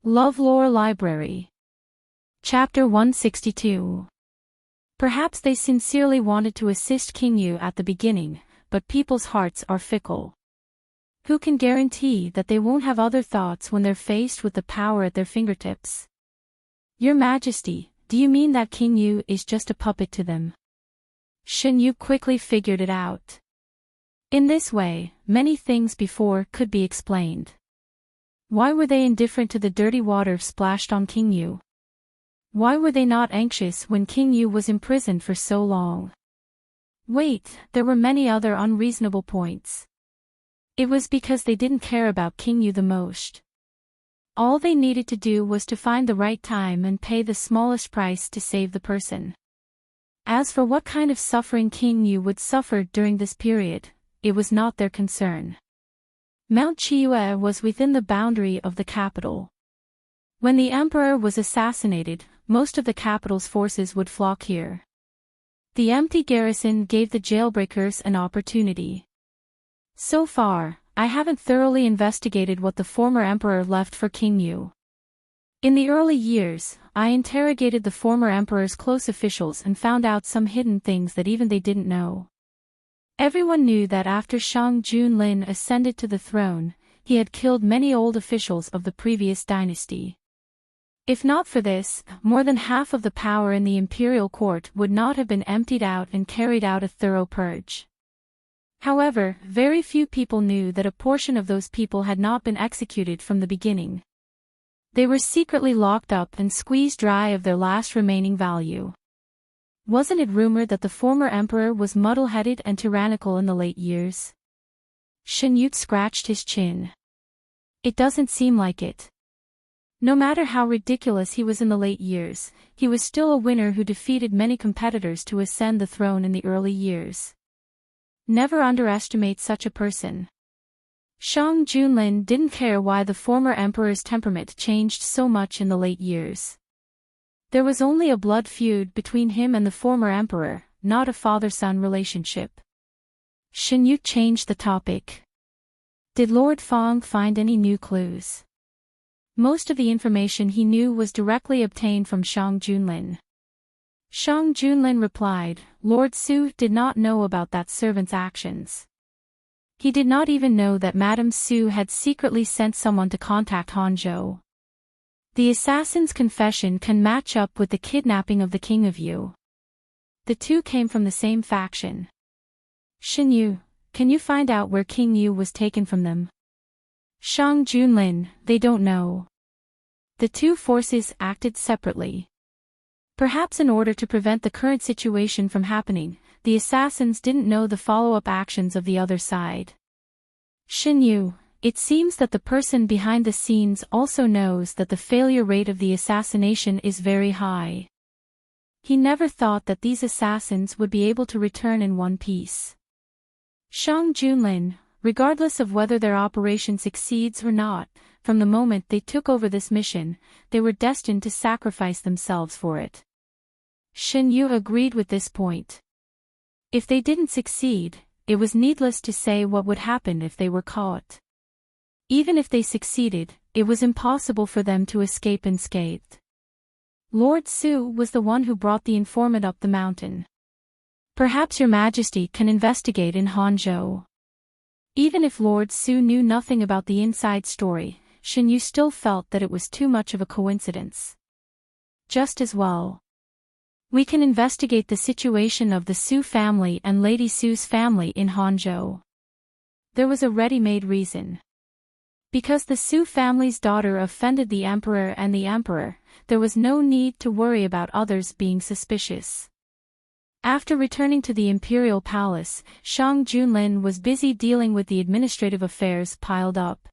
LoveLore Library. Chapter 162. Perhaps they sincerely wanted to assist King Yu at the beginning, but people's hearts are fickle. Who can guarantee that they won't have other thoughts when they're faced with the power at their fingertips? Your Majesty, do you mean that King Yu is just a puppet to them? Shen Yu quickly figured it out. In this way, many things before could be explained. Why were they indifferent to the dirty water splashed on King Yu? Why were they not anxious when King Yu was imprisoned for so long? Wait, there were many other unreasonable points. It was because they didn't care about King Yu the most. All they needed to do was to find the right time and pay the smallest price to save the person. As for what kind of suffering King Yu would suffer during this period, it was not their concern. Mount Chiyue was within the boundary of the capital. When the emperor was assassinated, most of the capital's forces would flock here. The empty garrison gave the jailbreakers an opportunity. So far, I haven't thoroughly investigated what the former emperor left for King Yu. In the early years, I interrogated the former emperor's close officials and found out some hidden things that even they didn't know. Everyone knew that after Shang Junlin ascended to the throne, he had killed many old officials of the previous dynasty. If not for this, more than half of the power in the imperial court would not have been emptied out and carried out a thorough purge. However, very few people knew that a portion of those people had not been executed from the beginning. They were secretly locked up and squeezed dry of their last remaining value. Wasn't it rumored that the former emperor was muddle-headed and tyrannical in the late years? Shen Yu scratched his chin. It doesn't seem like it. No matter how ridiculous he was in the late years, he was still a winner who defeated many competitors to ascend the throne in the early years. Never underestimate such a person. Shang Junlin didn't care why the former emperor's temperament changed so much in the late years. There was only a blood feud between him and the former emperor, not a father-son relationship. Shen Yu changed the topic. Did Lord Fong find any new clues? Most of the information he knew was directly obtained from Shang Junlin. Shang Junlin replied, Lord Su did not know about that servant's actions. He did not even know that Madame Su had secretly sent someone to contact Hanzhou. The assassin's confession can match up with the kidnapping of the King of Yu. The two came from the same faction. Shen Yu, can you find out where King Yu was taken from them? Shang Junlin, they don't know. The two forces acted separately. Perhaps in order to prevent the current situation from happening, the assassins didn't know the follow-up actions of the other side. Shen Yu, it seems that the person behind the scenes also knows that the failure rate of the assassination is very high. He never thought that these assassins would be able to return in one piece. Shang Junlin, regardless of whether their operation succeeds or not, from the moment they took over this mission, they were destined to sacrifice themselves for it. Shen Yu agreed with this point. If they didn't succeed, it was needless to say what would happen if they were caught. Even if they succeeded, it was impossible for them to escape unscathed. Lord Su was the one who brought the informant up the mountain. Perhaps Your Majesty can investigate in Hanzhou. Even if Lord Su knew nothing about the inside story, Shen Yu still felt that it was too much of a coincidence. Just as well. We can investigate the situation of the Su family and Lady Su's family in Hanzhou. There was a ready-made reason. Because the Su family's daughter offended the emperor and the emperor, there was no need to worry about others being suspicious. After returning to the imperial palace, Shang Junlin was busy dealing with the administrative affairs piled up.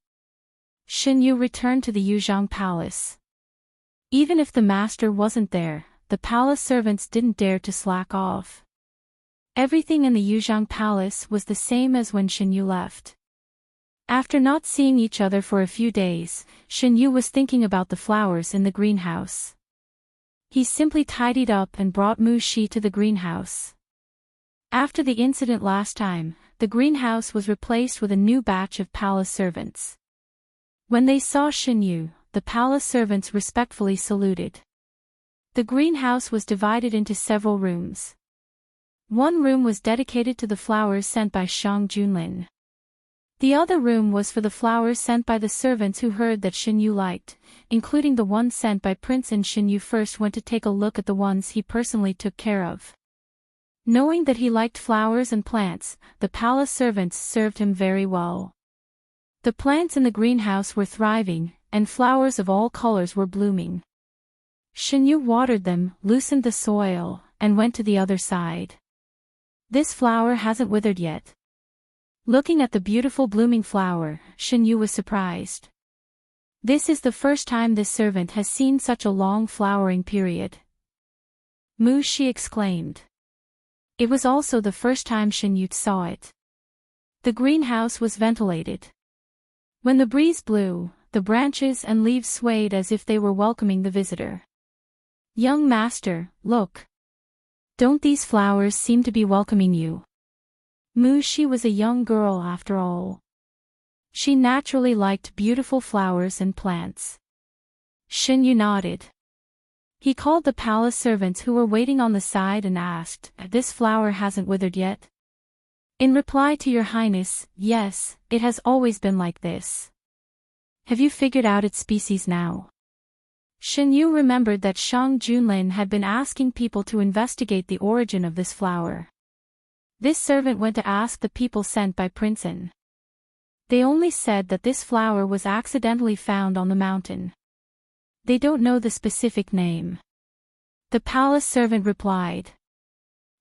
Shen Yu returned to the Yuzhang palace. Even if the master wasn't there, the palace servants didn't dare to slack off. Everything in the Yuzhang palace was the same as when Shen Yu left. After not seeing each other for a few days, Shen Yu was thinking about the flowers in the greenhouse. He simply tidied up and brought Mu Shi to the greenhouse. After the incident last time, the greenhouse was replaced with a new batch of palace servants. When they saw Shen Yu, the palace servants respectfully saluted. The greenhouse was divided into several rooms. One room was dedicated to the flowers sent by Shang Junlin. The other room was for the flowers sent by the servants who heard that Xinyu liked, including the ones sent by Prince, and Xinyu first went to take a look at the ones he personally took care of. Knowing that he liked flowers and plants, the palace servants served him very well. The plants in the greenhouse were thriving, and flowers of all colors were blooming. Xinyu watered them, loosened the soil, and went to the other side. This flower hasn't withered yet. Looking at the beautiful blooming flower, Xinyu was surprised. This is the first time this servant has seen such a long flowering period. Mu Shi exclaimed. It was also the first time Xinyu saw it. The greenhouse was ventilated. When the breeze blew, the branches and leaves swayed as if they were welcoming the visitor. Young master, look. Don't these flowers seem to be welcoming you? Mu Shi was a young girl after all. She naturally liked beautiful flowers and plants. Xinyu nodded. He called the palace servants who were waiting on the side and asked, "This flower hasn't withered yet?" In reply to your highness, yes, it has always been like this. Have you figured out its species now? Xinyu remembered that Shang Junlin had been asking people to investigate the origin of this flower. This servant went to ask the people sent by Prince En. They only said that this flower was accidentally found on the mountain. They don't know the specific name. The palace servant replied.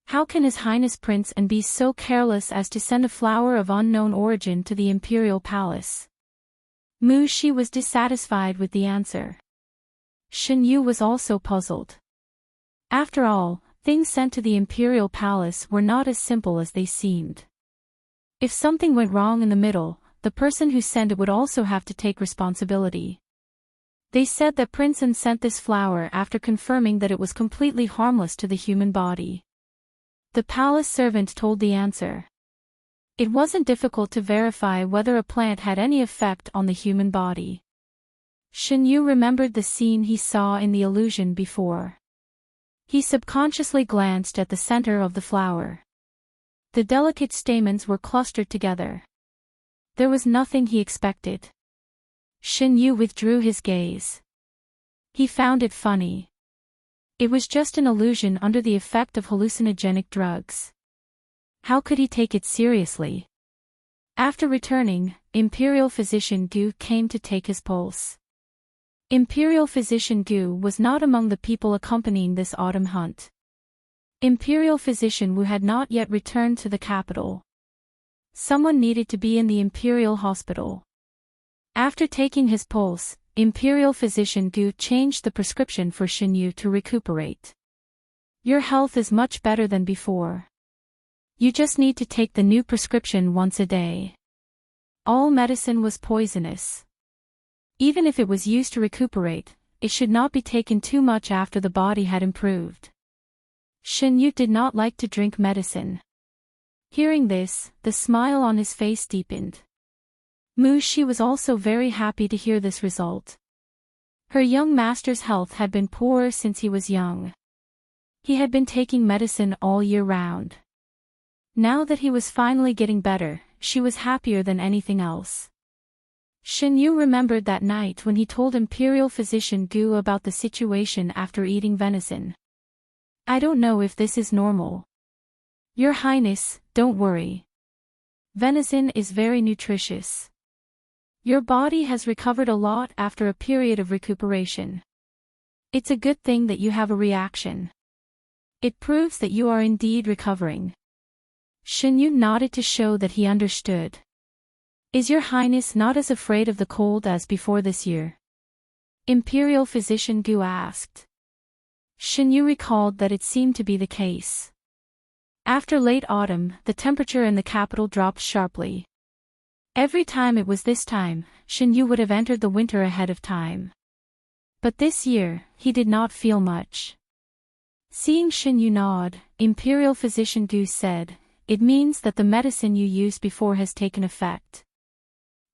How can His Highness Prince En be so careless as to send a flower of unknown origin to the imperial palace? Mu Shi was dissatisfied with the answer. Xinyu was also puzzled. After all, things sent to the imperial palace were not as simple as they seemed. If something went wrong in the middle, the person who sent it would also have to take responsibility. They said that Prince En sent this flower after confirming that it was completely harmless to the human body. The palace servant told the answer. It wasn't difficult to verify whether a plant had any effect on the human body. Xinyu remembered the scene he saw in the illusion before. He subconsciously glanced at the center of the flower. The delicate stamens were clustered together. There was nothing he expected. Xinyu withdrew his gaze. He found it funny. It was just an illusion under the effect of hallucinogenic drugs. How could he take it seriously? After returning, Imperial Physician Gu came to take his pulse. Imperial Physician Gu was not among the people accompanying this autumn hunt. Imperial Physician Wu had not yet returned to the capital. Someone needed to be in the Imperial Hospital. After taking his pulse, Imperial Physician Gu changed the prescription for Xinyu to recuperate. Your health is much better than before. You just need to take the new prescription once a day. All medicine was poisonous. Even if it was used to recuperate, it should not be taken too much after the body had improved. Xinyu did not like to drink medicine. Hearing this, the smile on his face deepened. Mu Shi was also very happy to hear this result. Her young master's health had been poor since he was young. He had been taking medicine all year round. Now that he was finally getting better, she was happier than anything else. Xinyu remembered that night when he told Imperial Physician Gu about the situation after eating venison. I don't know if this is normal. Your Highness, don't worry. Venison is very nutritious. Your body has recovered a lot after a period of recuperation. It's a good thing that you have a reaction. It proves that you are indeed recovering. Xinyu nodded to show that he understood. Is your Highness not as afraid of the cold as before this year? Imperial Physician Gu asked. Xinyu recalled that it seemed to be the case. After late autumn, the temperature in the capital dropped sharply. Every time it was this time, Xinyu would have entered the winter ahead of time. But this year, he did not feel much. Seeing Xinyu nod, Imperial Physician Gu said, it means that the medicine you used before has taken effect.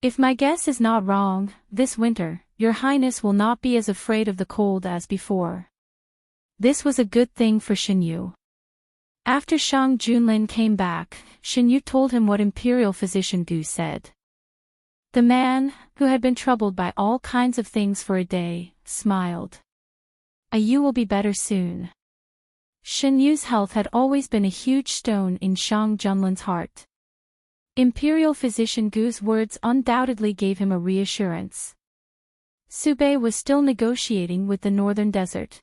If my guess is not wrong, this winter, Your Highness will not be as afraid of the cold as before. This was a good thing for Xinyu. After Shang Junlin came back, Xinyu told him what Imperial Physician Gu said. The man, who had been troubled by all kinds of things for a day, smiled. You will be better soon. Xinyu's health had always been a huge stone in Shang Junlin's heart. Imperial Physician Gu's words undoubtedly gave him a reassurance. Sube was still negotiating with the Northern Desert.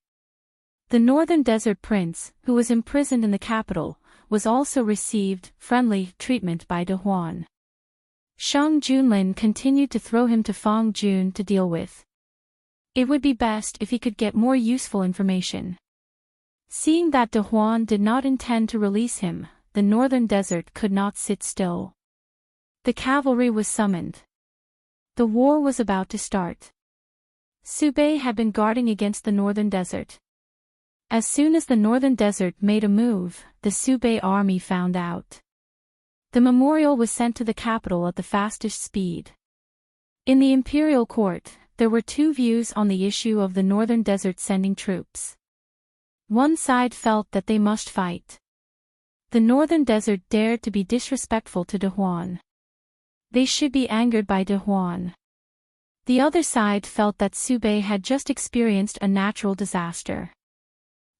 The Northern Desert Prince, who was imprisoned in the capital, was also received friendly treatment by De Huan. Shang Junlin continued to throw him to Fang Jun to deal with. It would be best if he could get more useful information. Seeing that De Huan did not intend to release him, the Northern Desert could not sit still. The cavalry was summoned. The war was about to start. Sube had been guarding against the Northern Desert. As soon as the Northern Desert made a move, the Sube army found out. The memorial was sent to the capital at the fastest speed. In the imperial court, there were two views on the issue of the Northern Desert sending troops. One side felt that they must fight. The Northern Desert dared to be disrespectful to De Huan. They should be angered by De Huan. The other side felt that Sube had just experienced a natural disaster.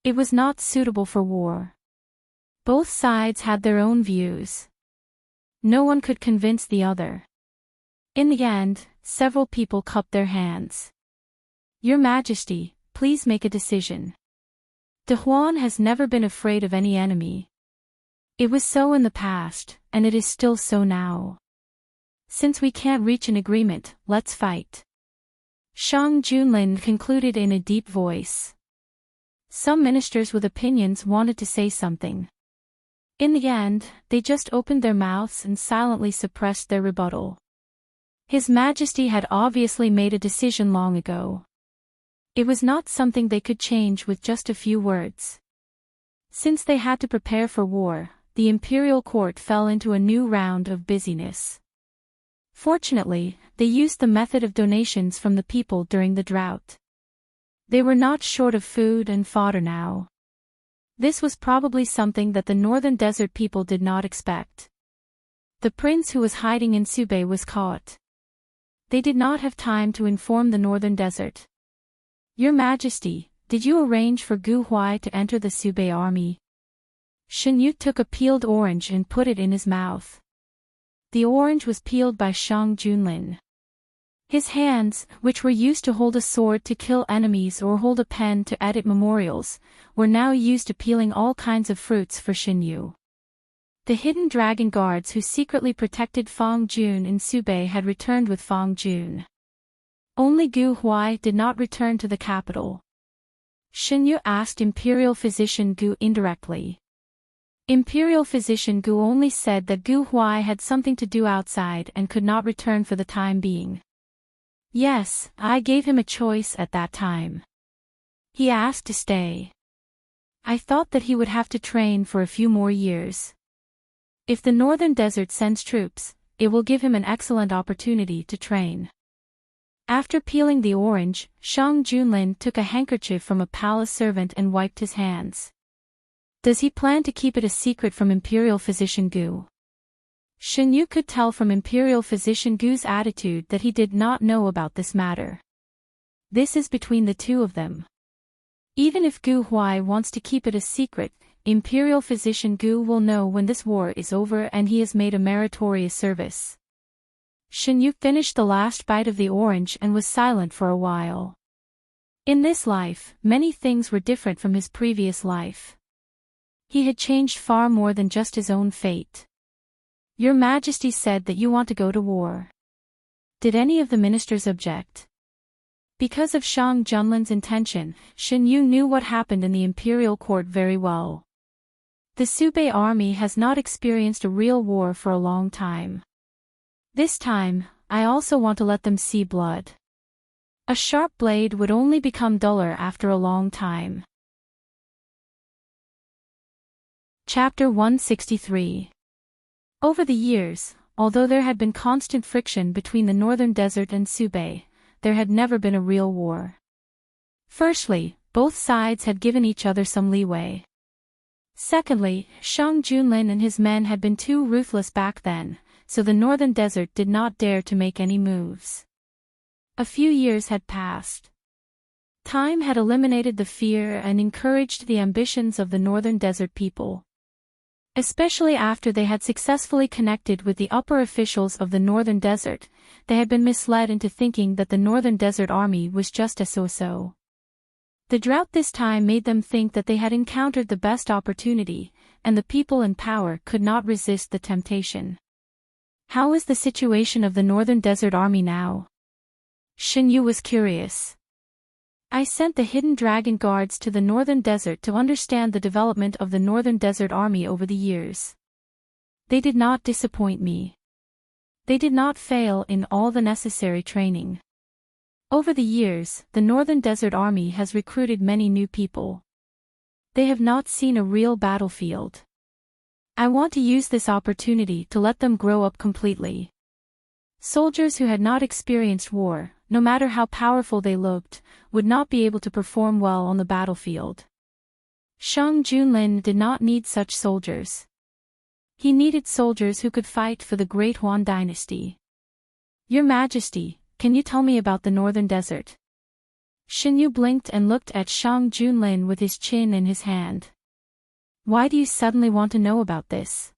It was not suitable for war. Both sides had their own views. No one could convince the other. In the end, several people cupped their hands. Your Majesty, please make a decision. De Huan has never been afraid of any enemy. It was so in the past, and it is still so now. Since we can't reach an agreement, let's fight. Shang Junlin concluded in a deep voice. Some ministers with opinions wanted to say something. In the end, they just opened their mouths and silently suppressed their rebuttal. His Majesty had obviously made a decision long ago. It was not something they could change with just a few words. Since they had to prepare for war, the imperial court fell into a new round of busyness. Fortunately, they used the method of donations from the people during the drought. They were not short of food and fodder now. This was probably something that the Northern Desert people did not expect. The prince who was hiding in Sube was caught. They did not have time to inform the Northern Desert. Your Majesty, did you arrange for Gu Huai to enter the Sube army? Xinyu took a peeled orange and put it in his mouth. The orange was peeled by Shang Junlin. His hands, which were used to hold a sword to kill enemies or hold a pen to edit memorials, were now used to peeling all kinds of fruits for Xinyu. The hidden dragon guards who secretly protected Fang Jun in Sube had returned with Fang Jun. Only Gu Huai did not return to the capital. Xinyu asked Imperial Physician Gu indirectly. Imperial Physician Gu only said that Gu Huai had something to do outside and could not return for the time being. Yes, I gave him a choice at that time. He asked to stay. I thought that he would have to train for a few more years. If the Northern Desert sends troops, it will give him an excellent opportunity to train. After peeling the orange, Shang Junlin took a handkerchief from a palace servant and wiped his hands. Does he plan to keep it a secret from Imperial Physician Gu? Xinyu could tell from Imperial Physician Gu's attitude that he did not know about this matter. This is between the two of them. Even if Gu Huai wants to keep it a secret, Imperial Physician Gu will know when this war is over and he has made a meritorious service. Xinyu finished the last bite of the orange and was silent for a while. In this life, many things were different from his previous life. He had changed far more than just his own fate. Your Majesty said that you want to go to war. Did any of the ministers object? Because of Shang Junlin's intention, Xinyu knew what happened in the imperial court very well. The Sube army has not experienced a real war for a long time. This time, I also want to let them see blood. A sharp blade would only become duller after a long time. Chapter 163. Over the years, although there had been constant friction between the Northern Desert and Sube, there had never been a real war. Firstly, both sides had given each other some leeway. Secondly, Shang Junlin and his men had been too ruthless back then, so the northern desert did not dare to make any moves. A few years had passed. Time had eliminated the fear and encouraged the ambitions of the northern desert people. Especially after they had successfully connected with the upper officials of the northern desert, they had been misled into thinking that the northern desert army was just a so-so. The drought this time made them think that they had encountered the best opportunity, and the people in power could not resist the temptation. How is the situation of the northern desert army now? Shen Yu was curious. I sent the hidden dragon guards to the northern desert to understand the development of the northern desert army over the years. They did not disappoint me. They did not fail in all the necessary training. Over the years, the northern desert army has recruited many new people. They have not seen a real battlefield. I want to use this opportunity to let them grow up completely. Soldiers who had not experienced war, no matter how powerful they looked, would not be able to perform well on the battlefield. Shang Junlin did not need such soldiers. He needed soldiers who could fight for the Great Huan dynasty. Your Majesty, can you tell me about the northern desert? Shen Yu blinked and looked at Shang Junlin with his chin in his hand. Why do you suddenly want to know about this?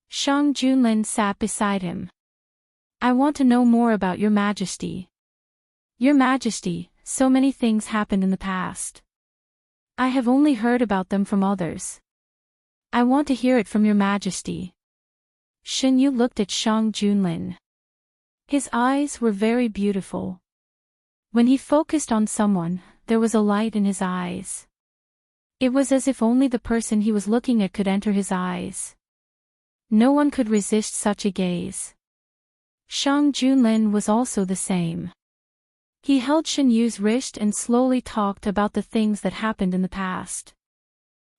Shang Junlin sat beside him. I want to know more about Your Majesty. Your Majesty, so many things happened in the past. I have only heard about them from others. I want to hear it from Your Majesty. Shen Yu looked at Shang Junlin. His eyes were very beautiful. When he focused on someone, there was a light in his eyes. It was as if only the person he was looking at could enter his eyes. No one could resist such a gaze. Shang Junlin was also the same. He held Shen Yu's wrist and slowly talked about the things that happened in the past.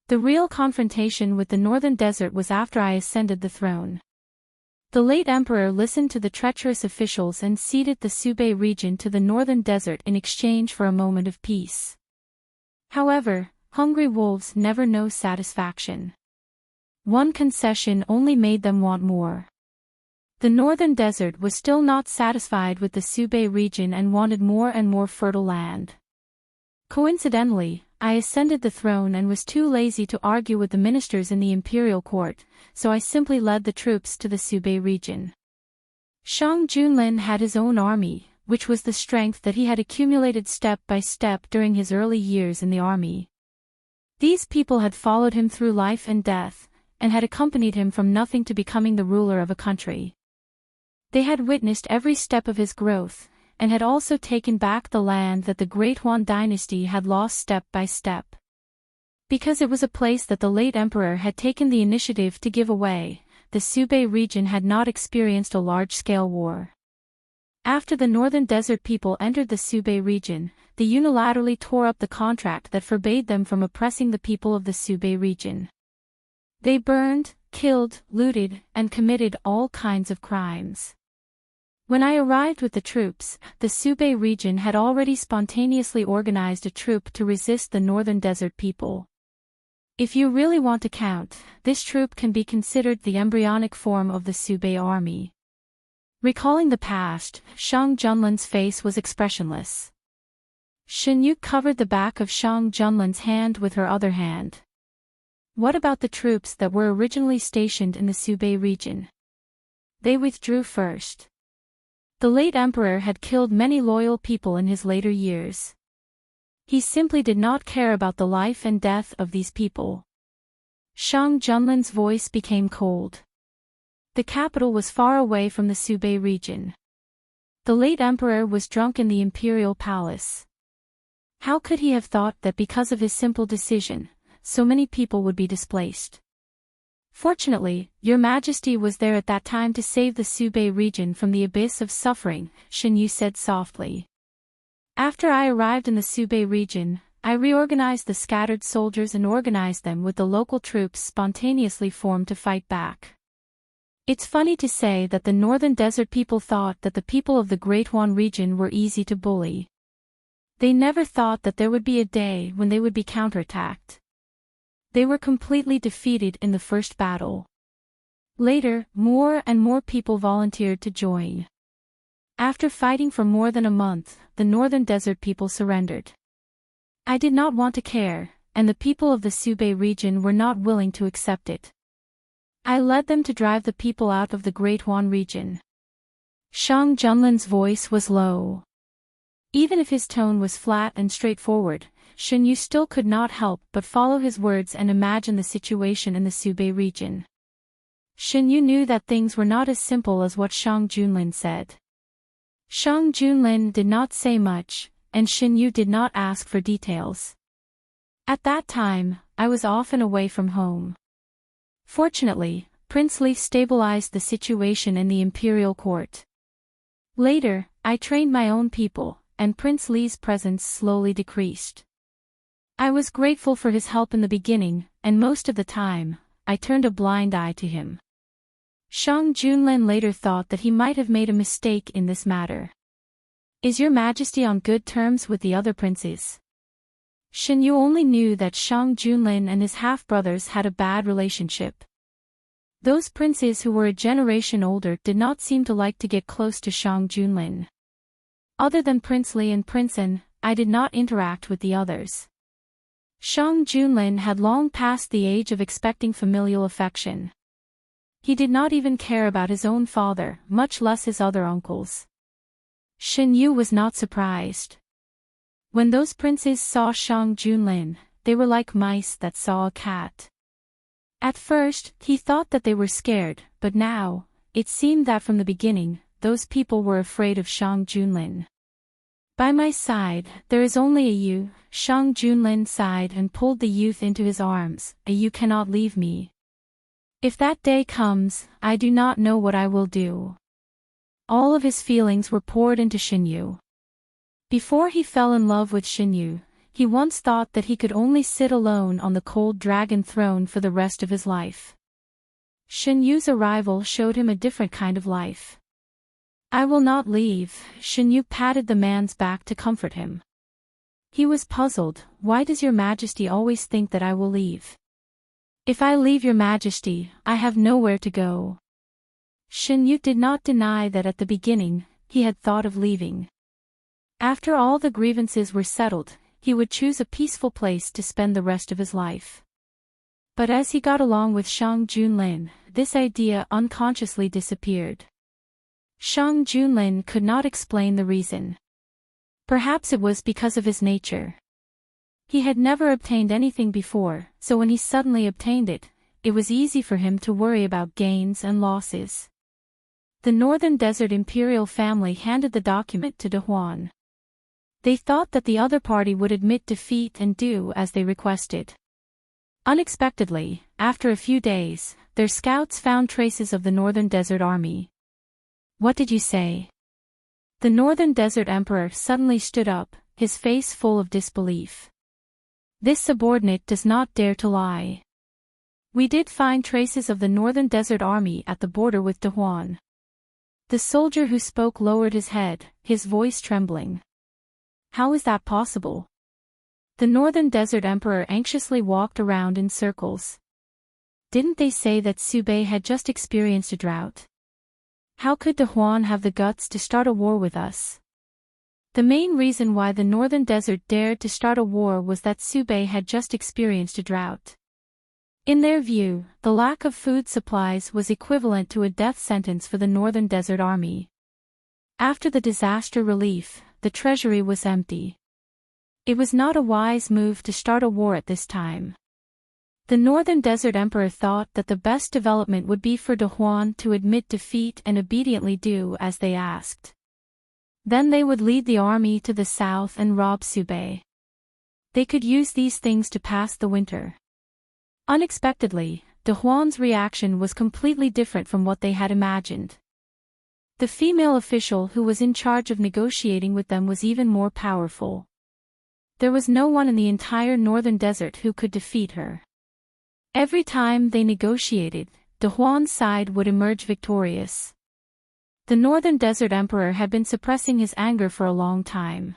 The real confrontation with the northern desert was after I ascended the throne. The late emperor listened to the treacherous officials and ceded the Subei region to the northern desert in exchange for a moment of peace. However, hungry wolves never know satisfaction. One concession only made them want more. The northern desert was still not satisfied with the Subei region and wanted more and more fertile land. Coincidentally, I ascended the throne and was too lazy to argue with the ministers in the imperial court, so I simply led the troops to the Subei region. Shang Junlin had his own army, which was the strength that he had accumulated step by step during his early years in the army. These people had followed him through life and death, and had accompanied him from nothing to becoming the ruler of a country. They had witnessed every step of his growth, and had also taken back the land that the Great Huan dynasty had lost step by step. Because it was a place that the late emperor had taken the initiative to give away, the Subei region had not experienced a large-scale war. After the northern desert people entered the Subei region, they unilaterally tore up the contract that forbade them from oppressing the people of the Subei region. They burned, killed, looted, and committed all kinds of crimes. When I arrived with the troops, the Subei region had already spontaneously organized a troop to resist the northern desert people. If you really want to count, this troop can be considered the embryonic form of the Subei army. Recalling the past, Shang Junlin's face was expressionless. Shen Yu covered the back of Shang Junlin's hand with her other hand. What about the troops that were originally stationed in the Subei region? They withdrew first. The late emperor had killed many loyal people in his later years. He simply did not care about the life and death of these people. Shang Junlin's voice became cold. The capital was far away from the Subei region. The late emperor was drunk in the imperial palace. How could he have thought that because of his simple decision, so many people would be displaced? Fortunately, Your Majesty was there at that time to save the Subei region from the abyss of suffering, Shen Yu said softly. After I arrived in the Subei region, I reorganized the scattered soldiers and organized them with the local troops spontaneously formed to fight back. It's funny to say that the northern desert people thought that the people of the Great Huan region were easy to bully. They never thought that there would be a day when they would be counterattacked. They were completely defeated in the first battle. Later, more and more people volunteered to join. After fighting for more than a month, the northern desert people surrendered. I did not want to care, and the people of the Subei region were not willing to accept it. I led them to drive the people out of the Great Huan region. Shang Junlin's voice was low. Even if his tone was flat and straightforward, Shen Yu still could not help but follow his words and imagine the situation in the Subei region. Shen Yu knew that things were not as simple as what Shang Junlin said. Shang Junlin did not say much, and Shen Yu did not ask for details. At that time, I was often away from home. Fortunately, Prince Li stabilized the situation in the imperial court. Later, I trained my own people, and Prince Li's presence slowly decreased. I was grateful for his help in the beginning, and most of the time, I turned a blind eye to him. Shang Junlin later thought that he might have made a mistake in this matter. Is your majesty on good terms with the other princes? Shen Yu only knew that Shang Junlin and his half-brothers had a bad relationship. Those princes who were a generation older did not seem to like to get close to Shang Junlin. Other than Prince Li and Prince En, I did not interact with the others. Shang Junlin had long passed the age of expecting familial affection. He did not even care about his own father, much less his other uncles. Shen Yu was not surprised. When those princes saw Shang Junlin, they were like mice that saw a cat. At first, he thought that they were scared, but now, it seemed that from the beginning, those people were afraid of Shang Junlin. By my side, there is only a you. Shang Junlin sighed and pulled the youth into his arms. You cannot leave me. If that day comes, I do not know what I will do. All of his feelings were poured into Shen Yu. Before he fell in love with Shen Yu, he once thought that he could only sit alone on the cold dragon throne for the rest of his life. Shen Yu's arrival showed him a different kind of life. I will not leave. Shen Yu patted the man's back to comfort him. He was puzzled. Why does your majesty always think that I will leave? If I leave your majesty, I have nowhere to go. Shen Yu did not deny that at the beginning, he had thought of leaving. After all the grievances were settled, he would choose a peaceful place to spend the rest of his life. But as he got along with Shang Junlin, this idea unconsciously disappeared. Shang Junlin could not explain the reason. Perhaps it was because of his nature. He had never obtained anything before, so when he suddenly obtained it, it was easy for him to worry about gains and losses. The Northern Desert Imperial family handed the document to De Huan. They thought that the other party would admit defeat and do as they requested. Unexpectedly, after a few days, their scouts found traces of the Northern Desert Army. What did you say? The Northern Desert Emperor suddenly stood up, his face full of disbelief. This subordinate does not dare to lie. We did find traces of the Northern Desert Army at the border with De Huan. The soldier who spoke lowered his head, his voice trembling. How is that possible? The Northern Desert Emperor anxiously walked around in circles. Didn't they say that Subei had just experienced a drought? How could De Huan have the guts to start a war with us? The main reason why the Northern Desert dared to start a war was that Subei had just experienced a drought. In their view, the lack of food supplies was equivalent to a death sentence for the Northern Desert Army. After the disaster relief, the treasury was empty. It was not a wise move to start a war at this time. The Northern Desert Emperor thought that the best development would be for De Huan to admit defeat and obediently do as they asked. Then they would lead the army to the south and rob Subei. They could use these things to pass the winter. Unexpectedly, De Huan's reaction was completely different from what they had imagined. The female official who was in charge of negotiating with them was even more powerful. There was no one in the entire Northern Desert who could defeat her. Every time they negotiated, De Huan's side would emerge victorious. The Northern Desert Emperor had been suppressing his anger for a long time.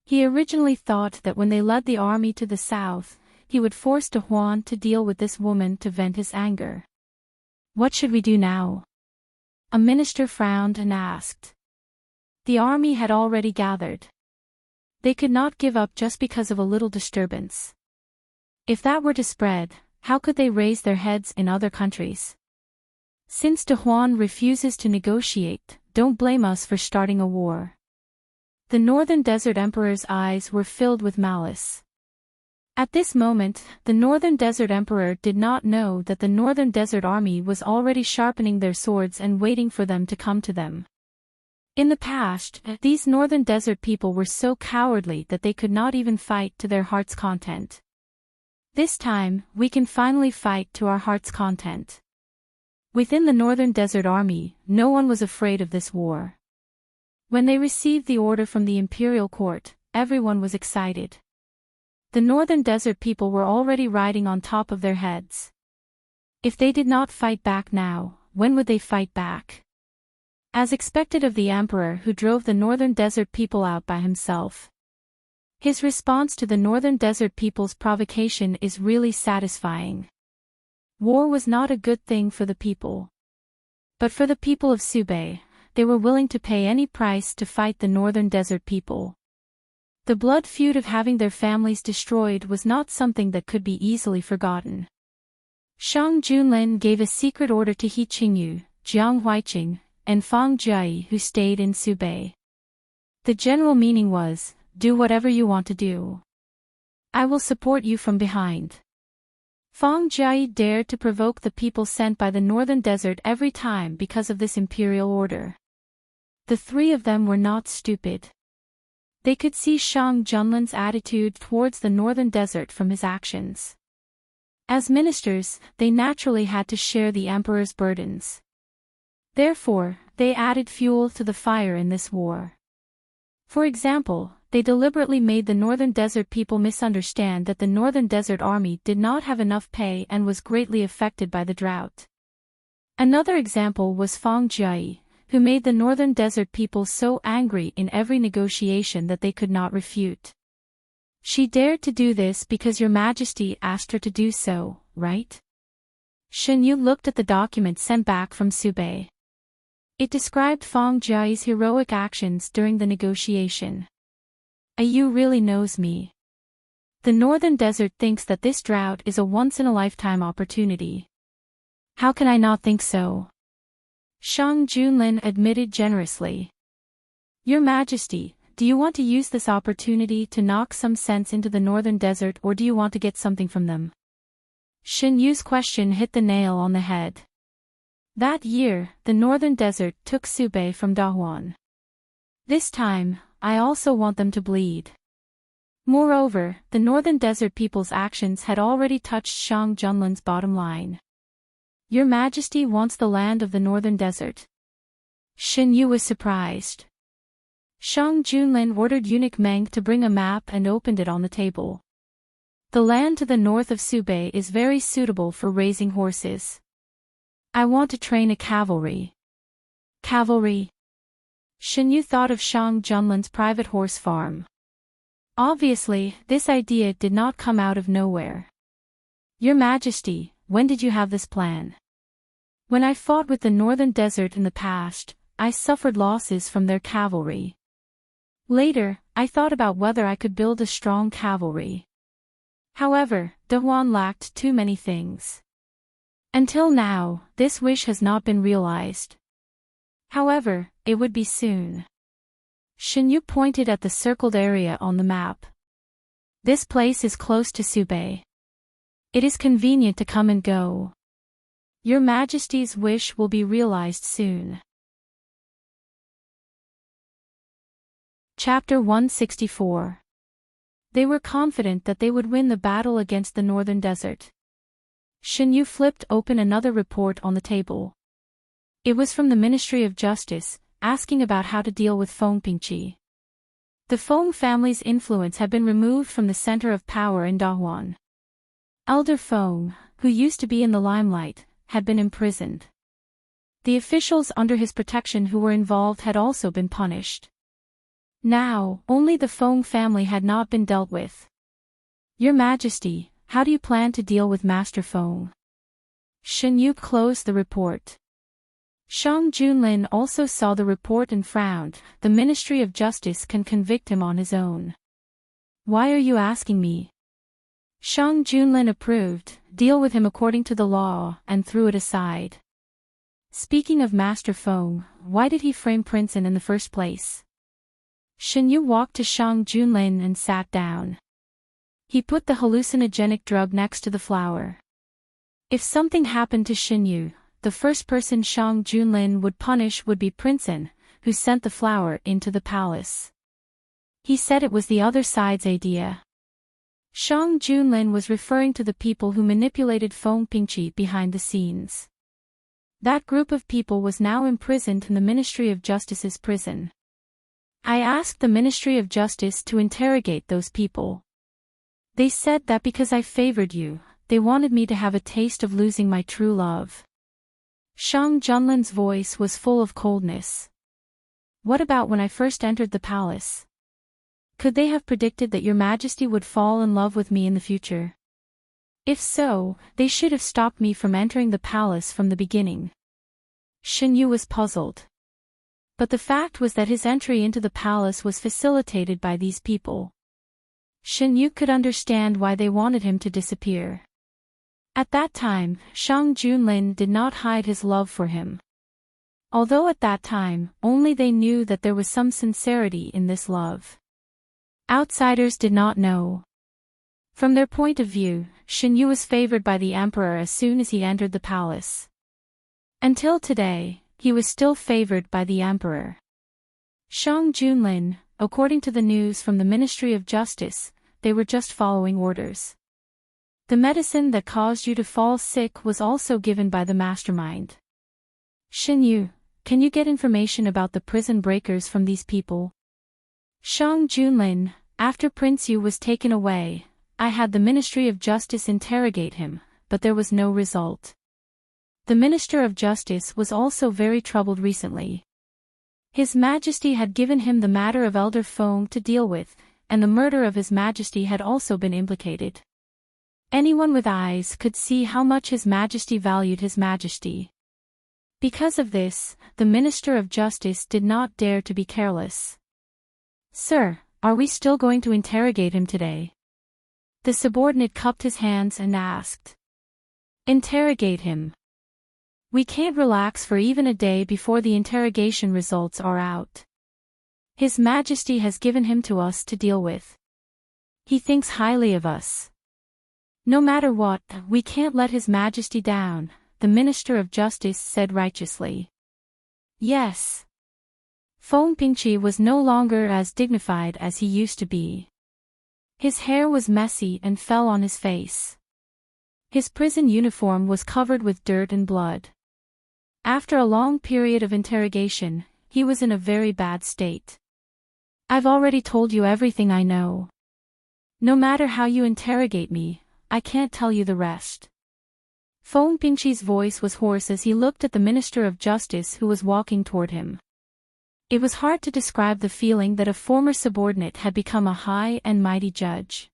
He originally thought that when they led the army to the south, he would force De Huan to deal with this woman to vent his anger. What should we do now? A minister frowned and asked. The army had already gathered. They could not give up just because of a little disturbance. If that were to spread, how could they raise their heads in other countries? Since De Huan refuses to negotiate, don't blame us for starting a war. The Northern Desert Emperor's eyes were filled with malice. At this moment, the Northern Desert Emperor did not know that the Northern Desert Army was already sharpening their swords and waiting for them to come to them. In the past, these Northern Desert people were so cowardly that they could not even fight to their heart's content. This time, we can finally fight to our heart's content. Within the Northern Desert Army, no one was afraid of this war. When they received the order from the imperial court, everyone was excited. The Northern Desert people were already riding on top of their heads. If they did not fight back now, when would they fight back? As expected of the emperor who drove the Northern Desert people out by himself. His response to the Northern Desert people's provocation is really satisfying. War was not a good thing for the people. But for the people of Subei, they were willing to pay any price to fight the Northern Desert people. The blood feud of having their families destroyed was not something that could be easily forgotten. Shang Junlin gave a secret order to He Qingyu, Jiang Huiqing, and Fang Jie who stayed in Subei. The general meaning was, do whatever you want to do. I will support you from behind. Fang Jie dared to provoke the people sent by the Northern Desert every time because of this imperial order. The three of them were not stupid. They could see Shang Junlin's attitude towards the Northern Desert from his actions. As ministers, they naturally had to share the emperor's burdens. Therefore, they added fuel to the fire in this war. For example, they deliberately made the Northern Desert people misunderstand that the Northern Desert Army did not have enough pay and was greatly affected by the drought. Another example was Fang Jie, who made the Northern Desert people so angry in every negotiation that they could not refute. She dared to do this because Your Majesty asked her to do so, right? Shen Yu looked at the document sent back from Subei. It described Fang Jie's heroic actions during the negotiation. Yu really knows me. The Northern Desert thinks that this drought is a once-in-a-lifetime opportunity. How can I not think so? Shang Junlin admitted generously. Your Majesty, do you want to use this opportunity to knock some sense into the Northern Desert or do you want to get something from them? Shen Yu's question hit the nail on the head. That year, the Northern Desert took Subei from Da Huan. This time, I also want them to bleed. Moreover, the Northern Desert people's actions had already touched Shang Junlin's bottom line. Your Majesty wants the land of the Northern Desert. Shen Yu was surprised. Shang Junlin ordered eunuch Meng to bring a map and opened it on the table. The land to the north of Subei is very suitable for raising horses. I want to train a cavalry. Cavalry? Shen Yu thought of Shang Junlin's private horse farm. Obviously, this idea did not come out of nowhere. Your Majesty, when did you have this plan? When I fought with the Northern Desert in the past, I suffered losses from their cavalry. Later, I thought about whether I could build a strong cavalry. However, De Huan lacked too many things. Until now, this wish has not been realized. However, it would be soon. Shen Yu pointed at the circled area on the map. This place is close to Subei. It is convenient to come and go. Your Majesty's wish will be realized soon. Chapter 164. They were confident that they would win the battle against the Northern Desert. Shen Yu flipped open another report on the table. It was from the Ministry of Justice, asking about how to deal with Feng Pingqi. The Feng family's influence had been removed from the center of power in Da Huan. Elder Feng, who used to be in the limelight, had been imprisoned. The officials under his protection who were involved had also been punished. Now, only the Feng family had not been dealt with. Your Majesty, how do you plan to deal with Master Feng? Shen Yu closed the report. Shang Junlin also saw the report and frowned. The Ministry of Justice can convict him on his own. Why are you asking me? Shang Junlin approved. Deal with him according to the law, and threw it aside. Speaking of Master Feng, why did he frame Prince in the first place? Shen Yu walked to Shang Junlin and sat down. He put the hallucinogenic drug next to the flower. If something happened to Shen Yu, the first person Shang Junlin would punish would be Prince, who sent the flower into the palace. He said it was the other side's idea. Shang Junlin was referring to the people who manipulated Feng Pingqi behind the scenes. That group of people was now imprisoned in the Ministry of Justice's prison. I asked the Ministry of Justice to interrogate those people. They said that because I favored you, they wanted me to have a taste of losing my true love. Shang Junlin's voice was full of coldness. What about when I first entered the palace? Could they have predicted that Your Majesty would fall in love with me in the future? If so, they should have stopped me from entering the palace from the beginning. Shen Yu was puzzled. But the fact was that his entry into the palace was facilitated by these people. Shen Yu could understand why they wanted him to disappear. At that time, Shang Junlin did not hide his love for him. Although at that time, only they knew that there was some sincerity in this love. Outsiders did not know. From their point of view, Shen Yu was favored by the emperor as soon as he entered the palace. Until today, he was still favored by the emperor. Shang Junlin, according to the news from the Ministry of Justice, they were just following orders. The medicine that caused you to fall sick was also given by the mastermind. Shen Yu, can you get information about the prison breakers from these people? Shang Junlin, after Prince Yu was taken away, I had the Ministry of Justice interrogate him, but there was no result. The Minister of Justice was also very troubled recently. His Majesty had given him the matter of Elder Feng to deal with, and the murder of His Majesty had also been implicated. Anyone with eyes could see how much His Majesty valued His Majesty. Because of this, the Minister of Justice did not dare to be careless. Sir, are we still going to interrogate him today? The subordinate cupped his hands and asked. Interrogate him. We can't relax for even a day before the interrogation results are out. His Majesty has given him to us to deal with. He thinks highly of us. No matter what, we can't let His Majesty down, the Minister of Justice said righteously. Yes. Feng Pingqi was no longer as dignified as he used to be. His hair was messy and fell on his face. His prison uniform was covered with dirt and blood. After a long period of interrogation, he was in a very bad state. I've already told you everything I know. No matter how you interrogate me, I can't tell you the rest. Feng Pingqi's voice was hoarse as he looked at the Minister of Justice who was walking toward him. It was hard to describe the feeling that a former subordinate had become a high and mighty judge.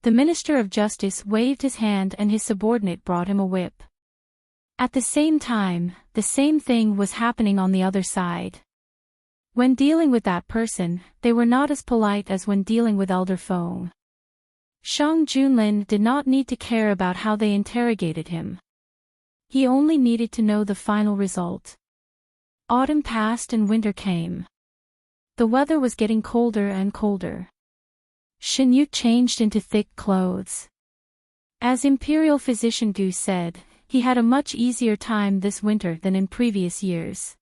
The Minister of Justice waved his hand and his subordinate brought him a whip. At the same time, the same thing was happening on the other side. When dealing with that person, they were not as polite as when dealing with Elder Feng. Shang Junlin did not need to care about how they interrogated him. He only needed to know the final result. Autumn passed and winter came. The weather was getting colder and colder. Shen Yu changed into thick clothes. As Imperial Physician Gu said, he had a much easier time this winter than in previous years.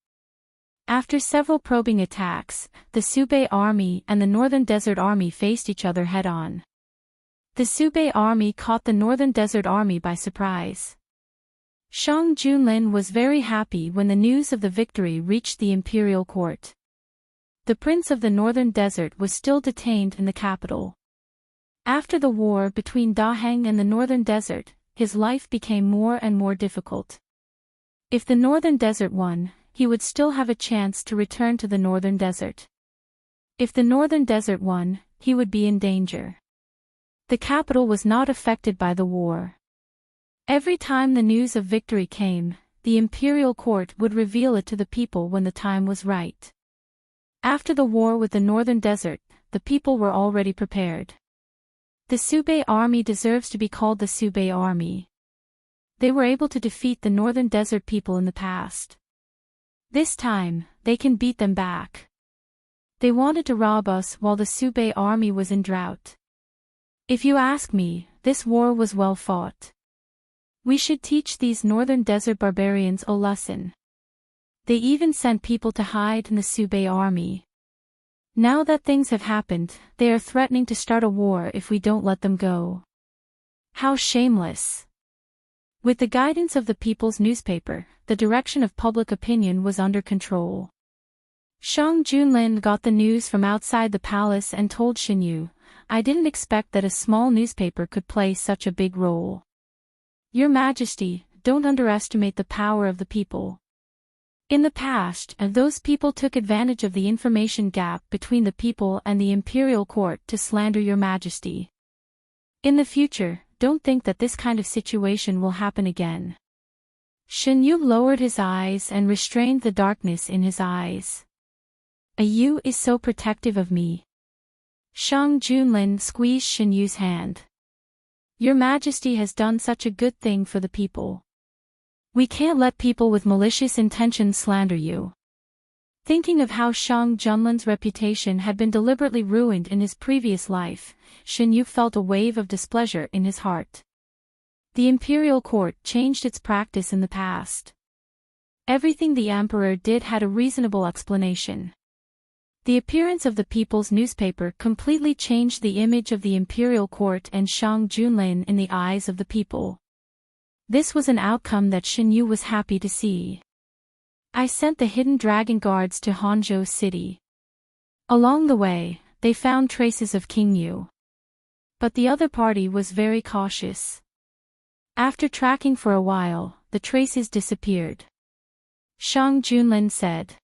After several probing attacks, the Subei Army and the Northern Desert Army faced each other head-on. The Subei Army caught the Northern Desert Army by surprise. Shang Junlin was very happy when the news of the victory reached the imperial court. The Prince of the Northern Desert was still detained in the capital. After the war between Daheng and the Northern Desert, his life became more and more difficult. If the northern desert won, he would still have a chance to return to the northern desert. If the northern desert won, he would be in danger. The capital was not affected by the war. Every time the news of victory came, the imperial court would reveal it to the people when the time was right. After the war with the northern desert, the people were already prepared. The Subei army deserves to be called the Subei army. They were able to defeat the northern desert people in the past. This time, they can beat them back. They wanted to rob us while the Subei army was in drought. If you ask me, this war was well fought. We should teach these northern desert barbarians a lesson. They even sent people to hide in the Subei army. Now that things have happened, they are threatening to start a war if we don't let them go. How shameless! With the guidance of the people's newspaper, the direction of public opinion was under control. Shang Junlin got the news from outside the palace and told Xinyu, "I didn't expect that a small newspaper could play such a big role. Your Majesty, don't underestimate the power of the people. In the past, those people took advantage of the information gap between the people and the imperial court to slander your Majesty. In the future, don't think that this kind of situation will happen again." Xinyu lowered his eyes and restrained the darkness in his eyes. "You is so protective of me." Shang Junlin squeezed Xinyu's hand. "Your Majesty has done such a good thing for the people. We can't let people with malicious intentions slander you." Thinking of how Shang Junlin's reputation had been deliberately ruined in his previous life, Xinyu felt a wave of displeasure in his heart. The imperial court changed its practice in the past. Everything the emperor did had a reasonable explanation. The appearance of the people's newspaper completely changed the image of the imperial court and Shang Junlin in the eyes of the people. This was an outcome that Xinyu was happy to see. "I sent the hidden dragon guards to Hanzhou City. Along the way, they found traces of King Yu. But the other party was very cautious. After tracking for a while, the traces disappeared." Shang Junlin said.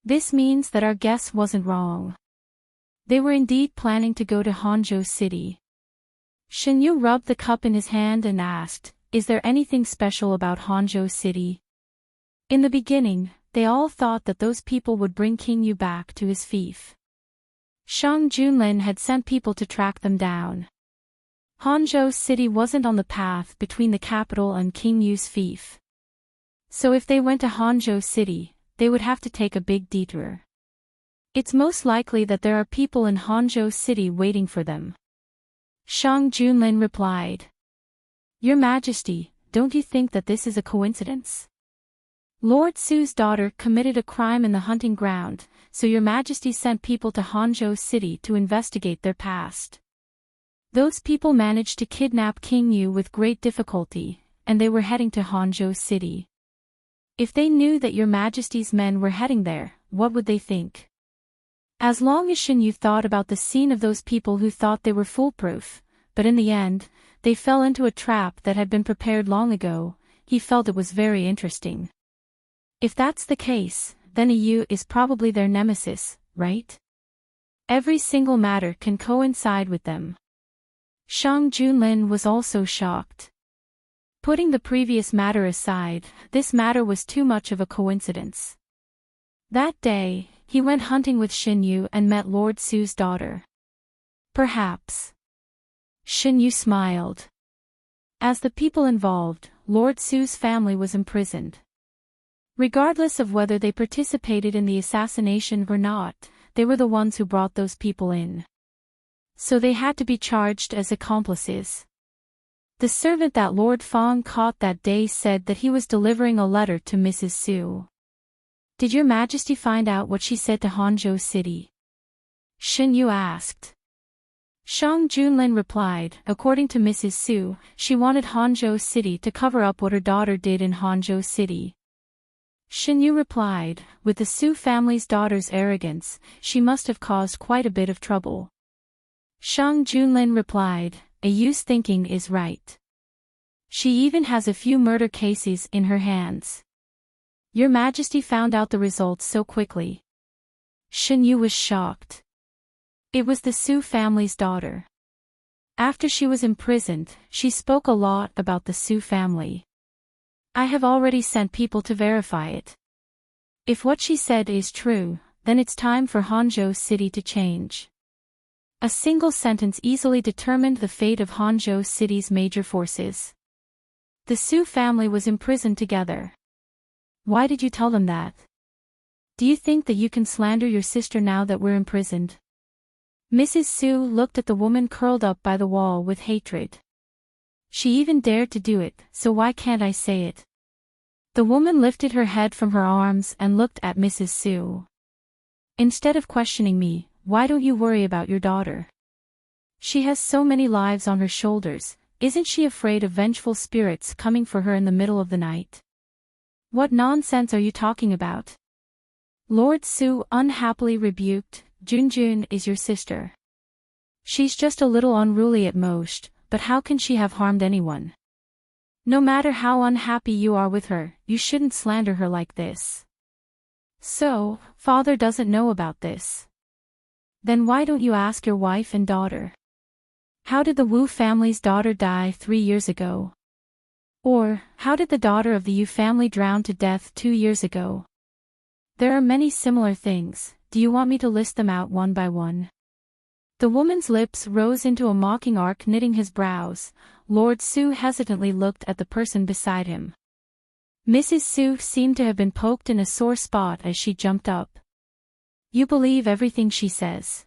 "This means that our guess wasn't wrong. They were indeed planning to go to Hanzhou City." Xinyu rubbed the cup in his hand and asked, "Is there anything special about Hanzhou City?" In the beginning, they all thought that those people would bring King Yu back to his fief. Shang Junlin had sent people to track them down. Hanzhou City wasn't on the path between the capital and King Yu's fief. So if they went to Hanzhou City, they would have to take a big detour. It's most likely that there are people in Hanzhou City waiting for them. Shang Junlin replied. "Your Majesty, don't you think that this is a coincidence? Lord Su's daughter committed a crime in the hunting ground, so your Majesty sent people to Hanzhou City to investigate their past. Those people managed to kidnap King Yu with great difficulty, and they were heading to Hanzhou City. If they knew that your Majesty's men were heading there, what would they think?" As long as Xinyu thought about the scene of those people who thought they were foolproof, but in the end, they fell into a trap that had been prepared long ago, he felt it was very interesting. If that's the case, then Yu is probably their nemesis, right? Every single matter can coincide with them. Shang Junlin was also shocked. Putting the previous matter aside, this matter was too much of a coincidence. That day, he went hunting with Xinyu and met Lord Su's daughter. Perhaps. Xinyu smiled. As the people involved, Lord Su's family was imprisoned. Regardless of whether they participated in the assassination or not, they were the ones who brought those people in. So they had to be charged as accomplices. The servant that Lord Fong caught that day said that he was delivering a letter to Mrs. Su. "Did your Majesty find out what she said to Hanzhou City?" Xinyu asked. Shang Junlin replied, "According to Mrs. Su, she wanted Hanzhou City to cover up what her daughter did in Hanzhou City." Xinyu replied, "With the Su family's daughter's arrogance, she must have caused quite a bit of trouble." Shang Junlin replied, "Yu's thinking is right." She even has a few murder cases in her hands. Your Majesty found out the results so quickly. Shen Yu was shocked. It was the Su family's daughter. After she was imprisoned, she spoke a lot about the Su family. I have already sent people to verify it. If what she said is true, then it's time for Hangzhou City to change. A single sentence easily determined the fate of Hangzhou City's major forces. The Su family was imprisoned together. Why did you tell them that? Do you think that you can slander your sister now that we're imprisoned? Mrs. Su looked at the woman curled up by the wall with hatred. She even dared to do it, so why can't I say it? The woman lifted her head from her arms and looked at Mrs. Su. Instead of questioning me, why don't you worry about your daughter? She has so many lives on her shoulders, isn't she afraid of vengeful spirits coming for her in the middle of the night? What nonsense are you talking about? Lord Su unhappily rebuked, Junjun is your sister. She's just a little unruly at most, but how can she have harmed anyone? No matter how unhappy you are with her, you shouldn't slander her like this. So, father doesn't know about this. Then why don't you ask your wife and daughter? How did the Wu family's daughter die 3 years ago? Or, how did the daughter of the Yu family drown to death 2 years ago? There are many similar things, do you want me to list them out one by one? The woman's lips rose into a mocking arc, knitting his brows. Lord Su hesitantly looked at the person beside him. Mrs. Su seemed to have been poked in a sore spot as she jumped up. You believe everything she says.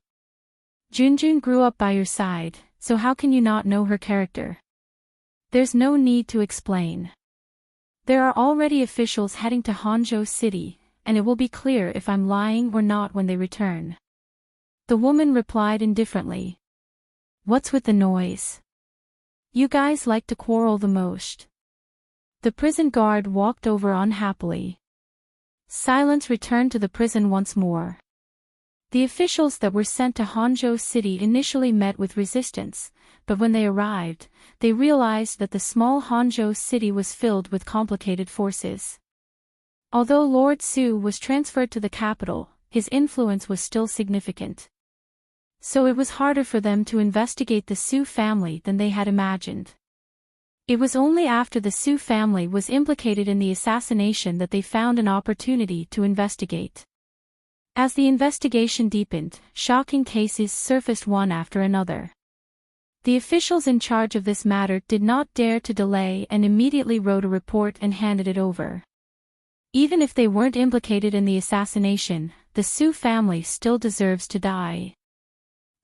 Junjun grew up by your side, so how can you not know her character? There's no need to explain. There are already officials heading to Hangzhou City, and it will be clear if I'm lying or not when they return. The woman replied indifferently. What's with the noise? You guys like to quarrel the most. The prison guard walked over unhappily. Silence returned to the prison once more. The officials that were sent to Hangzhou City initially met with resistance, but when they arrived, they realized that the small Hangzhou City was filled with complicated forces. Although Lord Su was transferred to the capital, his influence was still significant. So it was harder for them to investigate the Su family than they had imagined. It was only after the Su family was implicated in the assassination that they found an opportunity to investigate. As the investigation deepened, shocking cases surfaced one after another. The officials in charge of this matter did not dare to delay and immediately wrote a report and handed it over. Even if they weren't implicated in the assassination, the Su family still deserves to die.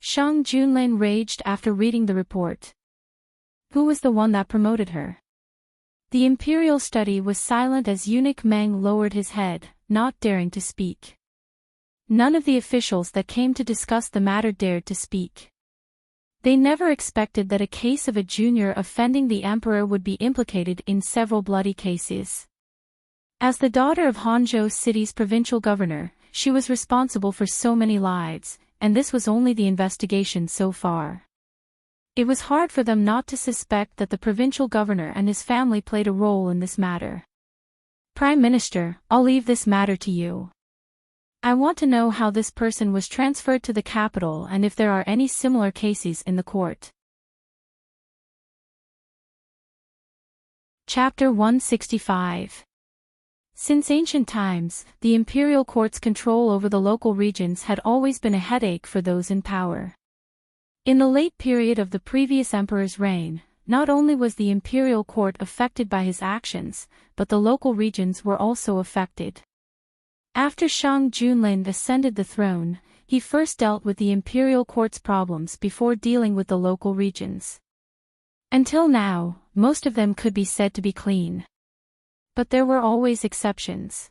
Shang Junlin raged after reading the report. Who was the one that promoted her? The imperial study was silent as Eunuch Meng lowered his head, not daring to speak. None of the officials that came to discuss the matter dared to speak. They never expected that a case of a junior offending the emperor would be implicated in several bloody cases. As the daughter of Hangzhou City's provincial governor, she was responsible for so many lives, and this was only the investigation so far. It was hard for them not to suspect that the provincial governor and his family played a role in this matter. Prime Minister, I'll leave this matter to you. I want to know how this person was transferred to the capital and if there are any similar cases in the court. Chapter 165. Since ancient times, the imperial court's control over the local regions had always been a headache for those in power. In the late period of the previous emperor's reign, not only was the imperial court affected by his actions, but the local regions were also affected. After Shang Junlin ascended the throne, he first dealt with the imperial court's problems before dealing with the local regions. Until now, most of them could be said to be clean. But there were always exceptions.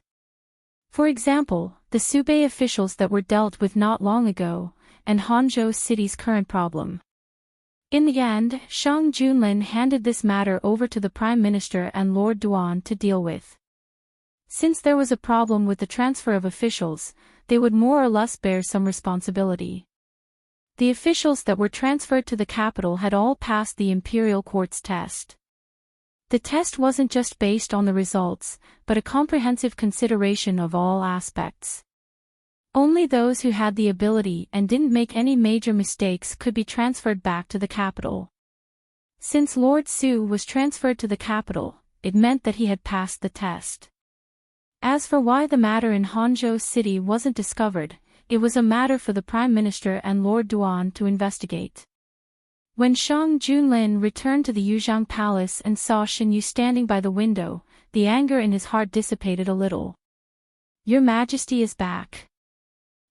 For example, the Subei officials that were dealt with not long ago, and Hangzhou City's current problem. In the end, Shang Junlin handed this matter over to the Prime Minister and Lord Duan to deal with. Since there was a problem with the transfer of officials, they would more or less bear some responsibility. The officials that were transferred to the capital had all passed the imperial court's test. The test wasn't just based on the results, but a comprehensive consideration of all aspects. Only those who had the ability and didn't make any major mistakes could be transferred back to the capital. Since Lord Su was transferred to the capital, it meant that he had passed the test. As for why the matter in Hangzhou City wasn't discovered, it was a matter for the Prime Minister and Lord Duan to investigate. When Shang Junlin returned to the Yuzhang Palace and saw Shen Yu standing by the window, the anger in his heart dissipated a little. "Your Majesty is back."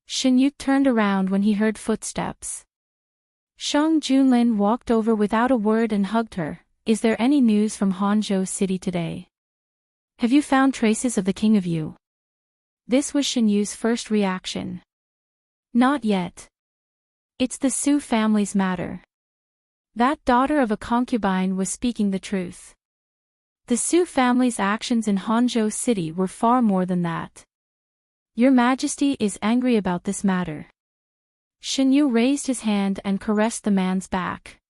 Shen Yu turned around when he heard footsteps. Shang Junlin walked over without a word and hugged her. "Is there any news from Hangzhou City today? Have you found traces of the King of Yu?" This was Shen Yu's first reaction. "Not yet. It's the Su family's matter." That daughter of a concubine was speaking the truth. The Su family's actions in Hangzhou City were far more than that. "Your Majesty is angry about this matter." Shen Yu raised his hand and caressed the man's back.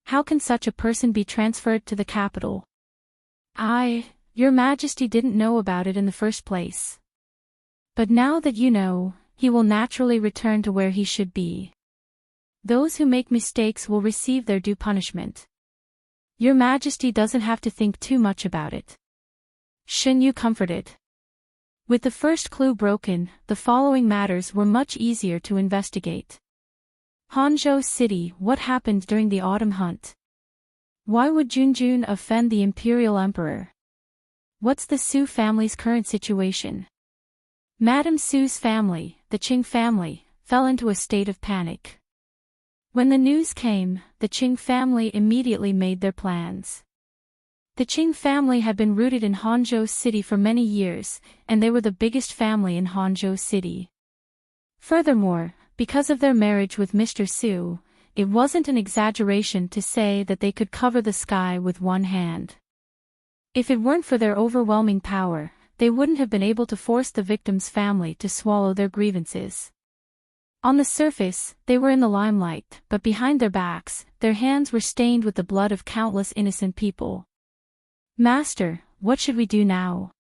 "How can such a person be transferred to the capital?" Your Majesty didn't know about it in the first place. But now that you know, he will naturally return to where he should be. Those who make mistakes will receive their due punishment. Your Majesty doesn't have to think too much about it." Shen Yu comforted. With the first clue broken, the following matters were much easier to investigate. Hangzhou City. What happened during the autumn hunt? Why would Junjun offend the Imperial Emperor? What's the Su family's current situation? Madame Su's family, the Qing family, fell into a state of panic. When the news came, the Qing family immediately made their plans. The Qing family had been rooted in Hangzhou City for many years, and they were the biggest family in Hangzhou City. Furthermore, because of their marriage with Mr. Su, it wasn't an exaggeration to say that they could cover the sky with one hand. If it weren't for their overwhelming power, they wouldn't have been able to force the victim's family to swallow their grievances. On the surface, they were in the limelight, but behind their backs, their hands were stained with the blood of countless innocent people. "Master, what should we do now?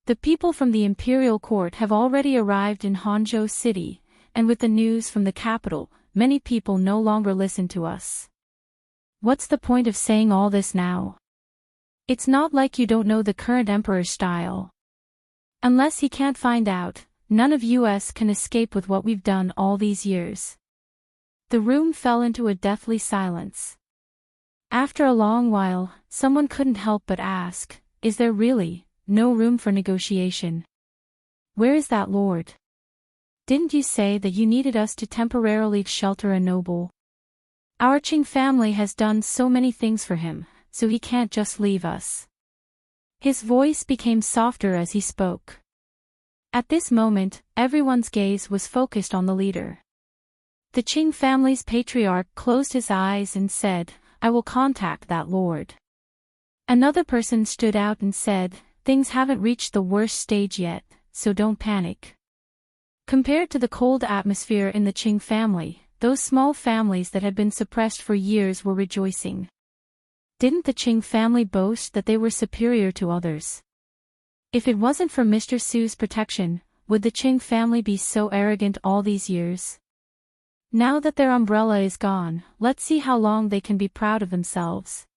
The people from the imperial court have already arrived in Hangzhou City, and with the news from the capital, many people no longer listen to us. What's the point of saying all this now? It's not like you don't know the current emperor's style. Unless he can't find out, none of us can escape with what we've done all these years." The room fell into a deathly silence. After a long while, someone couldn't help but ask, "Is there really no room for negotiation? Where is that lord? Didn't you say that you needed us to temporarily shelter a noble? Our Qing family has done so many things for him, so he can't just leave us." His voice became softer as he spoke. At this moment, everyone's gaze was focused on the leader. The Qing family's patriarch closed his eyes and said, "I will contact that lord." Another person stood out and said, "Things haven't reached the worst stage yet, so don't panic." Compared to the cold atmosphere in the Qing family, those small families that had been suppressed for years were rejoicing. Didn't the Qing family boast that they were superior to others? If it wasn't for Mr. Su's protection, would the Qing family be so arrogant all these years? Now that their umbrella is gone, let's see how long they can be proud of themselves.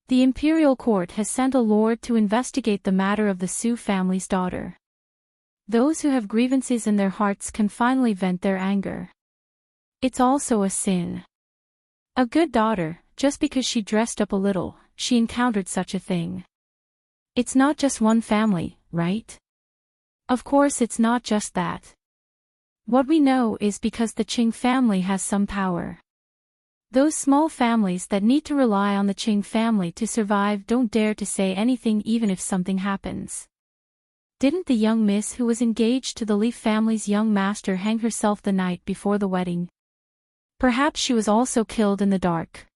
The imperial court has sent a lord to investigate the matter of the Su family's daughter. Those who have grievances in their hearts can finally vent their anger. It's also a sin. A good daughter, just because she dressed up a little, she encountered such a thing. It's not just one family, right? Of course it's not just that. What we know is because the Qing family has some power. Those small families that need to rely on the Qing family to survive don't dare to say anything even if something happens. Didn't the young miss who was engaged to the Li family's young master hang herself the night before the wedding? Perhaps she was also killed in the dark.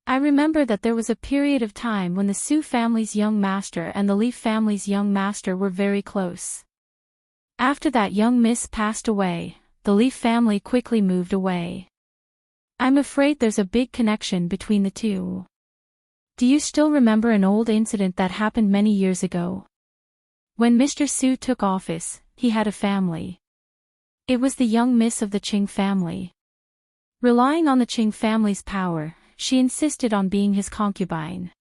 I remember that there was a period of time when the Su family's young master and the Li family's young master were very close. After that young miss passed away, the Li family quickly moved away. I'm afraid there's a big connection between the two. Do you still remember an old incident that happened many years ago? When Mr. Su took office, he had a family. It was the young miss of the Qing family. Relying on the Qing family's power, she insisted on being his concubine.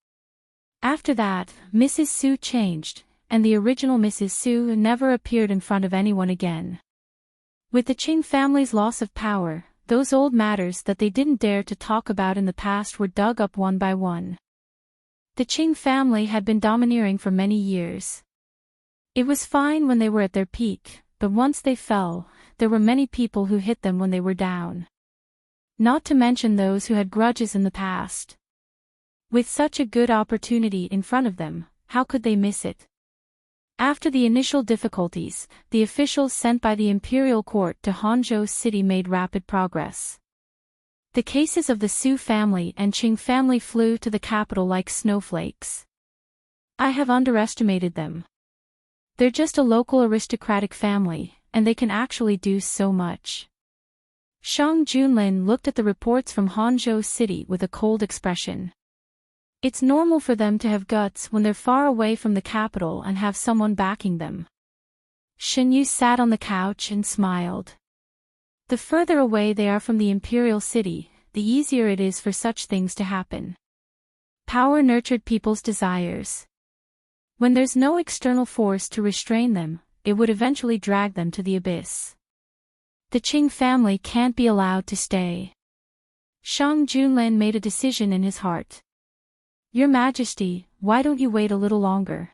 After that, Mrs. Su changed, and the original Mrs. Su never appeared in front of anyone again. With the Qing family's loss of power, those old matters that they didn't dare to talk about in the past were dug up one by one. The Qing family had been domineering for many years. It was fine when they were at their peak, but once they fell, there were many people who hit them when they were down. Not to mention those who had grudges in the past. With such a good opportunity in front of them, how could they miss it? After the initial difficulties, the officials sent by the imperial court to Hangzhou City made rapid progress. The cases of the Su family and Qing family flew to the capital like snowflakes. I have underestimated them. They're just a local aristocratic family, and they can actually do so much. Shang Junlin looked at the reports from Hangzhou City with a cold expression. It's normal for them to have guts when they're far away from the capital and have someone backing them. Shen Yu sat on the couch and smiled. The further away they are from the imperial city, the easier it is for such things to happen. Power nurtured people's desires. When there's no external force to restrain them, it would eventually drag them to the abyss. The Qing family can't be allowed to stay. Shang Junlin made a decision in his heart. Your Majesty, why don't you wait a little longer?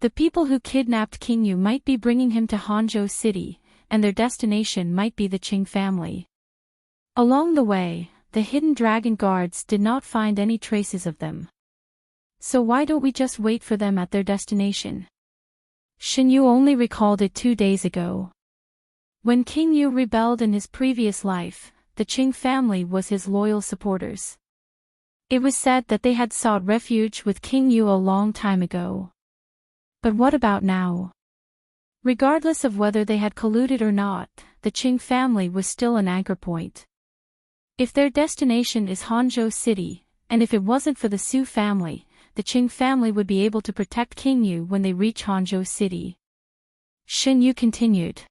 The people who kidnapped King Yu might be bringing him to Hangzhou City, and their destination might be the Qing family. Along the way, the hidden dragon guards did not find any traces of them. So why don't we just wait for them at their destination? Shen Yu only recalled it 2 days ago. When King Yu rebelled in his previous life, the Qing family was his loyal supporters. It was said that they had sought refuge with King Yu a long time ago. But what about now? Regardless of whether they had colluded or not, the Qing family was still an anchor point. If their destination is Hangzhou City, and if it wasn't for the Su family, the Qing family would be able to protect King Yu when they reach Hangzhou City. Shen Yu continued.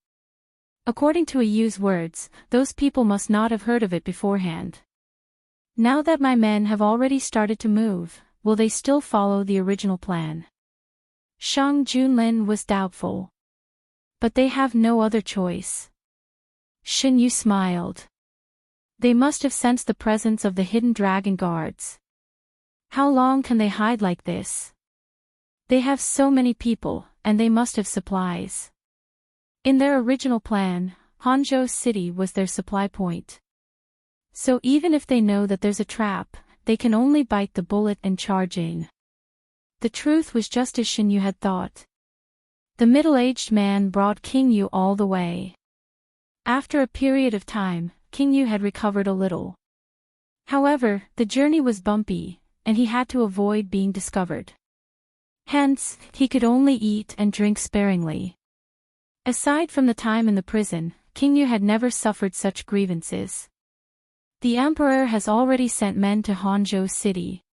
According to Yu's words, those people must not have heard of it beforehand. Now that my men have already started to move, will they still follow the original plan? Shang Junlin was doubtful. But they have no other choice. Shen Yu smiled. They must have sensed the presence of the hidden dragon guards. How long can they hide like this? They have so many people, and they must have supplies. In their original plan, Hangzhou City was their supply point. So even if they know that there's a trap, they can only bite the bullet and charge in. The truth was just as Shen Yu had thought. The middle-aged man brought King Yu all the way. After a period of time, King Yu had recovered a little. However, the journey was bumpy, and he had to avoid being discovered. Hence, he could only eat and drink sparingly. Aside from the time in the prison, King Yu had never suffered such grievances. The Emperor has already sent men to Hangzhou City.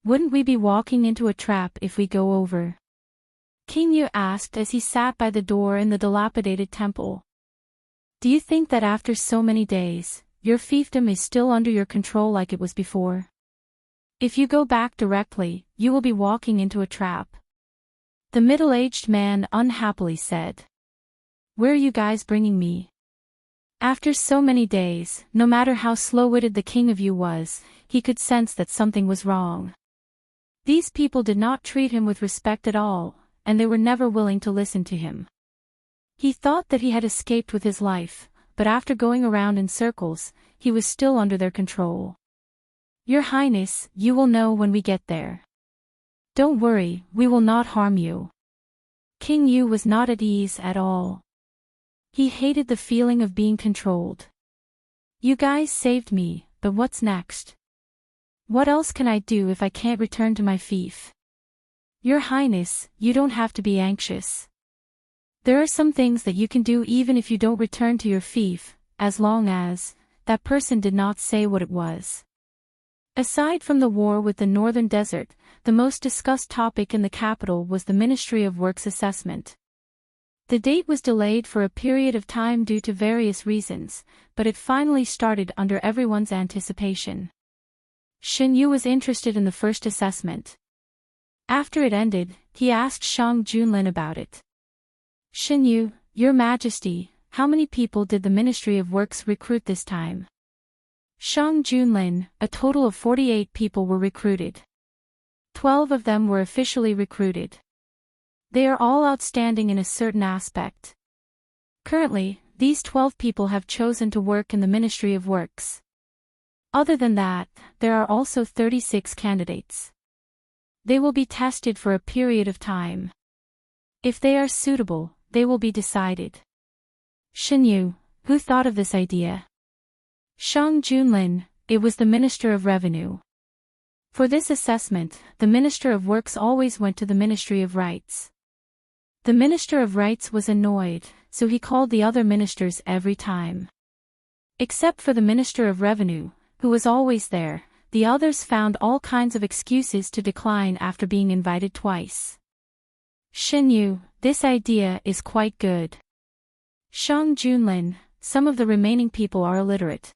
Wouldn't we be walking into a trap if we go over? King Yu asked as he sat by the door in the dilapidated temple. Do you think that after so many days, your fiefdom is still under your control like it was before? If you go back directly, you will be walking into a trap. The middle-aged man unhappily said. Where are you guys bringing me? After so many days, no matter how slow-witted the King of Yu was, he could sense that something was wrong. These people did not treat him with respect at all, and they were never willing to listen to him. He thought that he had escaped with his life, but after going around in circles, he was still under their control. Your Highness, you will know when we get there. Don't worry, we will not harm you. King Yu was not at ease at all. He hated the feeling of being controlled. You guys saved me, but what's next? What else can I do if I can't return to my fief? Your Highness, you don't have to be anxious. There are some things that you can do even if you don't return to your fief, as long as, that person did not say what it was. Aside from the war with the Northern Desert, the most discussed topic in the capital was the Ministry of Works assessment. The date was delayed for a period of time due to various reasons, but it finally started under everyone's anticipation. Shen Yu was interested in the first assessment. After it ended, he asked Shang Junlin about it. Shen Yu, Your Majesty, how many people did the Ministry of Works recruit this time? Shang Junlin, a total of 48 people were recruited. 12 of them were officially recruited. They are all outstanding in a certain aspect. Currently, these 12 people have chosen to work in the Ministry of Works. Other than that, there are also 36 candidates. They will be tested for a period of time. If they are suitable, they will be decided. Shen Yu, who thought of this idea? Shang Junlin, it was the Minister of Revenue. For this assessment, the Minister of Works always went to the Ministry of Rights. The Minister of Rights was annoyed, so he called the other ministers every time. Except for the Minister of Revenue, who was always there, the others found all kinds of excuses to decline after being invited twice. Shen Yu, this idea is quite good. Shang Junlin, some of the remaining people are illiterate.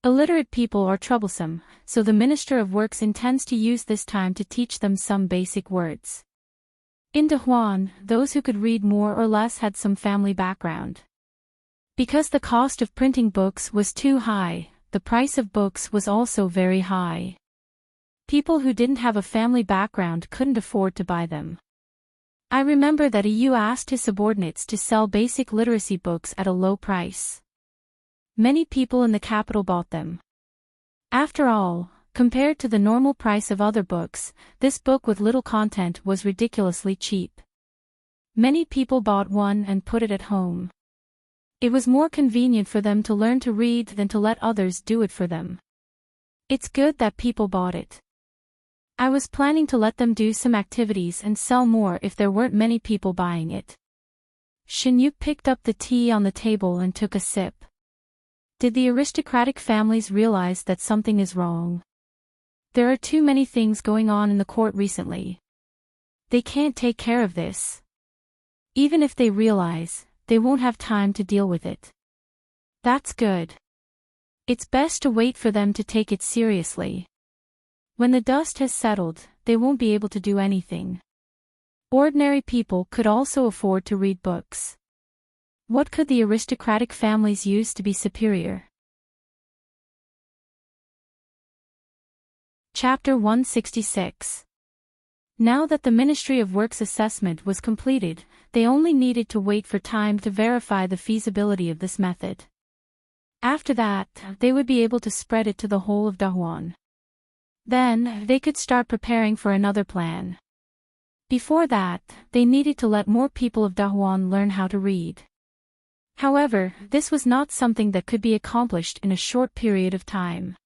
Illiterate people are troublesome, so the Minister of Works intends to use this time to teach them some basic words. In Dahuan, those who could read more or less had some family background. Because the cost of printing books was too high, the price of books was also very high. People who didn't have a family background couldn't afford to buy them. I remember that EU asked his subordinates to sell basic literacy books at a low price. Many people in the capital bought them. After all, compared to the normal price of other books, this book with little content was ridiculously cheap. Many people bought one and put it at home. It was more convenient for them to learn to read than to let others do it for them. It's good that people bought it. I was planning to let them do some activities and sell more if there weren't many people buying it. Shen Yu picked up the tea on the table and took a sip. Did the aristocratic families realize that something is wrong? There are too many things going on in the court recently. They can't take care of this. Even if they realize, they won't have time to deal with it. That's good. It's best to wait for them to take it seriously. When the dust has settled, they won't be able to do anything. Ordinary people could also afford to read books. What could the aristocratic families use to be superior? Chapter 166. Now that the Ministry of Works assessment was completed, they only needed to wait for time to verify the feasibility of this method. After that, they would be able to spread it to the whole of Dahuan. Then, they could start preparing for another plan. Before that, they needed to let more people of Dahuan learn how to read. However, this was not something that could be accomplished in a short period of time.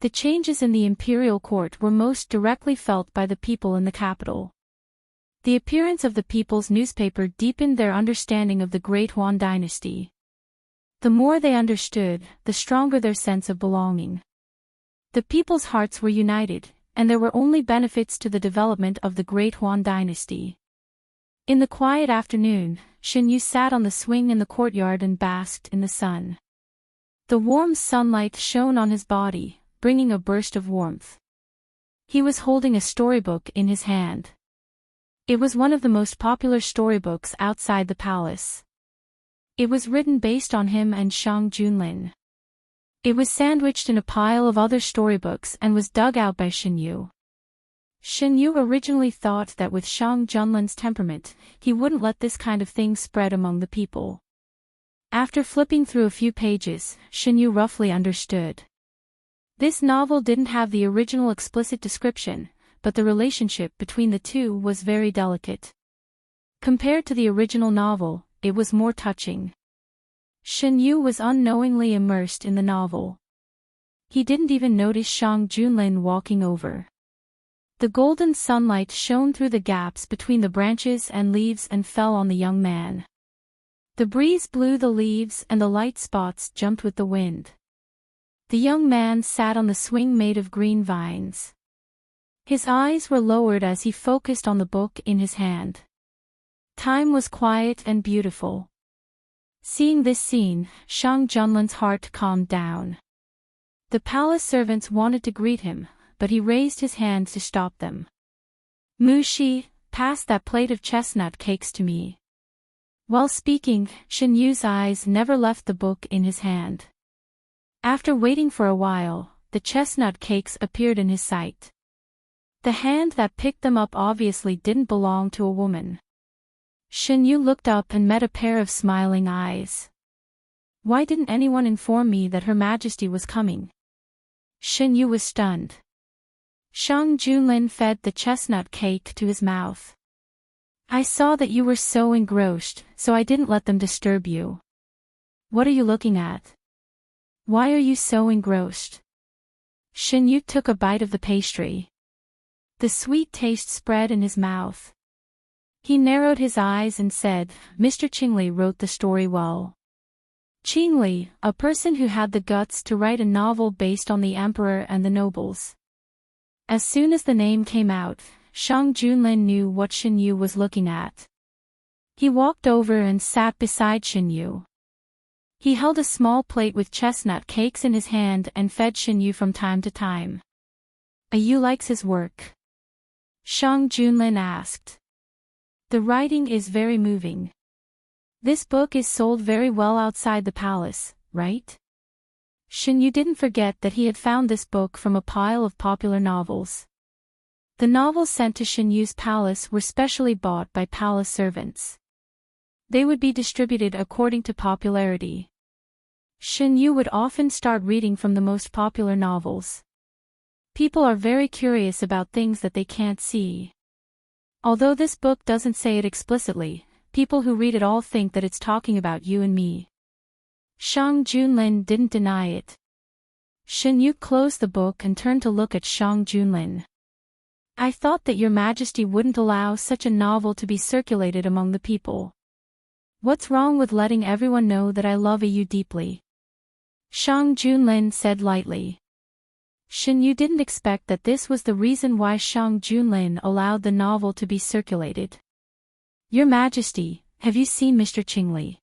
The changes in the imperial court were most directly felt by the people in the capital. The appearance of the People's newspaper deepened their understanding of the Great Han dynasty. The more they understood, the stronger their sense of belonging. The people's hearts were united, and there were only benefits to the development of the Great Han dynasty. In the quiet afternoon, Shen Yu sat on the swing in the courtyard and basked in the sun. The warm sunlight shone on his body, bringing a burst of warmth. He was holding a storybook in his hand. It was one of the most popular storybooks outside the palace. It was written based on him and Shang Junlin. It was sandwiched in a pile of other storybooks and was dug out by Shen Yu. Shen Yu originally thought that with Shang Junlin's temperament, he wouldn't let this kind of thing spread among the people. After flipping through a few pages, Shen Yu roughly understood. This novel didn't have the original explicit description, but the relationship between the two was very delicate. Compared to the original novel, it was more touching. Shen Yu was unknowingly immersed in the novel. He didn't even notice Shang Junlin walking over. The golden sunlight shone through the gaps between the branches and leaves and fell on the young man. The breeze blew the leaves and the light spots jumped with the wind. The young man sat on the swing made of green vines. His eyes were lowered as he focused on the book in his hand. Time was quiet and beautiful. Seeing this scene, Shang Junlin's heart calmed down. The palace servants wanted to greet him, but he raised his hand to stop them. Mushi, pass that plate of chestnut cakes to me. While speaking, Shen Yu's eyes never left the book in his hand. After waiting for a while, the chestnut cakes appeared in his sight. The hand that picked them up obviously didn't belong to a woman. Shen Yu looked up and met a pair of smiling eyes. Why didn't anyone inform me that Her Majesty was coming? Shen Yu was stunned. Shang Junlin fed the chestnut cake to his mouth. I saw that you were so engrossed, so I didn't let them disturb you. What are you looking at? Why are you so engrossed? Shen Yu took a bite of the pastry. The sweet taste spread in his mouth. He narrowed his eyes and said, Mr. Qingli wrote the story well. Qingli, a person who had the guts to write a novel based on the emperor and the nobles. As soon as the name came out, Shang Junlin knew what Shen Yu was looking at. He walked over and sat beside Shen Yu. He held a small plate with chestnut cakes in his hand and fed Shen Yu from time to time. Yu likes his work? Shang Junlin asked. The writing is very moving. This book is sold very well outside the palace, right? Shen Yu didn't forget that he had found this book from a pile of popular novels. The novels sent to Shen Yu's palace were specially bought by palace servants. They would be distributed according to popularity. Shen Yu would often start reading from the most popular novels. People are very curious about things that they can't see. Although this book doesn't say it explicitly, people who read it all think that it's talking about you and me. Shang Junlin didn't deny it. Shen Yu closed the book and turned to look at Shang Junlin. I thought that Your Majesty wouldn't allow such a novel to be circulated among the people. What's wrong with letting everyone know that I love you deeply? Shang Junlin said lightly. Shen Yu didn't expect that this was the reason why Shang Junlin allowed the novel to be circulated. Your Majesty, have you seen Mr. Qingli?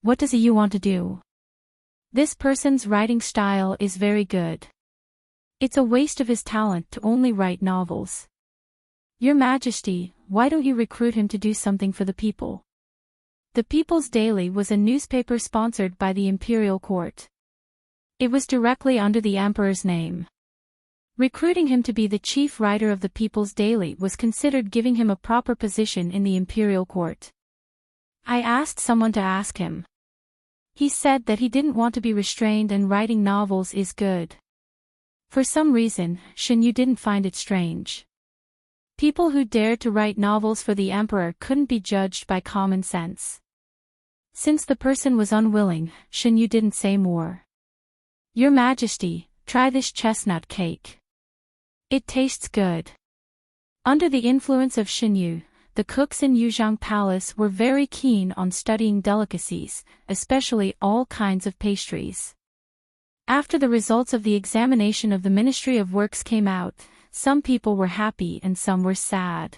What does you want to do? This person's writing style is very good. It's a waste of his talent to only write novels. Your Majesty, why don't you recruit him to do something for the people? The People's Daily was a newspaper sponsored by the imperial court. It was directly under the emperor's name. Recruiting him to be the chief writer of the People's Daily was considered giving him a proper position in the imperial court. I asked someone to ask him. He said that he didn't want to be restrained and writing novels is good. For some reason, Shen Yu didn't find it strange. People who dared to write novels for the emperor couldn't be judged by common sense. Since the person was unwilling, Shen Yu didn't say more. Your Majesty, try this chestnut cake. It tastes good. Under the influence of Shen Yu, the cooks in Yuzhang Palace were very keen on studying delicacies, especially all kinds of pastries. After the results of the examination of the Ministry of Works came out, some people were happy and some were sad.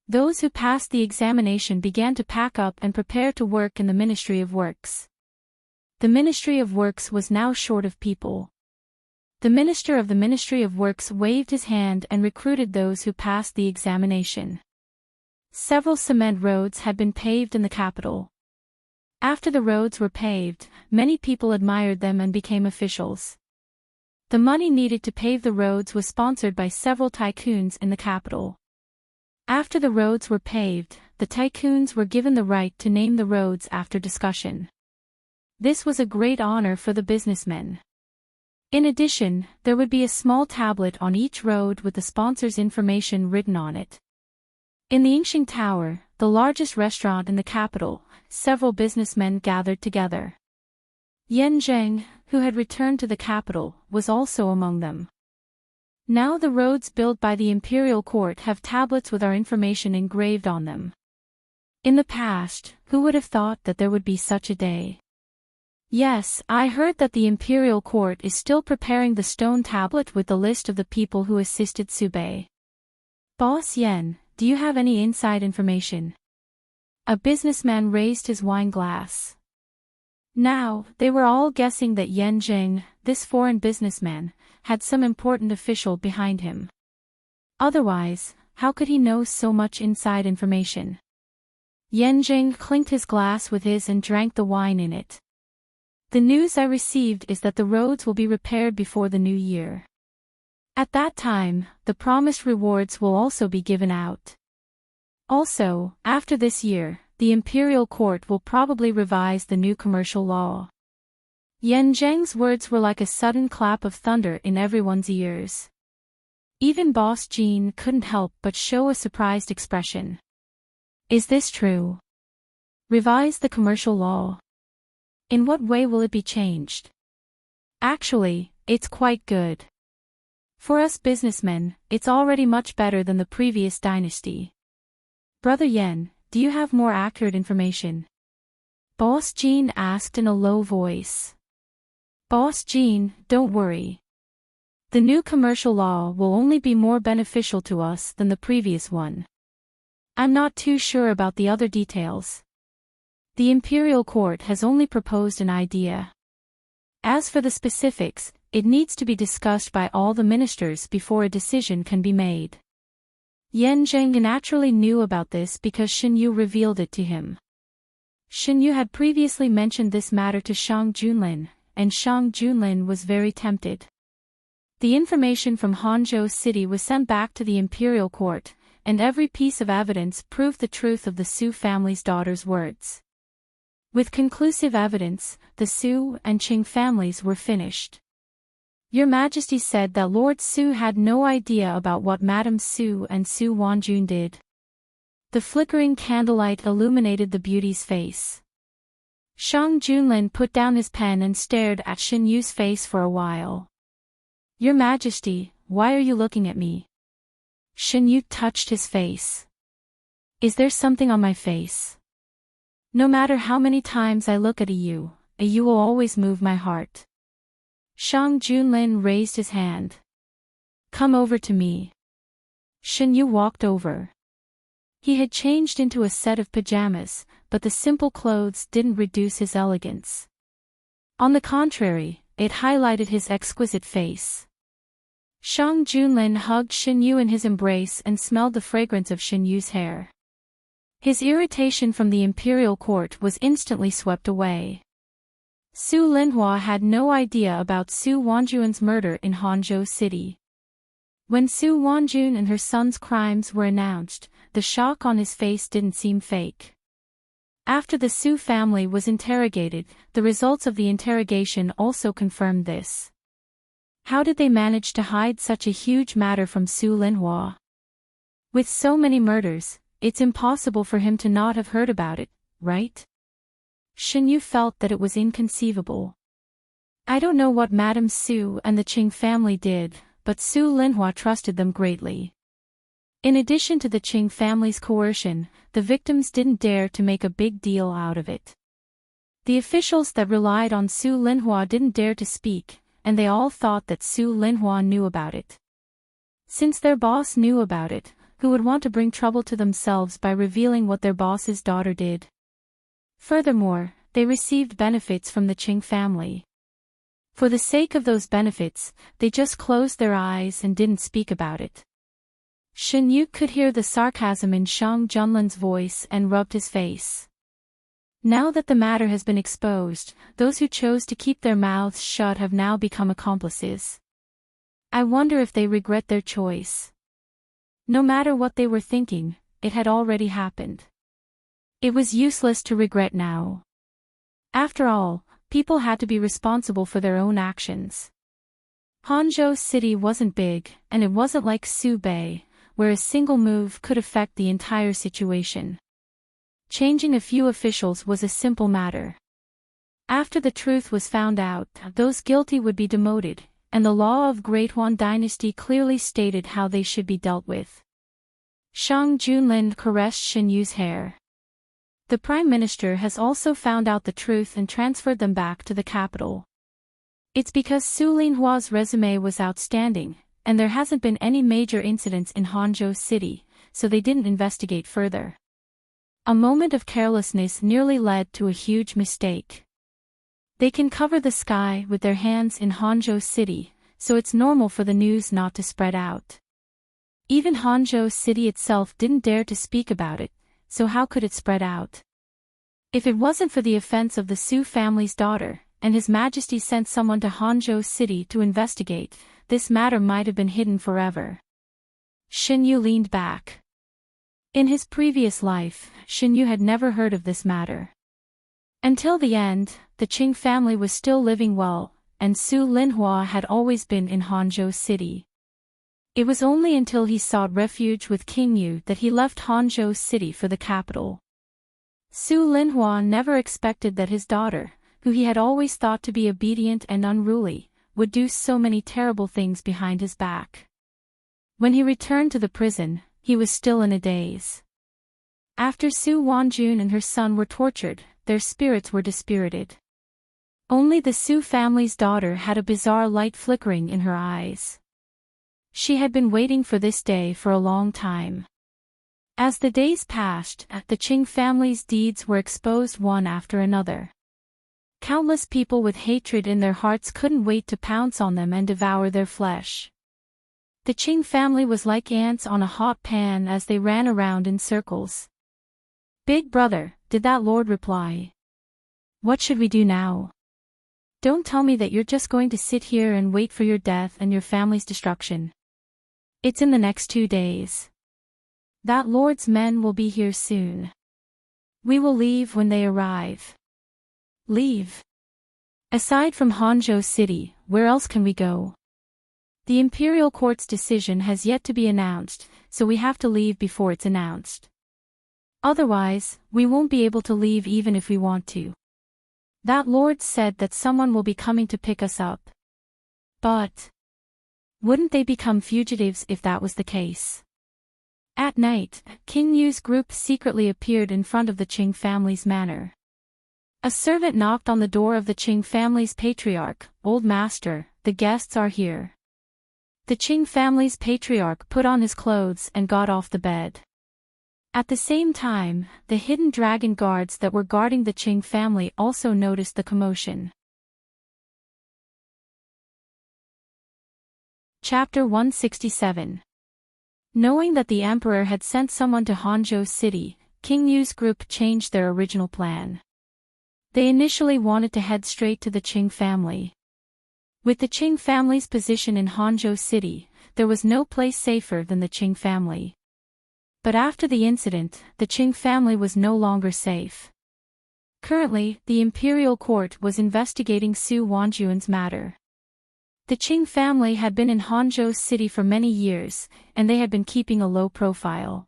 Those who passed the examination began to pack up and prepare to work in the Ministry of Works. The Ministry of Works was now short of people. The minister of the Ministry of Works waved his hand and recruited those who passed the examination. Several cement roads had been paved in the capital. After the roads were paved, many people admired them and became officials. The money needed to pave the roads was sponsored by several tycoons in the capital. After the roads were paved, the tycoons were given the right to name the roads after discussion. This was a great honor for the businessmen. In addition, there would be a small tablet on each road with the sponsor's information written on it. In the Yingxing Tower, the largest restaurant in the capital, several businessmen gathered together. Yan Zheng, who had returned to the capital, was also among them. Now the roads built by the imperial court have tablets with our information engraved on them. In the past, who would have thought that there would be such a day? Yes, I heard that the imperial court is still preparing the stone tablet with the list of the people who assisted Sube. Boss Yen, do you have any inside information? A businessman raised his wine glass. Now, they were all guessing that Yen Jing, this foreign businessman, had some important official behind him. Otherwise, how could he know so much inside information? Yen Jing clinked his glass with his and drank the wine in it. The news I received is that the roads will be repaired before the new year. At that time, the promised rewards will also be given out. Also, after this year, the imperial court will probably revise the new commercial law. Yen Zheng's words were like a sudden clap of thunder in everyone's ears. Even Boss Jean couldn't help but show a surprised expression. Is this true? Revise the commercial law? In what way will it be changed? Actually, it's quite good. For us businessmen, it's already much better than the previous dynasty. Brother Yen, do you have more accurate information? Boss Jean asked in a low voice. Boss Jean, don't worry. The new commercial law will only be more beneficial to us than the previous one. I'm not too sure about the other details. The imperial court has only proposed an idea. As for the specifics, it needs to be discussed by all the ministers before a decision can be made. Yen Zheng naturally knew about this because Shen Yu revealed it to him. Shen Yu had previously mentioned this matter to Shang Junlin, and Shang Junlin was very tempted. The information from Hangzhou City was sent back to the imperial court, and every piece of evidence proved the truth of the Su family's daughter's words. With conclusive evidence, the Su and Qing families were finished. Your Majesty said that Lord Su had no idea about what Madame Su and Su Wanjun did. The flickering candlelight illuminated the beauty's face. Shang Junlin put down his pen and stared at Shen Yu's face for a while. Your Majesty, why are you looking at me? Shen Yu touched his face. Is there something on my face? No matter how many times I look at you will always move my heart. Shang Junlin raised his hand. Come over to me. Shen Yu walked over. He had changed into a set of pajamas, but the simple clothes didn't reduce his elegance. On the contrary, it highlighted his exquisite face. Shang Junlin hugged Shen Yu in his embrace and smelled the fragrance of Shen Yu's hair. His irritation from the imperial court was instantly swept away. Su Linhua had no idea about Su Wanjun's murder in Hangzhou City. When Su Wanjun and her son's crimes were announced, the shock on his face didn't seem fake. After the Su family was interrogated, the results of the interrogation also confirmed this. How did they manage to hide such a huge matter from Su Linhua? With so many murders, it's impossible for him to not have heard about it, right? Shen Yu felt that it was inconceivable. I don't know what Madame Su and the Qing family did, but Su Linhua trusted them greatly. In addition to the Qing family's coercion, the victims didn't dare to make a big deal out of it. The officials that relied on Su Linhua didn't dare to speak, and they all thought that Su Linhua knew about it. Since their boss knew about it, who would want to bring trouble to themselves by revealing what their boss's daughter did? Furthermore, they received benefits from the Qing family. For the sake of those benefits, they just closed their eyes and didn't speak about it. Shen Yu could hear the sarcasm in Shang Junlin's voice and rubbed his face. Now that the matter has been exposed, those who chose to keep their mouths shut have now become accomplices. I wonder if they regret their choice. No matter what they were thinking, it had already happened. It was useless to regret now. After all, people had to be responsible for their own actions. Hangzhou City wasn't big, and it wasn't like Subei, where a single move could affect the entire situation. Changing a few officials was a simple matter. After the truth was found out, those guilty would be demoted, and the law of Great Han Dynasty clearly stated how they should be dealt with. Shang Junlin caressed Shen Yu's hair. The Prime Minister has also found out the truth and transferred them back to the capital. It's because Su Linhua's resume was outstanding, and there hasn't been any major incidents in Hangzhou City, so they didn't investigate further. A moment of carelessness nearly led to a huge mistake. They can cover the sky with their hands in Hangzhou City, so it's normal for the news not to spread out. Even Hangzhou City itself didn't dare to speak about it, so how could it spread out? If it wasn't for the offense of the Su family's daughter, and His Majesty sent someone to Hangzhou City to investigate, this matter might have been hidden forever. Xinyu leaned back. In his previous life, Xinyu had never heard of this matter. Until the end, the Qing family was still living well, and Su Linhua had always been in Hangzhou City. It was only until he sought refuge with King Yu that he left Hangzhou City for the capital. Su Linhua never expected that his daughter, who he had always thought to be obedient and unruly, would do so many terrible things behind his back. When he returned to the prison, he was still in a daze. After Su Wanjun and her son were tortured, their spirits were dispirited. Only the Su family's daughter had a bizarre light flickering in her eyes. She had been waiting for this day for a long time. As the days passed, the Qing family's deeds were exposed one after another. Countless people with hatred in their hearts couldn't wait to pounce on them and devour their flesh. The Qing family was like ants on a hot pan as they ran around in circles. "Big brother," did that lord reply. "What should we do now? Don't tell me that you're just going to sit here and wait for your death and your family's destruction. It's in the next 2 days. That lord's men will be here soon. We will leave when they arrive." Leave? Aside from Hangzhou City, where else can we go? The imperial court's decision has yet to be announced, so we have to leave before it's announced. Otherwise, we won't be able to leave even if we want to. That lord said that someone will be coming to pick us up. But wouldn't they become fugitives if that was the case? At night, King Yu's group secretly appeared in front of the Qing family's manor. A servant knocked on the door of the Qing family's patriarch. "Old master, the guests are here." The Qing family's patriarch put on his clothes and got off the bed. At the same time, the hidden dragon guards that were guarding the Qing family also noticed the commotion. Chapter 167. Knowing that the emperor had sent someone to Hangzhou City, King Yu's group changed their original plan. They initially wanted to head straight to the Qing family. With the Qing family's position in Hangzhou City, there was no place safer than the Qing family. But after the incident, the Qing family was no longer safe. Currently, the imperial court was investigating Su Wanjun's matter. The Qing family had been in Hangzhou City for many years, and they had been keeping a low profile.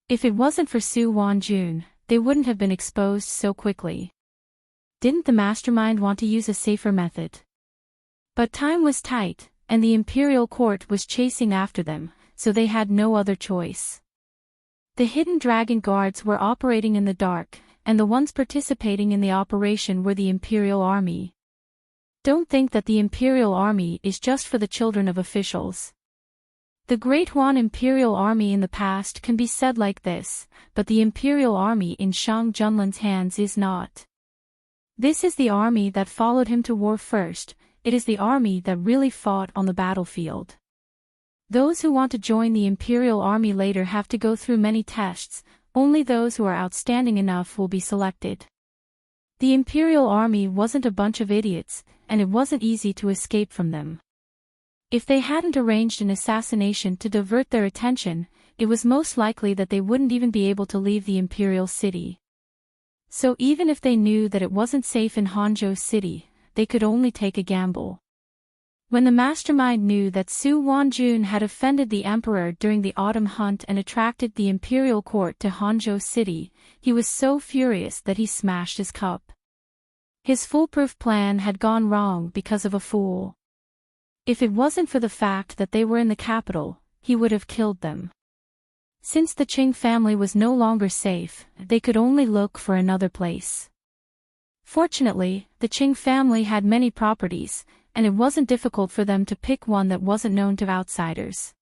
If it wasn't for Su Wanjun, they wouldn't have been exposed so quickly. Didn't the mastermind want to use a safer method? But time was tight, and the imperial court was chasing after them, so they had no other choice. The hidden dragon guards were operating in the dark, and the ones participating in the operation were the imperial army. Don't think that the imperial army is just for the children of officials. The Great Han imperial army in the past can be said like this, but the imperial army in Shang Junlin's hands is not. This is the army that followed him to war first. It is the army that really fought on the battlefield. Those who want to join the imperial army later have to go through many tests. Only those who are outstanding enough will be selected. The imperial army wasn't a bunch of idiots, and it wasn't easy to escape from them. If they hadn't arranged an assassination to divert their attention, it was most likely that they wouldn't even be able to leave the imperial city. So even if they knew that it wasn't safe in Hangzhou City, they could only take a gamble. When the mastermind knew that Su Wanjun had offended the emperor during the autumn hunt and attracted the imperial court to Hangzhou City, he was so furious that he smashed his cup. His foolproof plan had gone wrong because of a fool. If it wasn't for the fact that they were in the capital, he would have killed them. Since the Qing family was no longer safe, they could only look for another place. Fortunately, the Qing family had many properties, and it wasn't difficult for them to pick one that wasn't known to outsiders.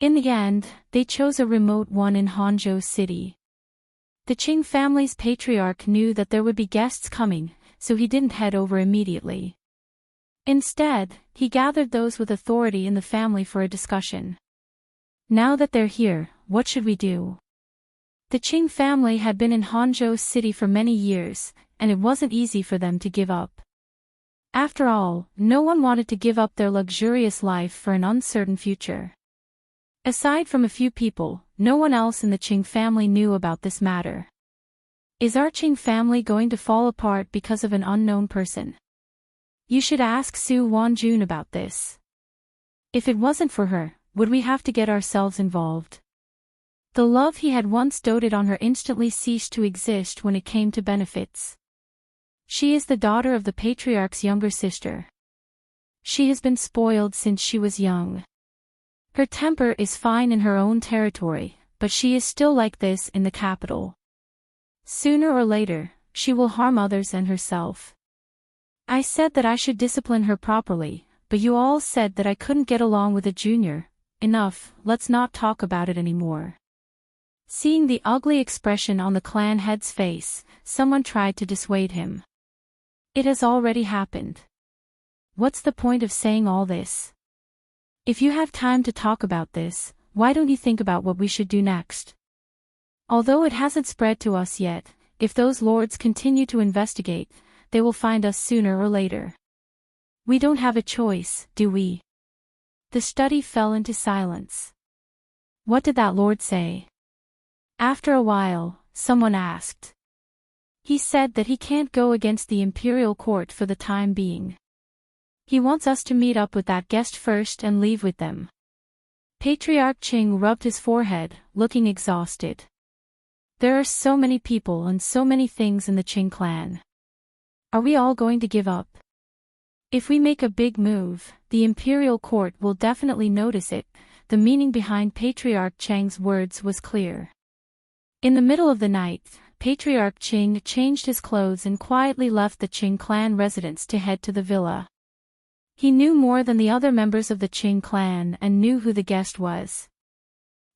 In the end, they chose a remote one in Hangzhou City. The Qing family's patriarch knew that there would be guests coming, so he didn't head over immediately. Instead, he gathered those with authority in the family for a discussion. Now that they're here, what should we do? The Qing family had been in Hangzhou City for many years, and it wasn't easy for them to give up. After all, no one wanted to give up their luxurious life for an uncertain future. Aside from a few people, no one else in the Qing family knew about this matter. Is our Qing family going to fall apart because of an unknown person? You should ask Su Wanjun about this. If it wasn't for her, would we have to get ourselves involved? The love he had once doted on her instantly ceased to exist when it came to benefits. She is the daughter of the patriarch's younger sister. She has been spoiled since she was young. Her temper is fine in her own territory, but she is still like this in the capital. Sooner or later, she will harm others and herself. I said that I should discipline her properly, but you all said that I couldn't get along with a junior. Enough, let's not talk about it anymore. Seeing the ugly expression on the clan head's face, someone tried to dissuade him. It has already happened. What's the point of saying all this? If you have time to talk about this, why don't you think about what we should do next? Although it hasn't spread to us yet, if those lords continue to investigate, they will find us sooner or later. We don't have a choice, do we? The study fell into silence. What did that lord say? After a while, someone asked. He said that he can't go against the imperial court for the time being. He wants us to meet up with that guest first and leave with them. Patriarch Qing rubbed his forehead, looking exhausted. There are so many people and so many things in the Qing clan. Are we all going to give up? If we make a big move, the imperial court will definitely notice it. The meaning behind Patriarch Cheng's words was clear. In the middle of the night, Patriarch Qing changed his clothes and quietly left the Qing clan residence to head to the villa. He knew more than the other members of the Qing clan and knew who the guest was.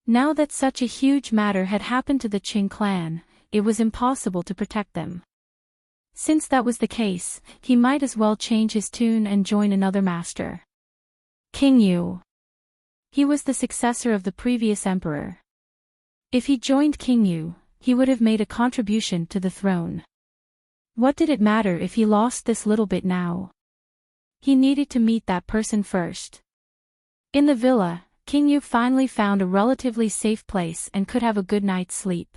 Now that such a huge matter had happened to the Qing clan, it was impossible to protect them. Since that was the case, he might as well change his tune and join another master. King Yu. He was the successor of the previous emperor. If he joined King Yu, he would have made a contribution to the throne. What did it matter if he lost this little bit now? He needed to meet that person first. In the villa, King Yu finally found a relatively safe place and could have a good night's sleep.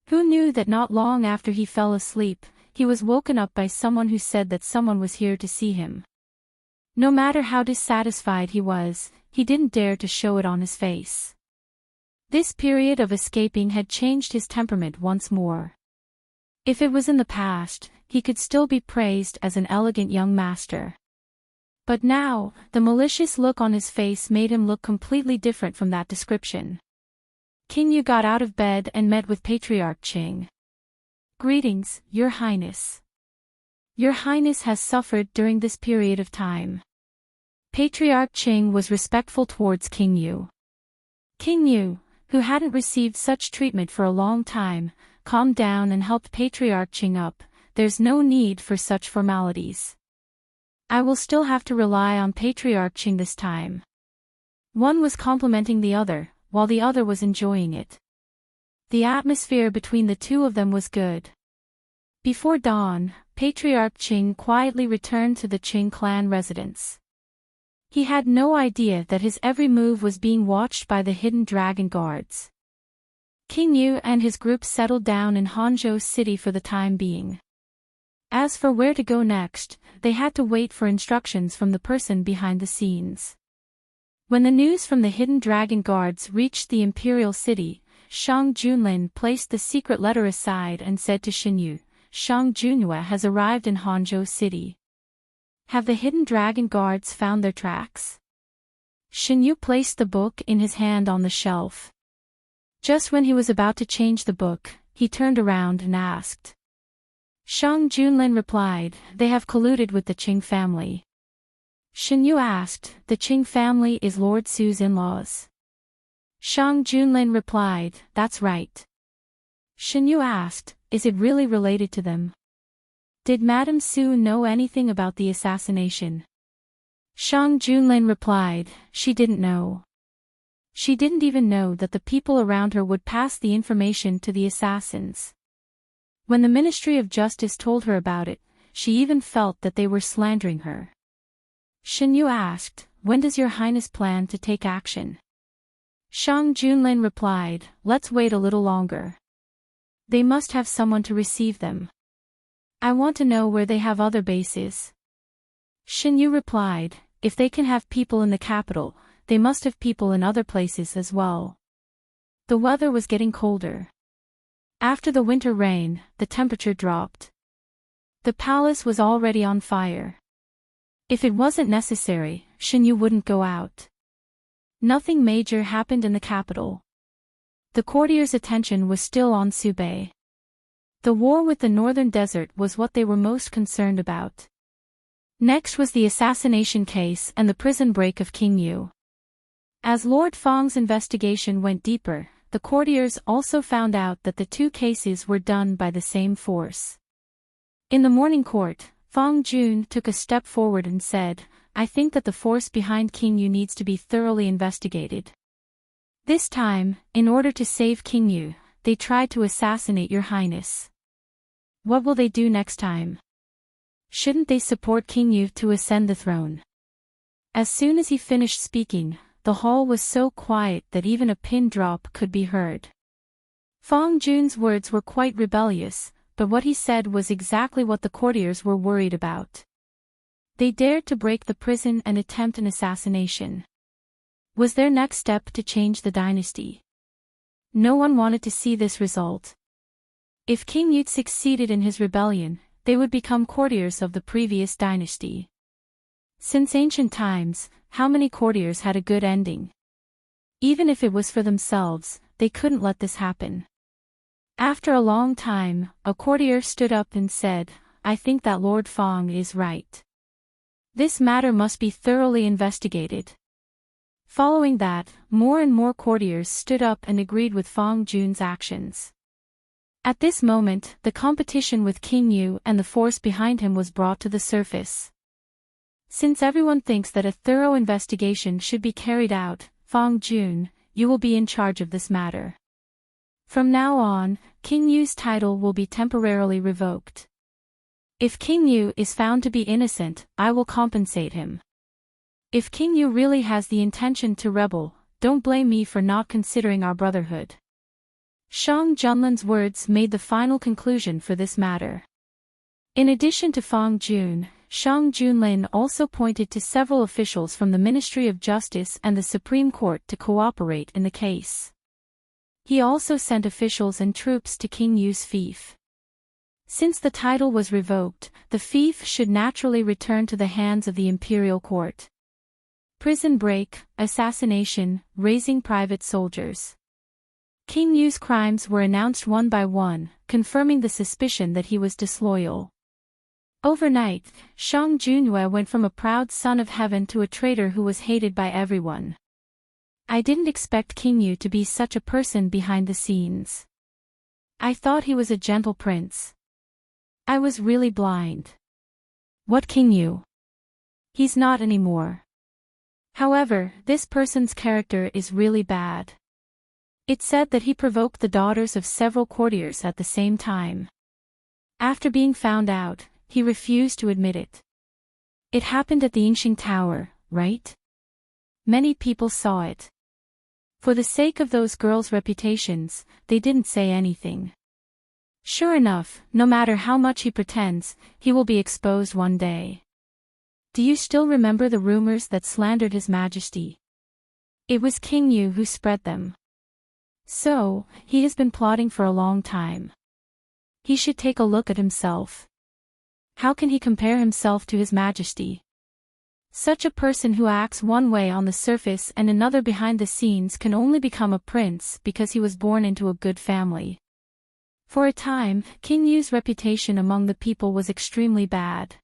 Who knew that not long after he fell asleep, he was woken up by someone who said that someone was here to see him. No matter how dissatisfied he was, he didn't dare to show it on his face. This period of escaping had changed his temperament once more. If it was in the past, he could still be praised as an elegant young master. But now, the malicious look on his face made him look completely different from that description. King Yu got out of bed and met with Patriarch Qing. Greetings, Your Highness. Your Highness has suffered during this period of time. Patriarch Qing was respectful towards King Yu. King Yu, who hadn't received such treatment for a long time, calmed down and helped Patriarch Qing up. There's no need for such formalities. I will still have to rely on Patriarch Qing this time. One was complimenting the other, while the other was enjoying it. The atmosphere between the two of them was good. Before dawn, Patriarch Qing quietly returned to the Qing clan residence. He had no idea that his every move was being watched by the hidden dragon guards. King Yu and his group settled down in Hangzhou City for the time being. As for where to go next, they had to wait for instructions from the person behind the scenes. When the news from the hidden dragon guards reached the imperial city, Shang Junlin placed the secret letter aside and said to Xinyu, Shang Junyue has arrived in Hangzhou City. Have the hidden dragon guards found their tracks? Xinyu placed the book in his hand on the shelf. Just when he was about to change the book, he turned around and asked. Shang Junlin replied, "They have colluded with the Qing family." Shen Yu asked, "The Qing family is Lord Su's in-laws?" Shang Junlin replied, "That's right." Shen Yu asked, "Is it really related to them? Did Madame Su know anything about the assassination?" Shang Junlin replied, "She didn't know. She didn't even know that the people around her would pass the information to the assassins. When the Ministry of Justice told her about it, she even felt that they were slandering her." Shen Yu asked, "When does Your Highness plan to take action?" Shang Junlin replied, "Let's wait a little longer. They must have someone to receive them. I want to know where they have other bases." Shen Yu replied, "If they can have people in the capital, they must have people in other places as well." The weather was getting colder. After the winter rain, the temperature dropped. The palace was already on fire. If it wasn't necessary, Shen Yu wouldn't go out. Nothing major happened in the capital. The courtiers' attention was still on Subei. The war with the northern desert was what they were most concerned about. Next was the assassination case and the prison break of King Yu. As Lord Fang's investigation went deeper, the courtiers also found out that the two cases were done by the same force. In the morning court, Fang Jun took a step forward and said, "I think that the force behind King Yu needs to be thoroughly investigated. This time, in order to save King Yu, they tried to assassinate Your Highness. What will they do next time? Shouldn't they support King Yu to ascend the throne?" As soon as he finished speaking, the hall was so quiet that even a pin drop could be heard. Fang Jun's words were quite rebellious, but what he said was exactly what the courtiers were worried about. They dared to break the prison and attempt an assassination. Was their next step to change the dynasty? No one wanted to see this result. If King Yu succeeded in his rebellion, they would become courtiers of the previous dynasty. Since ancient times, how many courtiers had a good ending? Even if it was for themselves, they couldn't let this happen. After a long time, a courtier stood up and said, "I think that Lord Fang is right. This matter must be thoroughly investigated." Following that, more and more courtiers stood up and agreed with Fang Jun's actions. At this moment, the competition with King Yu and the force behind him was brought to the surface. Since everyone thinks that a thorough investigation should be carried out, Fang Jun, you will be in charge of this matter. From now on, King Yu's title will be temporarily revoked. If King Yu is found to be innocent, I will compensate him. If King Yu really has the intention to rebel, don't blame me for not considering our brotherhood. Shang Junlin's words made the final conclusion for this matter. In addition to Fang Jun, Shang Junlin also pointed to several officials from the Ministry of Justice and the Supreme Court to cooperate in the case. He also sent officials and troops to King Yu's fief. Since the title was revoked, the fief should naturally return to the hands of the imperial court. Prison break, assassination, raising private soldiers. King Yu's crimes were announced one by one, confirming the suspicion that he was disloyal. Overnight, Shang Junhua went from a proud son of heaven to a traitor who was hated by everyone. I didn't expect King Yu to be such a person behind the scenes. I thought he was a gentle prince. I was really blind. What King Yu? He's not anymore. However, this person's character is really bad. It said that he provoked the daughters of several courtiers at the same time. After being found out, he refused to admit it. It happened at the Yingxing Tower, right? Many people saw it. For the sake of those girls' reputations, they didn't say anything. Sure enough, no matter how much he pretends, he will be exposed one day. Do you still remember the rumors that slandered His Majesty? It was King Yu who spread them. So, he has been plotting for a long time. He should take a look at himself. How can he compare himself to His Majesty? Such a person who acts one way on the surface and another behind the scenes can only become a prince because he was born into a good family. For a time, King Yu's reputation among the people was extremely bad.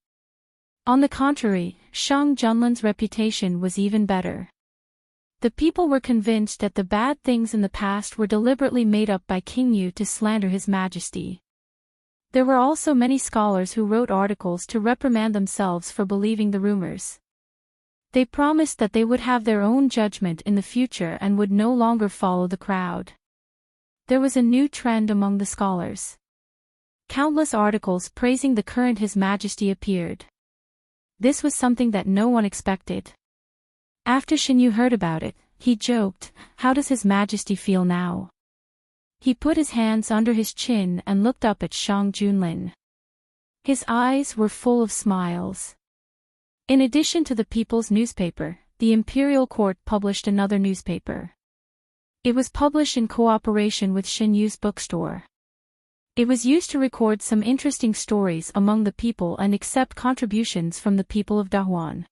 On the contrary, Shang Junlin's reputation was even better. The people were convinced that the bad things in the past were deliberately made up by King Yu to slander His Majesty. There were also many scholars who wrote articles to reprimand themselves for believing the rumors. They promised that they would have their own judgment in the future and would no longer follow the crowd. There was a new trend among the scholars. Countless articles praising the current His Majesty appeared. This was something that no one expected. After Shen Yu heard about it, he joked, "How does His Majesty feel now?" He put his hands under his chin and looked up at Shang Junlin. His eyes were full of smiles. In addition to the people's newspaper, the imperial court published another newspaper. It was published in cooperation with Shen Yu's bookstore. It was used to record some interesting stories among the people and accept contributions from the people of Dahuan.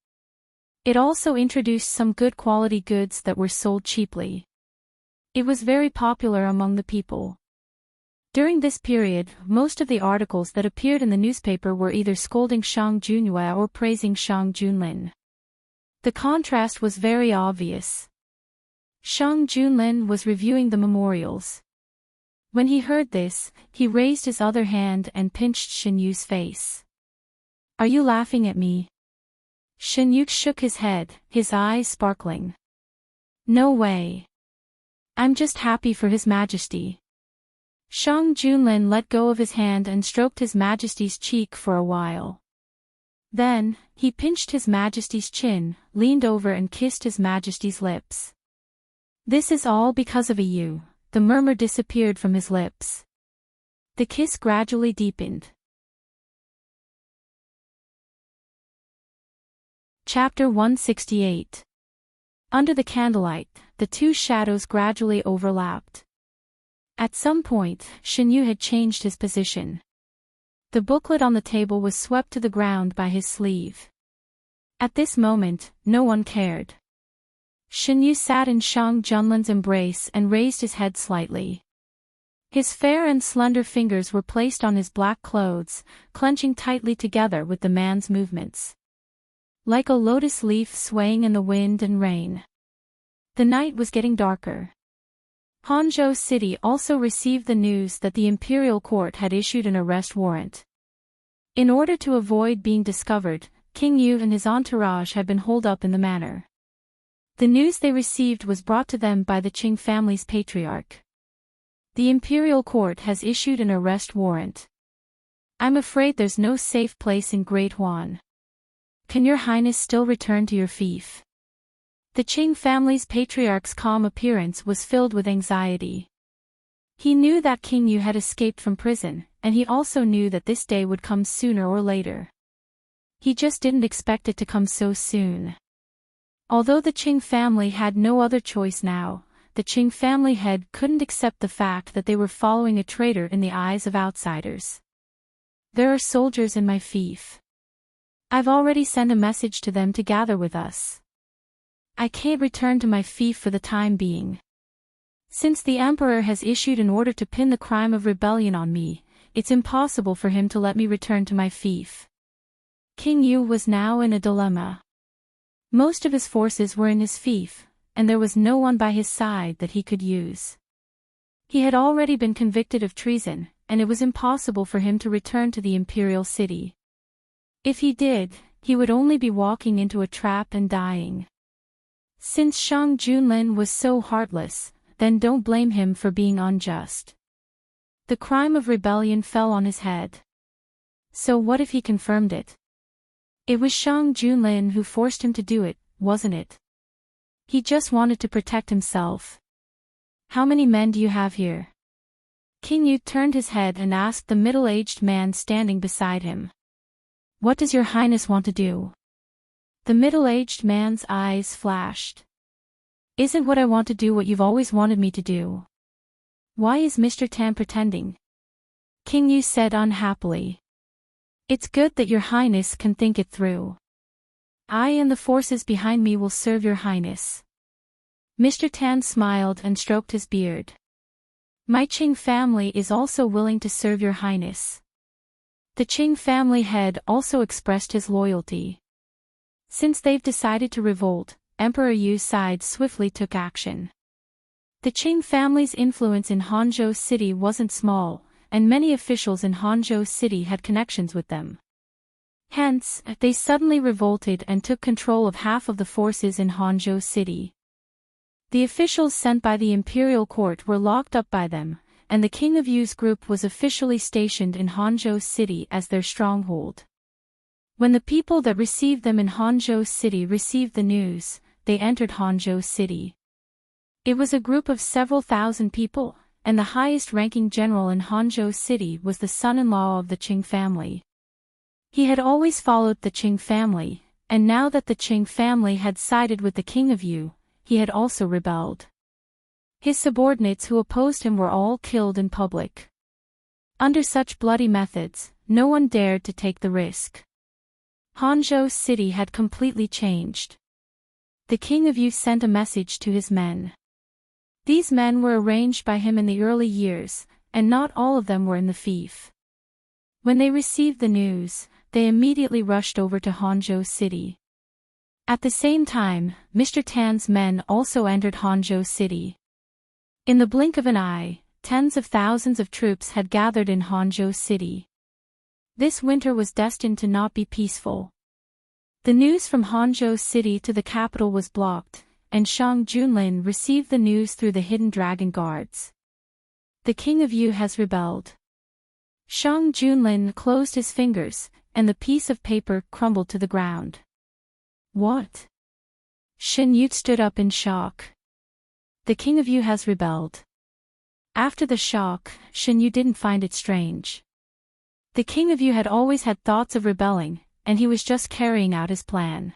It also introduced some good quality goods that were sold cheaply. It was very popular among the people. During this period, most of the articles that appeared in the newspaper were either scolding Shang Junyue or praising Shang Junlin. The contrast was very obvious. Shang Junlin was reviewing the memorials. When he heard this, he raised his other hand and pinched Shen Yu's face. "Are you laughing at me?" Shen Yu shook his head, his eyes sparkling. "No way. I'm just happy for His Majesty." Shang Junlin let go of his hand and stroked His Majesty's cheek for a while. Then, he pinched His Majesty's chin, leaned over and kissed His Majesty's lips. "This is all because of you." The murmur disappeared from his lips. The kiss gradually deepened. Chapter 168. Under the candlelight, the two shadows gradually overlapped. At some point, Shen Yu had changed his position. The booklet on the table was swept to the ground by his sleeve. At this moment, no one cared. Shen Yu sat in Shang Junlin's embrace and raised his head slightly. His fair and slender fingers were placed on his black clothes, clenching tightly together with the man's movements. Like a lotus leaf swaying in the wind and rain. The night was getting darker. Hangzhou City also received the news that the imperial court had issued an arrest warrant. In order to avoid being discovered, King Yu and his entourage had been holed up in the manor. The news they received was brought to them by the Qing family's patriarch. "The imperial court has issued an arrest warrant. I'm afraid there's no safe place in Great Huan. Can your highness still return to your fief?" The Qing family's patriarch's calm appearance was filled with anxiety. He knew that King Yu had escaped from prison, and he also knew that this day would come sooner or later. He just didn't expect it to come so soon. Although the Qing family had no other choice now, the Qing family head couldn't accept the fact that they were following a traitor in the eyes of outsiders. "There are soldiers in my fief. I've already sent a message to them to gather with us. I can't return to my fief for the time being. Since the emperor has issued an order to pin the crime of rebellion on me, it's impossible for him to let me return to my fief." King Yu was now in a dilemma. Most of his forces were in his fief, and there was no one by his side that he could use. He had already been convicted of treason, and it was impossible for him to return to the imperial city. If he did, he would only be walking into a trap and dying. Since Shang Junlin was so heartless, then don't blame him for being unjust. The crime of rebellion fell on his head. So what if he confirmed it? It was Shang Junlin who forced him to do it, wasn't it? He just wanted to protect himself. "How many men do you have here?" King Yu turned his head and asked the middle-aged man standing beside him. "What does your highness want to do?" The middle-aged man's eyes flashed. "Isn't what I want to do what you've always wanted me to do?" "Why is Mr. Tan pretending?" King Yu said unhappily. "It's good that your highness can think it through. I and the forces behind me will serve your highness. Mr. Tan smiled and stroked his beard. My Qing family is also willing to serve your highness. The Qing family head also expressed his loyalty. Since they've decided to revolt, Emperor Yu's side swiftly took action. The Qing family's influence in Hangzhou City wasn't small, and many officials in Hangzhou City had connections with them. Hence, they suddenly revolted and took control of half of the forces in Hangzhou City. The officials sent by the imperial court were locked up by them, and the King of Yu's group was officially stationed in Hangzhou City as their stronghold. When the people that received them in Hangzhou City received the news, they entered Hangzhou City. It was a group of several thousand people, and the highest-ranking general in Hangzhou City was the son-in-law of the Qing family. He had always followed the Qing family, and now that the Qing family had sided with the King of Yu, he had also rebelled. His subordinates who opposed him were all killed in public. Under such bloody methods, no one dared to take the risk. Hangzhou City had completely changed. The King of Yu sent a message to his men. These men were arranged by him in the early years, and not all of them were in the fief. When they received the news, they immediately rushed over to Hangzhou City. At the same time, Mr. Tan's men also entered Hangzhou City. In the blink of an eye, tens of thousands of troops had gathered in Hangzhou City. This winter was destined to not be peaceful. The news from Hangzhou City to the capital was blocked, and Shang Junlin received the news through the hidden dragon guards. The King of Yu has rebelled. Shang Junlin closed his fingers, and the piece of paper crumbled to the ground. What? Shen Yu stood up in shock. The King of Yu has rebelled. After the shock, Shen Yu didn't find it strange. The King of Yu had always had thoughts of rebelling, and he was just carrying out his plan.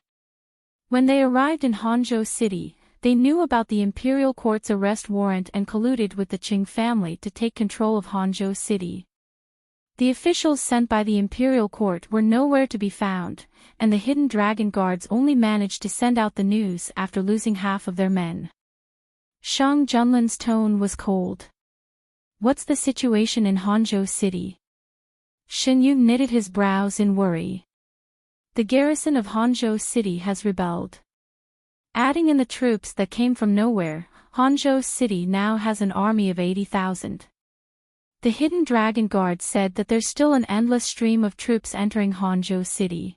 When they arrived in Hangzhou City, they knew about the imperial court's arrest warrant and colluded with the Qing family to take control of Hangzhou City. The officials sent by the imperial court were nowhere to be found, and the hidden dragon guards only managed to send out the news after losing half of their men. Shang Junlin's tone was cold. What's the situation in Hangzhou City? Shen Yu knitted his brows in worry. The garrison of Hangzhou City has rebelled. Adding in the troops that came from nowhere, Hangzhou City now has an army of 80,000. The hidden dragon guard said that there's still an endless stream of troops entering Hangzhou City.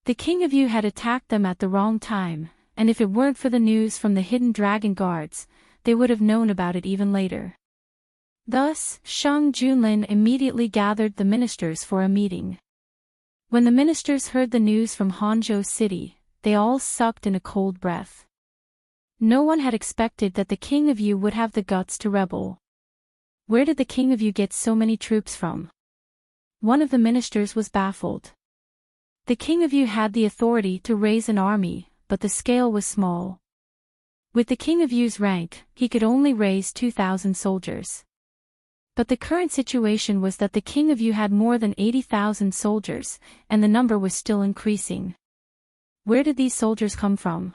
The King of Yu had attacked them at the wrong time, and if it weren't for the news from the hidden dragon guards, they would have known about it even later. Thus, Shang Junlin immediately gathered the ministers for a meeting. When the ministers heard the news from Hangzhou City, they all sucked in a cold breath. No one had expected that the King of Yu would have the guts to rebel. Where did the King of Yu get so many troops from? One of the ministers was baffled. The King of Yu had the authority to raise an army, but the scale was small. With the King of Yu's rank, he could only raise 2,000 soldiers. But the current situation was that the King of Yu had more than 80,000 soldiers, and the number was still increasing. Where did these soldiers come from?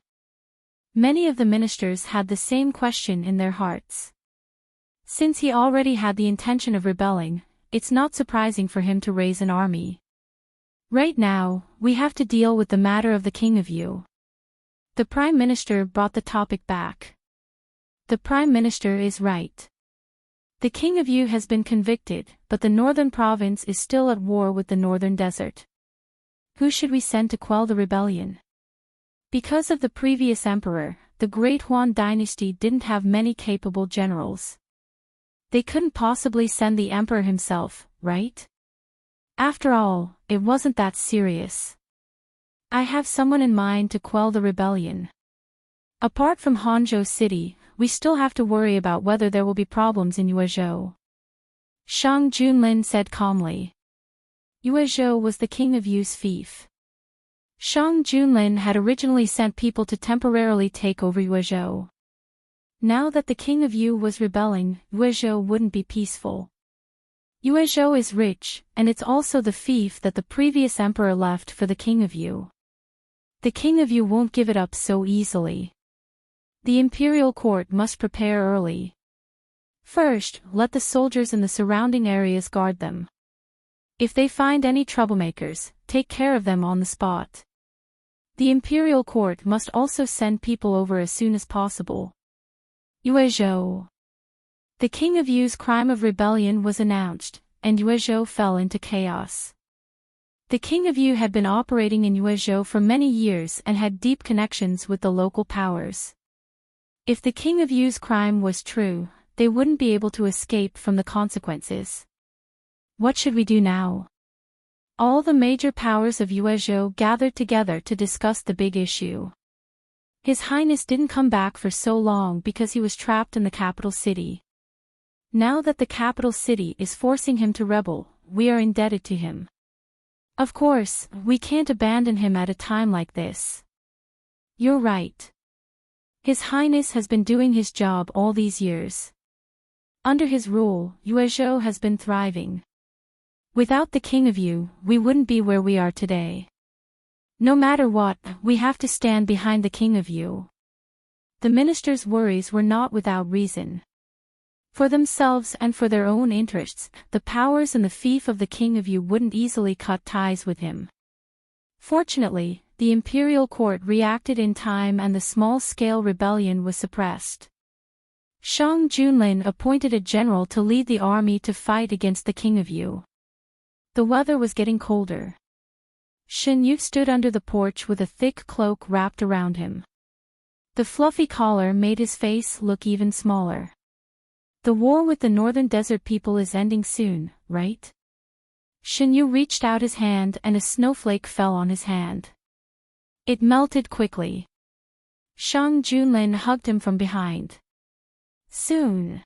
Many of the ministers had the same question in their hearts. Since he already had the intention of rebelling, it's not surprising for him to raise an army. Right now, we have to deal with the matter of the King of Yu. The Prime Minister brought the topic back. The Prime Minister is right. The King of Yu has been convicted, but the northern province is still at war with the northern desert. Who should we send to quell the rebellion? Because of the previous emperor, the Great Huan dynasty didn't have many capable generals. They couldn't possibly send the emperor himself, right? After all, it wasn't that serious. I have someone in mind to quell the rebellion. Apart from Hangzhou City, we still have to worry about whether there will be problems in Yuezhou. Shang Junlin said calmly. Yuezhou was the King of Yu's fief. Shang Junlin had originally sent people to temporarily take over Yuezhou. Now that the King of Yu was rebelling, Yuezhou wouldn't be peaceful. Yuezhou is rich, and it's also the fief that the previous emperor left for the King of Yu. The king of Yu won't give it up so easily. The imperial court must prepare early. First, let the soldiers in the surrounding areas guard them. If they find any troublemakers, take care of them on the spot. The imperial court must also send people over as soon as possible. Yuezhou. The king of Yu's crime of rebellion was announced, and Yuezhou fell into chaos. The king of Yu had been operating in Yuezhou for many years and had deep connections with the local powers. If the king of Yu's crime was true, they wouldn't be able to escape from the consequences. What should we do now? All the major powers of Yuezhou gathered together to discuss the big issue. His Highness didn't come back for so long because he was trapped in the capital city. Now that the capital city is forcing him to rebel, we are indebted to him. Of course, we can't abandon him at a time like this. You're right. His Highness has been doing his job all these years. Under his rule, Yuezhou has been thriving. Without the king of Yu, we wouldn't be where we are today. No matter what, we have to stand behind the king of Yu. The minister's worries were not without reason. For themselves and for their own interests, the powers and the fief of the king of Yu wouldn't easily cut ties with him. Fortunately, the imperial court reacted in time and the small-scale rebellion was suppressed. Shang Junlin appointed a general to lead the army to fight against the king of Yu. The weather was getting colder. Shen Yu stood under the porch with a thick cloak wrapped around him. The fluffy collar made his face look even smaller. The war with the northern desert people is ending soon, right? Shen Yu reached out his hand and a snowflake fell on his hand. It melted quickly. Shang Junlin hugged him from behind. Soon.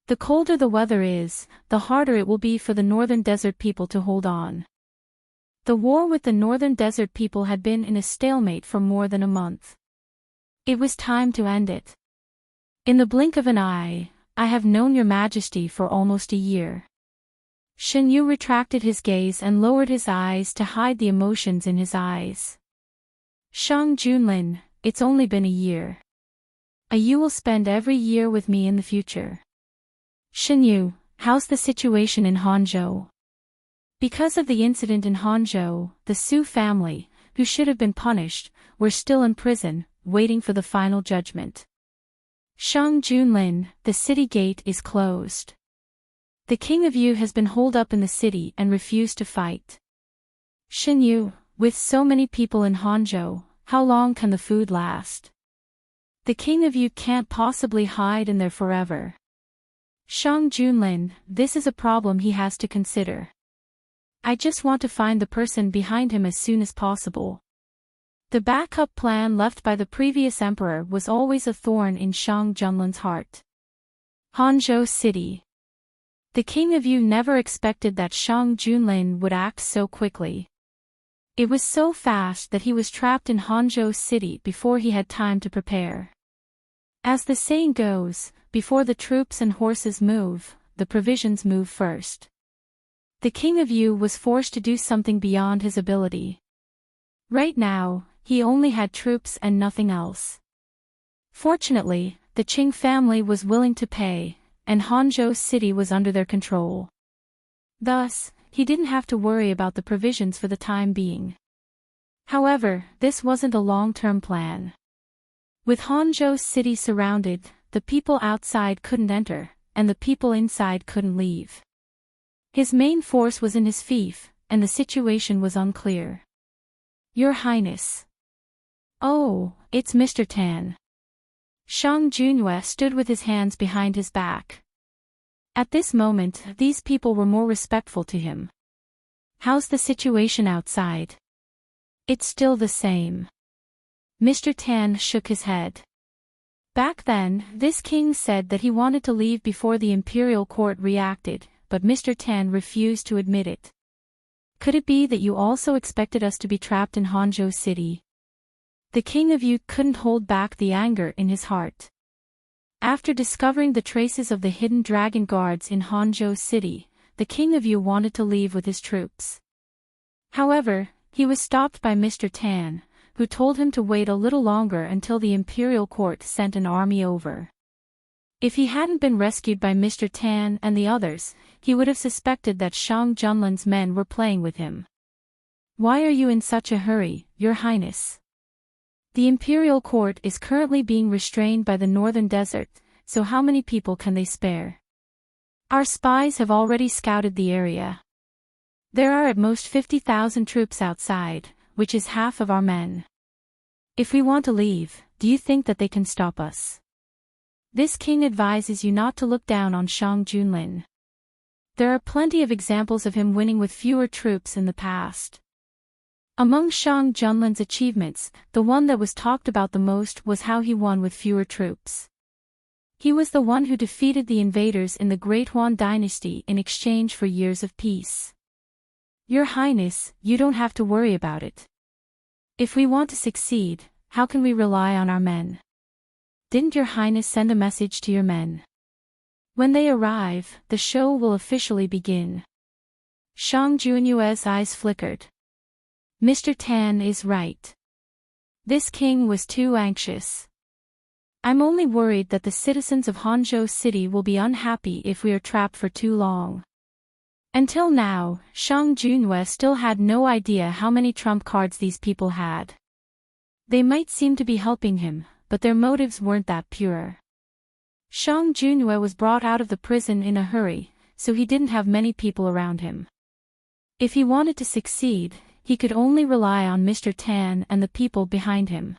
The colder the weather is, the harder it will be for the northern desert people to hold on. The war with the northern desert people had been in a stalemate for more than a month. It was time to end it. In the blink of an eye, I have known your majesty for almost a year. Shen Yu retracted his gaze and lowered his eyes to hide the emotions in his eyes. Shang Junlin, it's only been a year. You will spend every year with me in the future. Shen Yu, how's the situation in Hanzhou? Because of the incident in Hanzhou, the Su family, who should have been punished, were still in prison, waiting for the final judgment. Shang Junlin, the city gate is closed. The king of Yu has been holed up in the city and refused to fight. Shen Yu, with so many people in Hanzhou, how long can the food last? The king of Yu can't possibly hide in there forever. Shang Junlin, this is a problem he has to consider. I just want to find the person behind him as soon as possible. The backup plan left by the previous emperor was always a thorn in Shang Junlin's heart. Hanzhou City. The king of Yu never expected that Shang Junlin would act so quickly. It was so fast that he was trapped in Hanzhou City before he had time to prepare. As the saying goes, before the troops and horses move, the provisions move first. The king of Yu was forced to do something beyond his ability. Right now, he only had troops and nothing else. Fortunately, the Qing family was willing to pay, and Hanzhou City was under their control. Thus, he didn't have to worry about the provisions for the time being. However, this wasn't a long-term plan. With Hanzhou City surrounded, the people outside couldn't enter, and the people inside couldn't leave. His main force was in his fief, and the situation was unclear. Your Highness. Oh, it's Mr. Tan. Shang Junhua stood with his hands behind his back. At this moment, these people were more respectful to him. How's the situation outside? It's still the same. Mr. Tan shook his head. Back then, this king said that he wanted to leave before the imperial court reacted, but Mr. Tan refused to admit it. Could it be that you also expected us to be trapped in Hanzhou City? The king of Yu couldn't hold back the anger in his heart. After discovering the traces of the hidden dragon guards in Hanzhou City, the king of Yu wanted to leave with his troops. However, he was stopped by Mr. Tan, who told him to wait a little longer until the imperial court sent an army over. If he hadn't been rescued by Mr. Tan and the others, he would have suspected that Shang Junlin's men were playing with him. "Why are you in such a hurry, Your Highness? The imperial court is currently being restrained by the northern desert, so how many people can they spare? Our spies have already scouted the area. There are at most 50,000 troops outside, which is half of our men. If we want to leave, do you think that they can stop us? This king advises you not to look down on Shang Junlin. There are plenty of examples of him winning with fewer troops in the past." Among Shang Junlin's achievements, the one that was talked about the most was how he won with fewer troops. He was the one who defeated the invaders in the Great Huan dynasty in exchange for years of peace. "Your Highness, you don't have to worry about it. If we want to succeed, how can we rely on our men? Didn't Your Highness send a message to your men? When they arrive, the show will officially begin." Shang Junyue's eyes flickered. Mr. Tan is right. This king was too anxious. "I'm only worried that the citizens of Hangzhou City will be unhappy if we are trapped for too long." Until now, Shang Junyue still had no idea how many trump cards these people had. They might seem to be helping him, but their motives weren't that pure. Shang Junyue was brought out of the prison in a hurry, so he didn't have many people around him. If he wanted to succeed, he could only rely on Mr. Tan and the people behind him.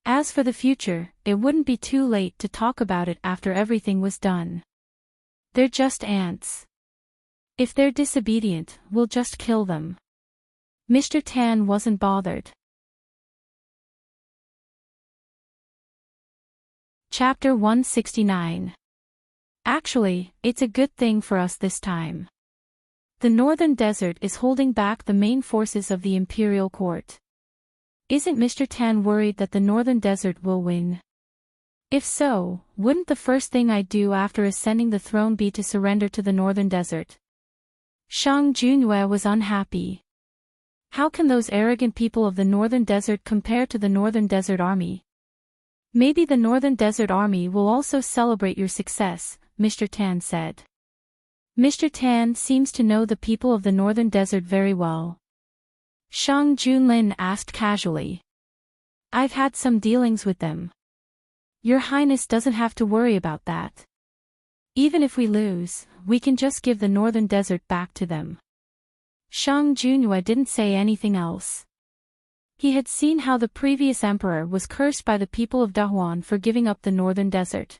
As for the future, it wouldn't be too late to talk about it after everything was done. They're just ants. If they're disobedient, we'll just kill them. Mr. Tan wasn't bothered. Chapter 169. Actually, it's a good thing for us this time. The northern desert is holding back the main forces of the imperial court. Isn't Mr. Tan worried that the northern desert will win? If so, wouldn't the first thing I'd do after ascending the throne be to surrender to the northern desert? Shang Junyue was unhappy. How can those arrogant people of the northern desert compare to the northern desert army? Maybe the northern desert army will also celebrate your success, Mr. Tan said. Mr. Tan seems to know the people of the northern desert very well. Shang Junlin asked casually. I've had some dealings with them. Your Highness doesn't have to worry about that. Even if we lose, we can just give the northern desert back to them. Shang Junyue didn't say anything else. He had seen how the previous emperor was cursed by the people of Dahuan for giving up the northern desert.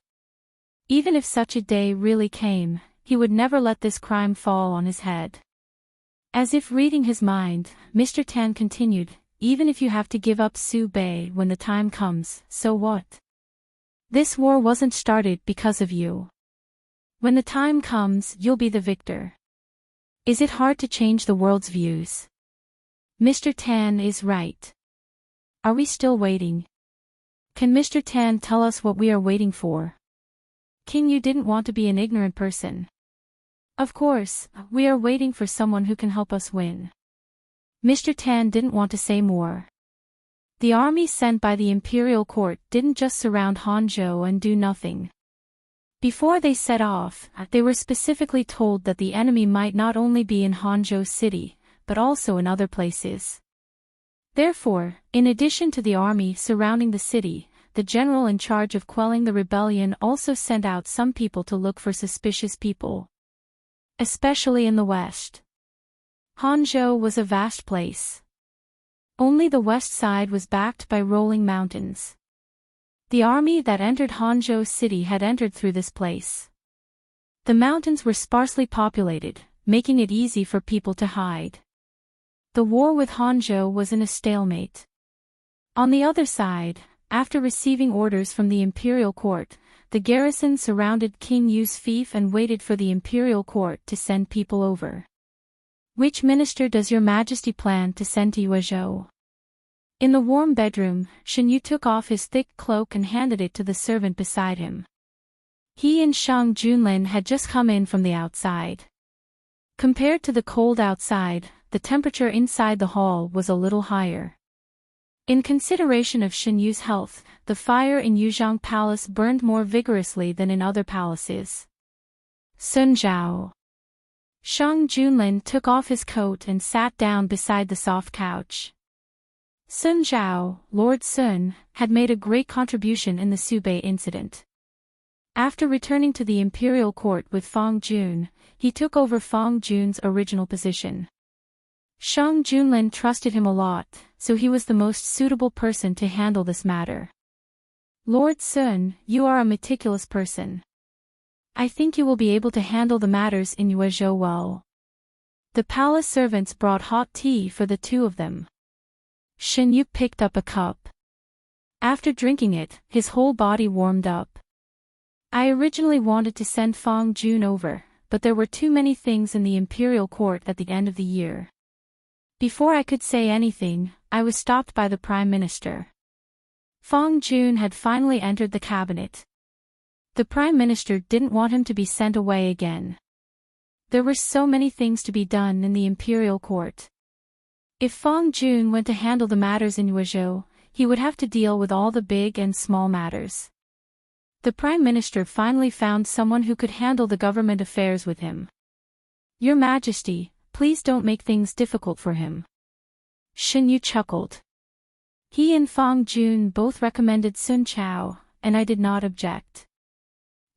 Even if such a day really came, he would never let this crime fall on his head. As if reading his mind, Mr. Tan continued, even if you have to give up Su Bei when the time comes, so what? This war wasn't started because of you. When the time comes, you'll be the victor. Is it hard to change the world's views? Mr. Tan is right. Are we still waiting? Can Mr. Tan tell us what we are waiting for? King, you didn't want to be an ignorant person. Of course, we are waiting for someone who can help us win. Mr. Tan didn't want to say more. The army sent by the imperial court didn't just surround Hangzhou and do nothing. Before they set off, they were specifically told that the enemy might not only be in Hangzhou City, but also in other places. Therefore, in addition to the army surrounding the city, the general in charge of quelling the rebellion also sent out some people to look for suspicious people. Especially in the west. Hangzhou was a vast place. Only the west side was backed by rolling mountains. The army that entered Hangzhou City had entered through this place. The mountains were sparsely populated, making it easy for people to hide. The war with Hangzhou was in a stalemate. On the other side, after receiving orders from the imperial court, the garrison surrounded King Yu's fief and waited for the imperial court to send people over. Which minister does your majesty plan to send to Yuezhou? In the warm bedroom, Shen Yu took off his thick cloak and handed it to the servant beside him. He and Shang Junlin had just come in from the outside. Compared to the cold outside, the temperature inside the hall was a little higher. In consideration of Shen Yu's health, the fire in Yuzhang Palace burned more vigorously than in other palaces. Sun Zhao. Shang Junlin took off his coat and sat down beside the soft couch. Sun Zhao, Lord Sun, had made a great contribution in the Subei incident. After returning to the imperial court with Fang Jun, he took over Fang Jun's original position. Shang Junlin trusted him a lot, so he was the most suitable person to handle this matter. Lord Sun, you are a meticulous person. I think you will be able to handle the matters in Yuezhou well. The palace servants brought hot tea for the two of them. Shen Yu picked up a cup. After drinking it, his whole body warmed up. I originally wanted to send Fang Jun over, but there were too many things in the imperial court at the end of the year. Before I could say anything, I was stopped by the Prime Minister. Fang Jun had finally entered the cabinet. The Prime Minister didn't want him to be sent away again. There were so many things to be done in the imperial court. If Fang Jun went to handle the matters in Yuezhou, he would have to deal with all the big and small matters. The Prime Minister finally found someone who could handle the government affairs with him. Your Majesty, please don't make things difficult for him. Shen Yu chuckled. He and Fang Jun both recommended Sun Chao, and I did not object.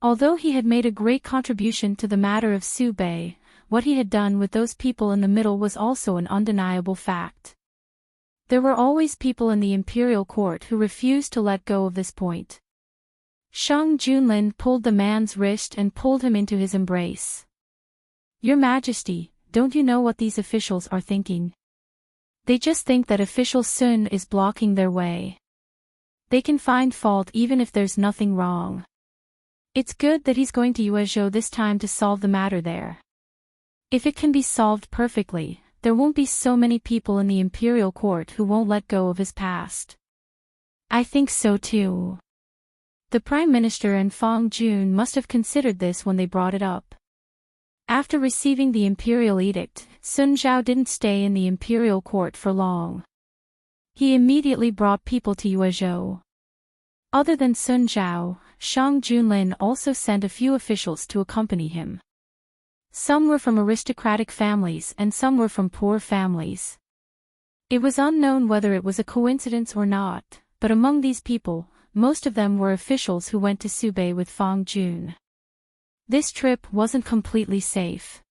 Although he had made a great contribution to the matter of Subei, what he had done with those people in the middle was also an undeniable fact. There were always people in the imperial court who refused to let go of this point. Shang Junlin pulled the man's wrist and pulled him into his embrace. Your Majesty, don't you know what these officials are thinking? They just think that official Sun is blocking their way. They can find fault even if there's nothing wrong. It's good that he's going to Yuezhou this time to solve the matter there. If it can be solved perfectly, there won't be so many people in the imperial court who won't let go of his past. I think so too. The Prime Minister and Fang Jun must have considered this when they brought it up. After receiving the imperial edict, Sun Zhao didn't stay in the imperial court for long. He immediately brought people to Yuezhou. Other than Sun Zhao, Shang Junlin also sent a few officials to accompany him. Some were from aristocratic families and some were from poor families. It was unknown whether it was a coincidence or not, but among these people, most of them were officials who went to Subei with Fang Jun. This trip wasn't completely safe.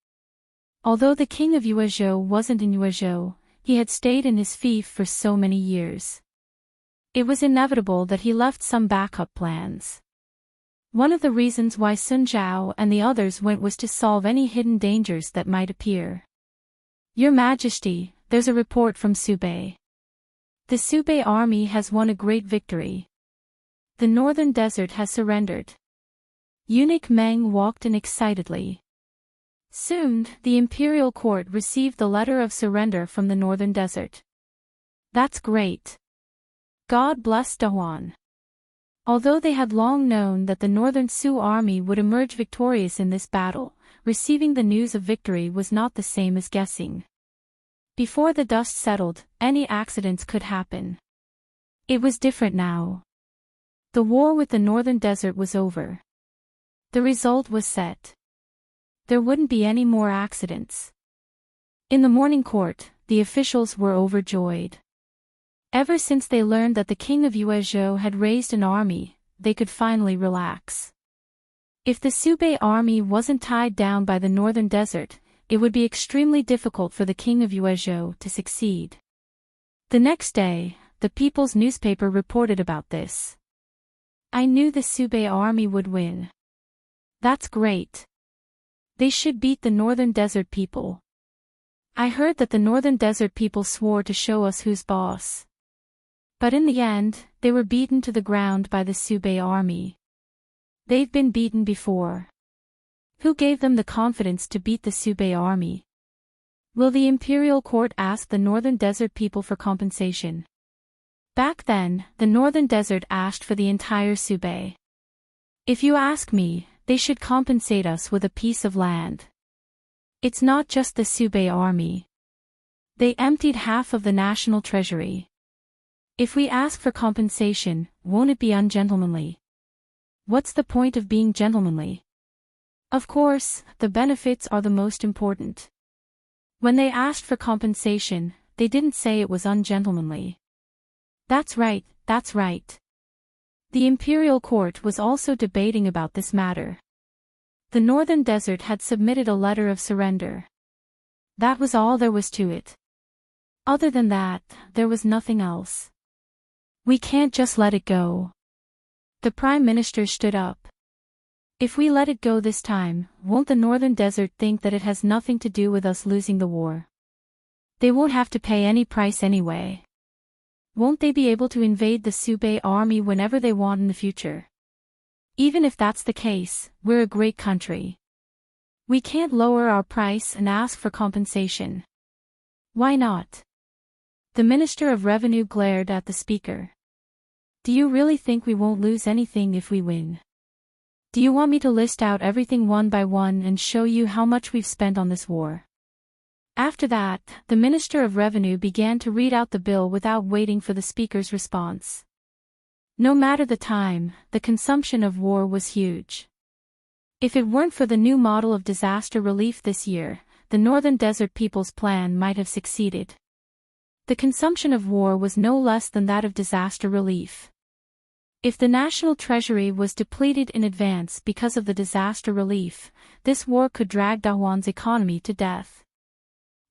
Although the king of Yuezhou wasn't in Yuezhou, he had stayed in his fief for so many years. It was inevitable that he left some backup plans. One of the reasons why Sun Zhao and the others went was to solve any hidden dangers that might appear. Your Majesty, there's a report from Subei. The Subei army has won a great victory. The northern desert has surrendered. Eunuch Meng walked in excitedly. Soon, the imperial court received the letter of surrender from the northern desert. That's great. God bless Dahuan. Although they had long known that the northern Su army would emerge victorious in this battle, receiving the news of victory was not the same as guessing. Before the dust settled, any accidents could happen. It was different now. The war with the northern desert was over. The result was set. There wouldn't be any more accidents. In the morning court, the officials were overjoyed. Ever since they learned that the king of Yuezhou had raised an army, they could finally relax. If the Subei army wasn't tied down by the northern desert, it would be extremely difficult for the king of Yuezhou to succeed. The next day, the People's newspaper reported about this. I knew the Subei army would win. That's great. They should beat the northern desert people. I heard that the northern desert people swore to show us who's boss. But in the end, they were beaten to the ground by the Subei army. They've been beaten before. Who gave them the confidence to beat the Subei army? Will the imperial court ask the northern desert people for compensation? Back then, the northern desert asked for the entire Subei. If you ask me, they should compensate us with a piece of land. It's not just the Subei army. They emptied half of the national treasury. If we ask for compensation, won't it be ungentlemanly? What's the point of being gentlemanly? Of course, the benefits are the most important. When they asked for compensation, they didn't say it was ungentlemanly. That's right, that's right. The imperial court was also debating about this matter. The northern desert had submitted a letter of surrender. That was all there was to it. Other than that, there was nothing else. We can't just let it go. The Prime Minister stood up. If we let it go this time, won't the northern desert think that it has nothing to do with us losing the war? They won't have to pay any price anyway. Won't they be able to invade the Sube army whenever they want in the future? Even if that's the case, we're a great country. We can't lower our price and ask for compensation. Why not? The Minister of Revenue glared at the speaker. Do you really think we won't lose anything if we win? Do you want me to list out everything one by one and show you how much we've spent on this war? After that, the Minister of Revenue began to read out the bill without waiting for the speaker's response. No matter the time, the consumption of war was huge. If it weren't for the new model of disaster relief this year, the Northern Desert People's Plan might have succeeded. The consumption of war was no less than that of disaster relief. If the national treasury was depleted in advance because of the disaster relief, this war could drag Dahuan's economy to death.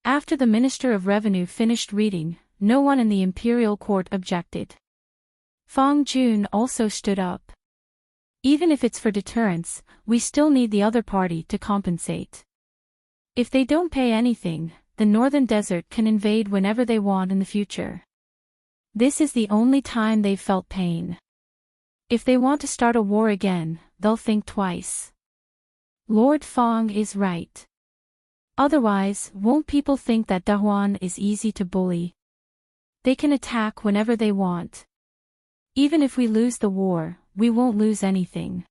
After the Minister of Revenue finished reading, no one in the imperial court objected. Fang Jun also stood up. Even if it's for deterrence, we still need the other party to compensate. If they don't pay anything, the Northern Desert can invade whenever they want in the future. This is the only time they've felt pain. If they want to start a war again, they'll think twice. Lord Fang is right. Otherwise, won't people think that Dahuan is easy to bully? They can attack whenever they want. Even if we lose the war, we won't lose anything.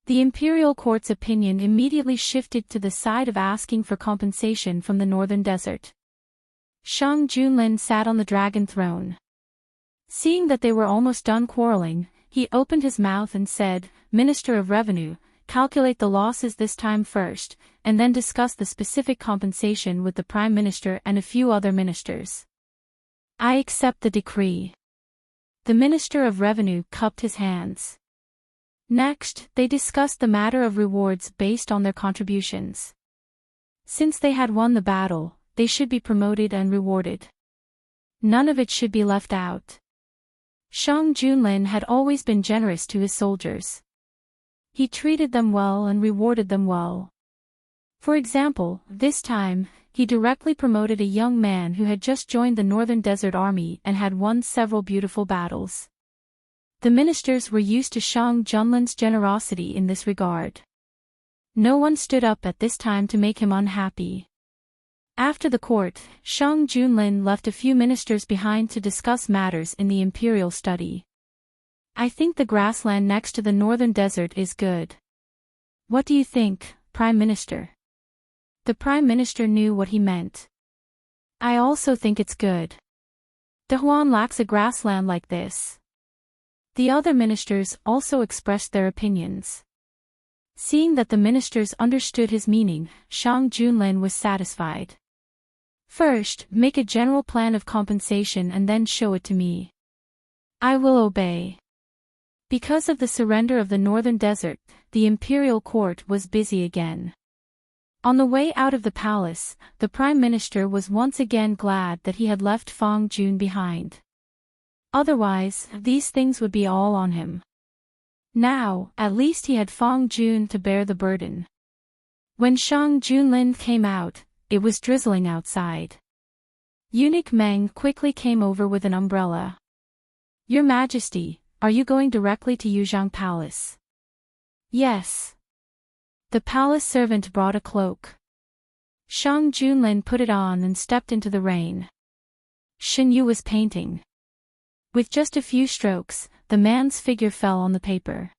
The imperial court's opinion immediately shifted to the side of asking for compensation from the northern desert. Shang Junlin sat on the dragon throne. Seeing that they were almost done quarreling, he opened his mouth and said, "Minister of Revenue, calculate the losses this time first, and then discuss the specific compensation with the Prime Minister and a few other ministers." "I accept the decree." The Minister of Revenue cupped his hands. Next, they discussed the matter of rewards based on their contributions. Since they had won the battle, they should be promoted and rewarded. None of it should be left out. Shang Junlin had always been generous to his soldiers. He treated them well and rewarded them well. For example, this time, he directly promoted a young man who had just joined the Northern Desert Army and had won several beautiful battles. The ministers were used to Shang Junlin's generosity in this regard. No one stood up at this time to make him unhappy. After the court, Shang Junlin left a few ministers behind to discuss matters in the imperial study. "I think the grassland next to the northern desert is good. What do you think, Prime Minister?" The Prime Minister knew what he meant. "I also think it's good. Dahuan lacks a grassland like this." The other ministers also expressed their opinions. Seeing that the ministers understood his meaning, Shang Junlin was satisfied. "First, make a general plan of compensation and then show it to me." "I will obey." Because of the surrender of the northern desert, the imperial court was busy again. On the way out of the palace, the Prime Minister was once again glad that he had left Fang Jun behind. Otherwise, these things would be all on him. Now, at least he had Fang Jun to bear the burden. When Shang Junlin came out, it was drizzling outside. Eunuch Meng quickly came over with an umbrella. "Your Majesty, are you going directly to Yuzhang Palace?" "Yes." The palace servant brought a cloak. Shang Junlin put it on and stepped into the rain. Shen Yu was painting. With just a few strokes, the man's figure fell on the paper.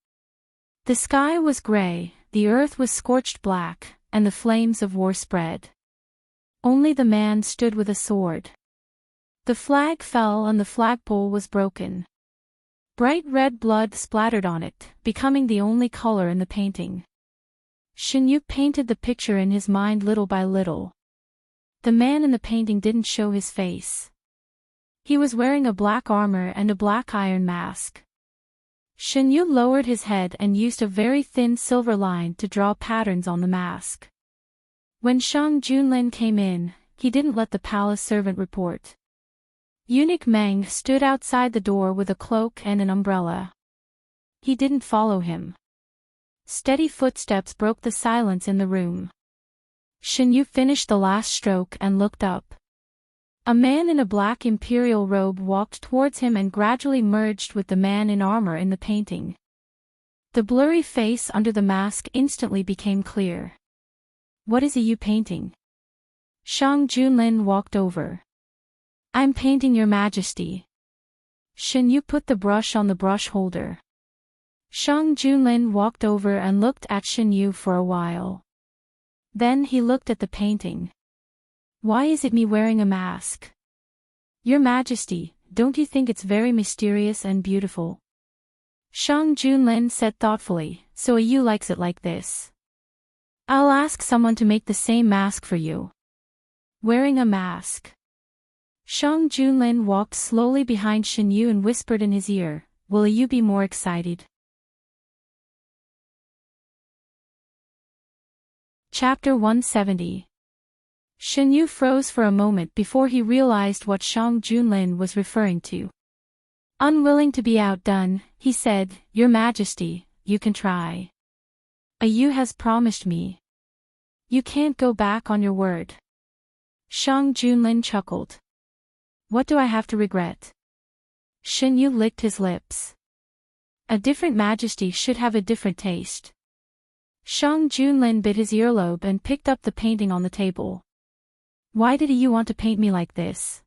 The sky was gray, the earth was scorched black, and the flames of war spread. Only the man stood with a sword. The flag fell and the flagpole was broken. Bright red blood splattered on it, becoming the only color in the painting. Shin-yu painted the picture in his mind little by little. The man in the painting didn't show his face. He was wearing a black armor and a black iron mask. Shin-yu lowered his head and used a very thin silver line to draw patterns on the mask. When Shang Junlin came in, he didn't let the palace servant report. Eunuch Meng stood outside the door with a cloak and an umbrella. He didn't follow him. Steady footsteps broke the silence in the room. Shin-yu finished the last stroke and looked up. A man in a black imperial robe walked towards him and gradually merged with the man in armor in the painting. The blurry face under the mask instantly became clear. "What is you painting?" Shang Junlin walked over. "I'm painting your majesty." Shin-yu put the brush on the brush holder. Shang Junlin walked over and looked at Shin-yu for a while. Then he looked at the painting. "Why is it me wearing a mask?" "Your Majesty, don't you think it's very mysterious and beautiful?" Shang Junlin said thoughtfully, "So you likes it like this? I'll ask someone to make the same mask for you." Wearing a mask. Shang Junlin walked slowly behind Shin-yu and whispered in his ear, "Will you be more excited?" Chapter 170. Shin-yu froze for a moment before he realized what Shang Junlin was referring to. Unwilling to be outdone, he said, "Your Majesty, you can try. You has promised me. You can't go back on your word." Shang Junlin chuckled. "What do I have to regret?" Shin-yu licked his lips. "A different majesty should have a different taste." Shang Junlin bit his earlobe and picked up the painting on the table. "Why did you want to paint me like this?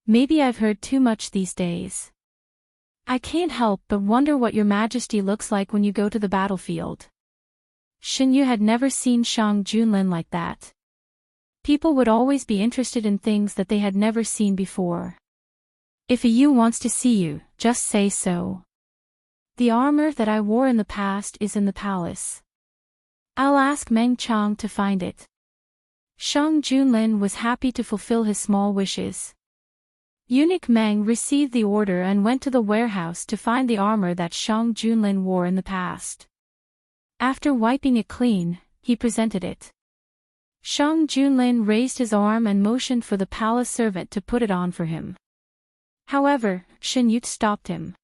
Maybe I've heard too much these days. I can't help but wonder what your majesty looks like when you go to the battlefield." Shin-yu had never seen Shang Junlin like that. People would always be interested in things that they had never seen before. "If you wants to see you, just say so. The armor that I wore in the past is in the palace. I'll ask Meng Chang to find it." Shang Junlin was happy to fulfill his small wishes. Eunuch Meng received the order and went to the warehouse to find the armor that Shang Junlin wore in the past. After wiping it clean, he presented it. Shang Junlin raised his arm and motioned for the palace servant to put it on for him. However, Shin-yu stopped him.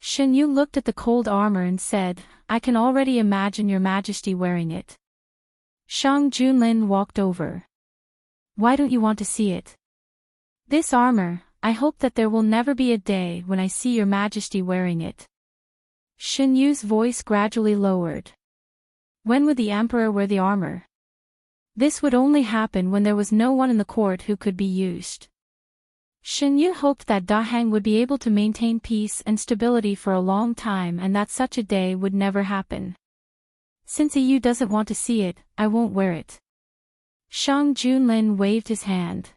Shin-yu looked at the cold armor and said, "I can already imagine your majesty wearing it." Shang Junlin walked over. "Why don't you want to see it? This armor, I hope that there will never be a day when I see your majesty wearing it." Shin-yu's voice gradually lowered. "When would the emperor wear the armor? This would only happen when there was no one in the court who could be used." Shin-yu hoped that Dahang would be able to maintain peace and stability for a long time and that such a day would never happen. "Since Yu doesn't want to see it, I won't wear it." Shang Junlin waved his hand.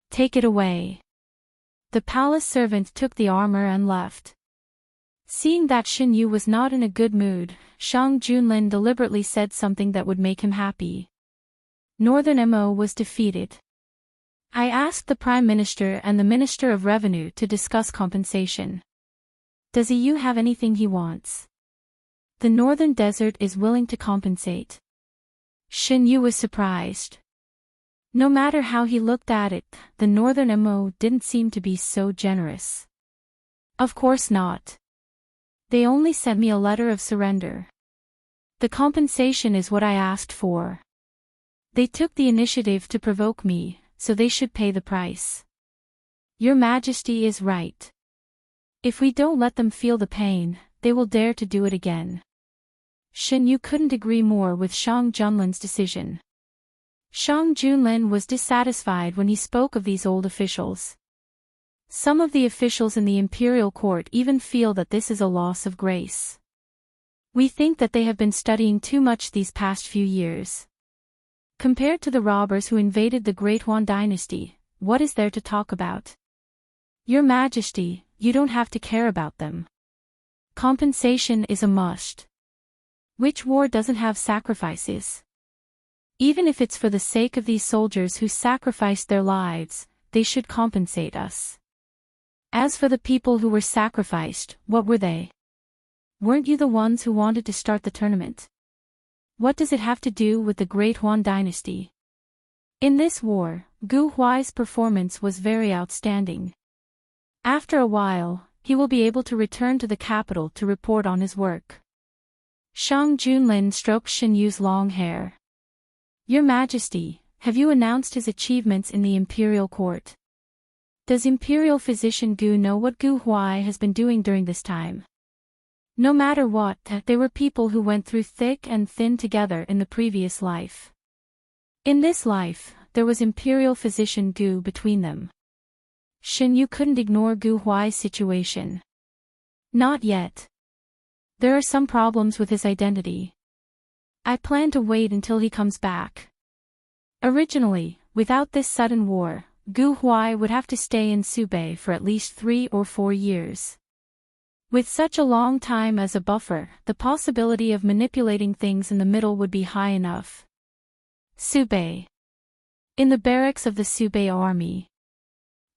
"Take it away." The palace servant took the armor and left. Seeing that Shin-yu was not in a good mood, Shang Junlin deliberately said something that would make him happy. Northern Mo was defeated. I asked the Prime Minister and the Minister of Revenue to discuss compensation. Does EU have anything he wants? The Northern Desert is willing to compensate. Shin-yu was surprised. No matter how he looked at it, the Northern Mo didn't seem to be so generous. Of course not. They only sent me a letter of surrender. The compensation is what I asked for. They took the initiative to provoke me, so they should pay the price. Your Majesty is right. If we don't let them feel the pain, they will dare to do it again. Shin-yu couldn't agree more with Shang Junlin's decision. Shang Junlin was dissatisfied when he spoke of these old officials. Some of the officials in the imperial court even feel that this is a loss of grace. We think that they have been studying too much these past few years. Compared to the robbers who invaded the Great Han dynasty, what is there to talk about? Your Majesty, you don't have to care about them. Compensation is a must. Which war doesn't have sacrifices? Even if it's for the sake of these soldiers who sacrificed their lives, they should compensate us. As for the people who were sacrificed, what were they? Weren't you the ones who wanted to start the tournament? What does it have to do with the Great Huan dynasty? In this war, Gu Huai's performance was very outstanding. After a while, he will be able to return to the capital to report on his work. Shang Junlin stroked Shen Yu's long hair. Your Majesty, have you announced his achievements in the imperial court? Does Imperial Physician Gu know what Gu Huai has been doing during this time? No matter what, they were people who went through thick and thin together in the previous life. In this life, there was Imperial Physician Gu between them. Shen Yu couldn't ignore Gu Huai's situation. Not yet. There are some problems with his identity. I plan to wait until he comes back. Originally, without this sudden war, Gu Huai would have to stay in Subei for at least 3 or 4 years. With such a long time as a buffer, the possibility of manipulating things in the middle would be high enough. Subei. In the barracks of the Subei army.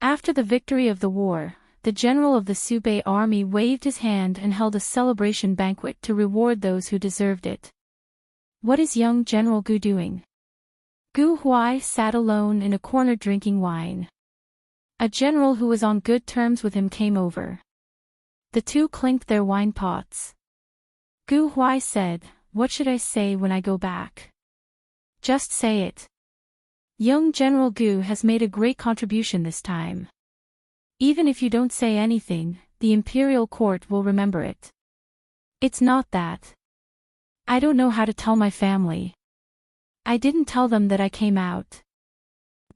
After the victory of the war, the general of the Subei army waved his hand and held a celebration banquet to reward those who deserved it. What is young General Gu doing? Gu Huai sat alone in a corner drinking wine. A general who was on good terms with him came over. The two clinked their wine pots. Gu Huai said, "What should I say when I go back?" "Just say it. Young General Gu has made a great contribution this time. Even if you don't say anything, the imperial court will remember it." "It's not that. I don't know how to tell my family. I didn't tell them that I came out."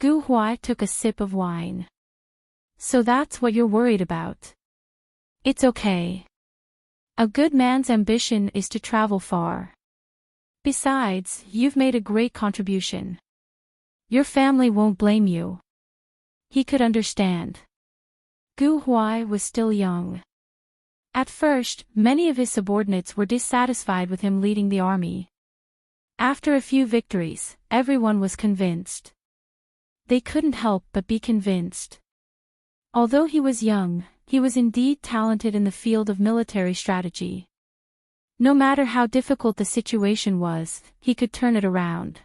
Gu Huai took a sip of wine. "So that's what you're worried about. It's okay. A good man's ambition is to travel far. Besides, you've made a great contribution. Your family won't blame you." He could understand. Gu Huai was still young. At first, many of his subordinates were dissatisfied with him leading the army. After a few victories, everyone was convinced. They couldn't help but be convinced. Although he was young, he was indeed talented in the field of military strategy. No matter how difficult the situation was, he could turn it around.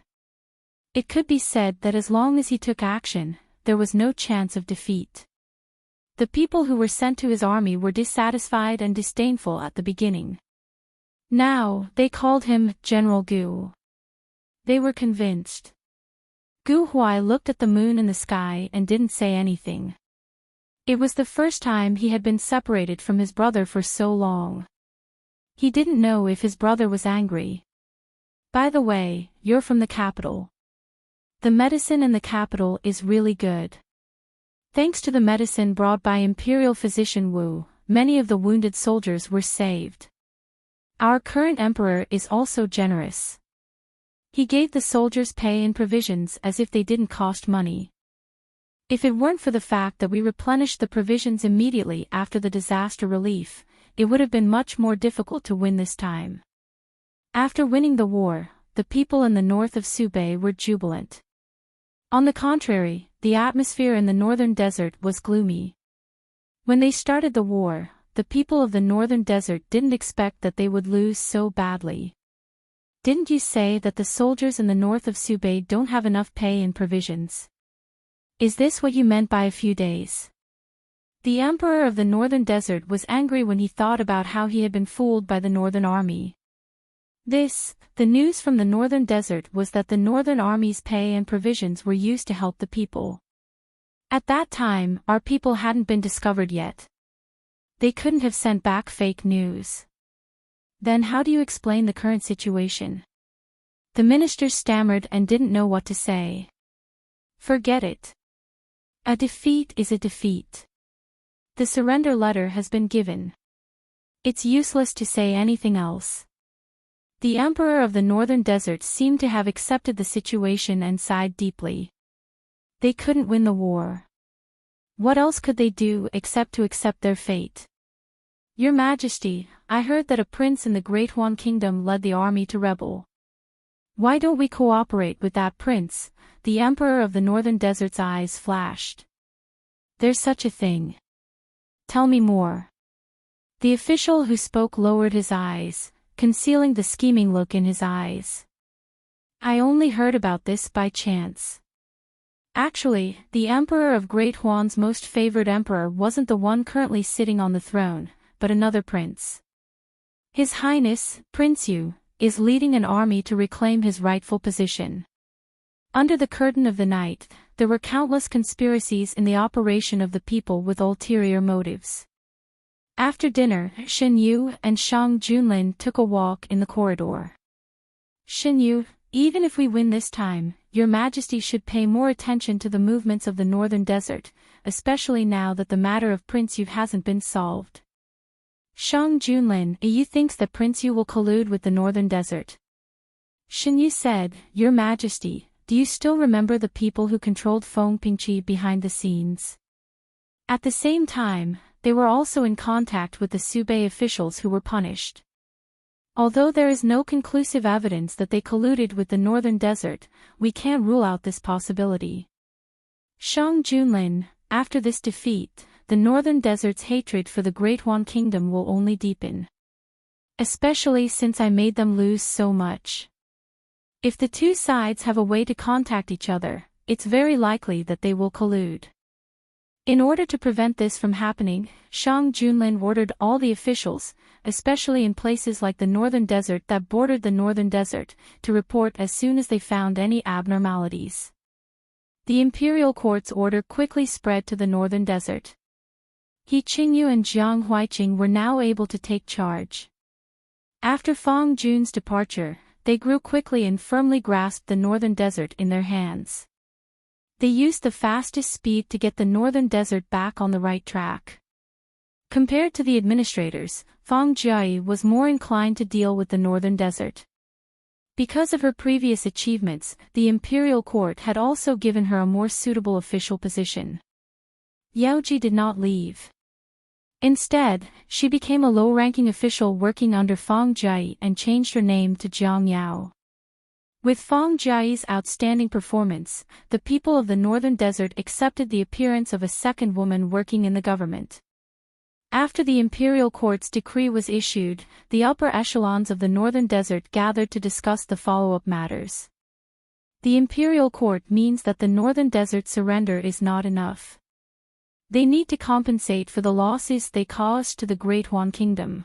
It could be said that as long as he took action, there was no chance of defeat. The people who were sent to his army were dissatisfied and disdainful at the beginning. Now, they called him General Gu. They were convinced. Gu Huai looked at the moon in the sky and didn't say anything. It was the first time he had been separated from his brother for so long. He didn't know if his brother was angry. "By the way, you're from the capital. The medicine in the capital is really good. Thanks to the medicine brought by Imperial Physician Wu, many of the wounded soldiers were saved. Our current emperor is also generous. He gave the soldiers pay and provisions as if they didn't cost money. If it weren't for the fact that we replenished the provisions immediately after the disaster relief, it would have been much more difficult to win this time." After winning the war, the people in the north of Subei were jubilant. On the contrary, the atmosphere in the northern desert was gloomy. When they started the war, the people of the northern desert didn't expect that they would lose so badly. "Didn't you say that the soldiers in the north of Subei don't have enough pay and provisions? Is this what you meant by a few days?" The emperor of the northern desert was angry when he thought about how he had been fooled by the northern army. The news from the northern desert was that the northern army's pay and provisions were used to help the people. At that time, our people hadn't been discovered yet. They couldn't have sent back fake news. Then how do you explain the current situation? The ministers stammered and didn't know what to say. "Forget it. A defeat is a defeat. The surrender letter has been given. It's useless to say anything else." The emperor of the northern desert seemed to have accepted the situation and sighed deeply. They couldn't win the war. What else could they do except to accept their fate? Your Majesty, I heard that a prince in the Great One Kingdom led the army to rebel. Why don't we cooperate with that prince? The Emperor of the Northern Desert's eyes flashed. There's such a thing. Tell me more. The official who spoke lowered his eyes, concealing the scheming look in his eyes. I only heard about this by chance. Actually, the Emperor of Great Huan's most favored emperor wasn't the one currently sitting on the throne, but another prince. His Highness, Prince Yu, is leading an army to reclaim his rightful position. Under the curtain of the night, there were countless conspiracies in the operation of the people with ulterior motives. After dinner, Shen Yu and Shang Junlin took a walk in the corridor. Shen Yu, even if we win this time, Your Majesty should pay more attention to the movements of the Northern Desert, especially now that the matter of Prince Yu hasn't been solved. Shang Junlin, Yu thinks that Prince Yu will collude with the Northern Desert. Shen Yu said, Your Majesty, do you still remember the people who controlled Feng Pingqi behind the scenes? At the same time, they were also in contact with the Subei officials who were punished. Although there is no conclusive evidence that they colluded with the Northern Desert, we can't rule out this possibility. Shang Junlin, after this defeat, the Northern Desert's hatred for the Great Huan Kingdom will only deepen. Especially since I made them lose so much. If the two sides have a way to contact each other, it's very likely that they will collude. In order to prevent this from happening, Shang Junlin ordered all the officials, especially in places like the Northern Desert that bordered the Northern Desert, to report as soon as they found any abnormalities. The imperial court's order quickly spread to the Northern Desert. He Qingyu and Jiang Huiqing were now able to take charge. After Fang Jun's departure, they grew quickly and firmly grasped the Northern Desert in their hands. They used the fastest speed to get the Northern Desert back on the right track. Compared to the administrators, Fang Jia was more inclined to deal with the Northern Desert. Because of her previous achievements, the imperial court had also given her a more suitable official position. Yaoji did not leave. Instead, she became a low-ranking official working under Fang Jia and changed her name to Jiang Yao. With Fang Jia's outstanding performance, the people of the Northern Desert accepted the appearance of a second woman working in the government. After the imperial court's decree was issued, the upper echelons of the Northern Desert gathered to discuss the follow-up matters. The imperial court means that the Northern Desert surrender is not enough. They need to compensate for the losses they caused to the Great Huan Kingdom.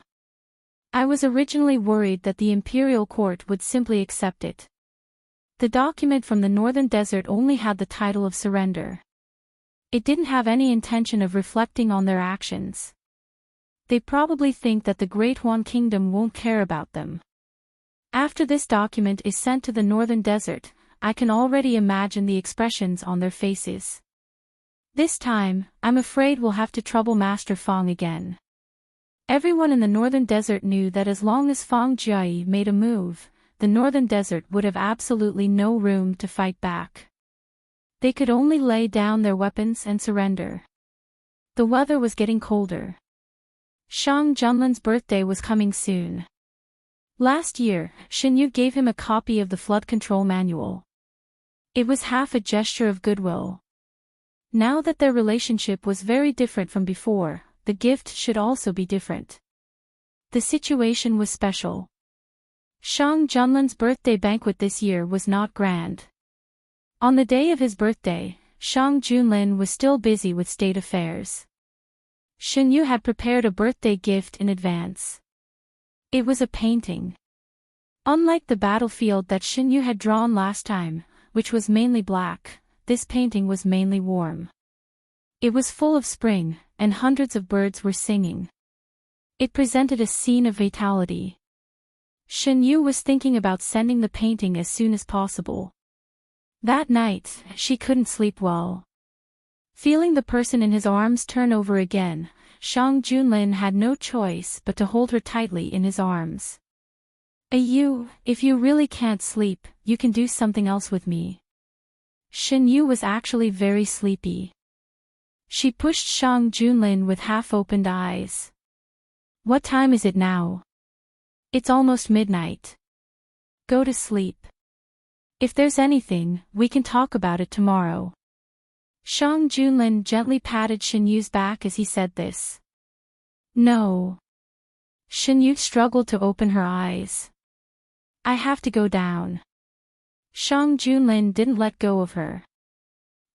I was originally worried that the imperial court would simply accept it. The document from the Northern Desert only had the title of surrender. It didn't have any intention of reflecting on their actions. They probably think that the Great Huan Kingdom won't care about them. After this document is sent to the Northern Desert, I can already imagine the expressions on their faces. This time, I'm afraid we'll have to trouble Master Fang again. Everyone in the Northern Desert knew that as long as Fang Jia made a move, the Northern Desert would have absolutely no room to fight back. They could only lay down their weapons and surrender. The weather was getting colder. Shang Junlin's birthday was coming soon. Last year, Shen Yu gave him a copy of the flood control manual. It was half a gesture of goodwill. Now that their relationship was very different from before, the gift should also be different. The situation was special. Shang Junlin's birthday banquet this year was not grand. On the day of his birthday, Shang Junlin was still busy with state affairs. Shen Yu had prepared a birthday gift in advance. It was a painting. Unlike the battlefield that Shen Yu had drawn last time, which was mainly black, this painting was mainly warm. It was full of spring, and hundreds of birds were singing. It presented a scene of vitality. Shen Yu was thinking about sending the painting as soon as possible. That night, she couldn't sleep well. Feeling the person in his arms turn over again, Shang Junlin had no choice but to hold her tightly in his arms. If you really can't sleep, you can do something else with me. Shin Yu was actually very sleepy. She pushed Shang Junlin with half-opened eyes. What time is it now? It's almost midnight. Go to sleep. If there's anything, we can talk about it tomorrow. Shang Junlin gently patted Shin Yu's back as he said this. No. Shin Yu struggled to open her eyes. I have to go down. Shang Junlin didn't let go of her.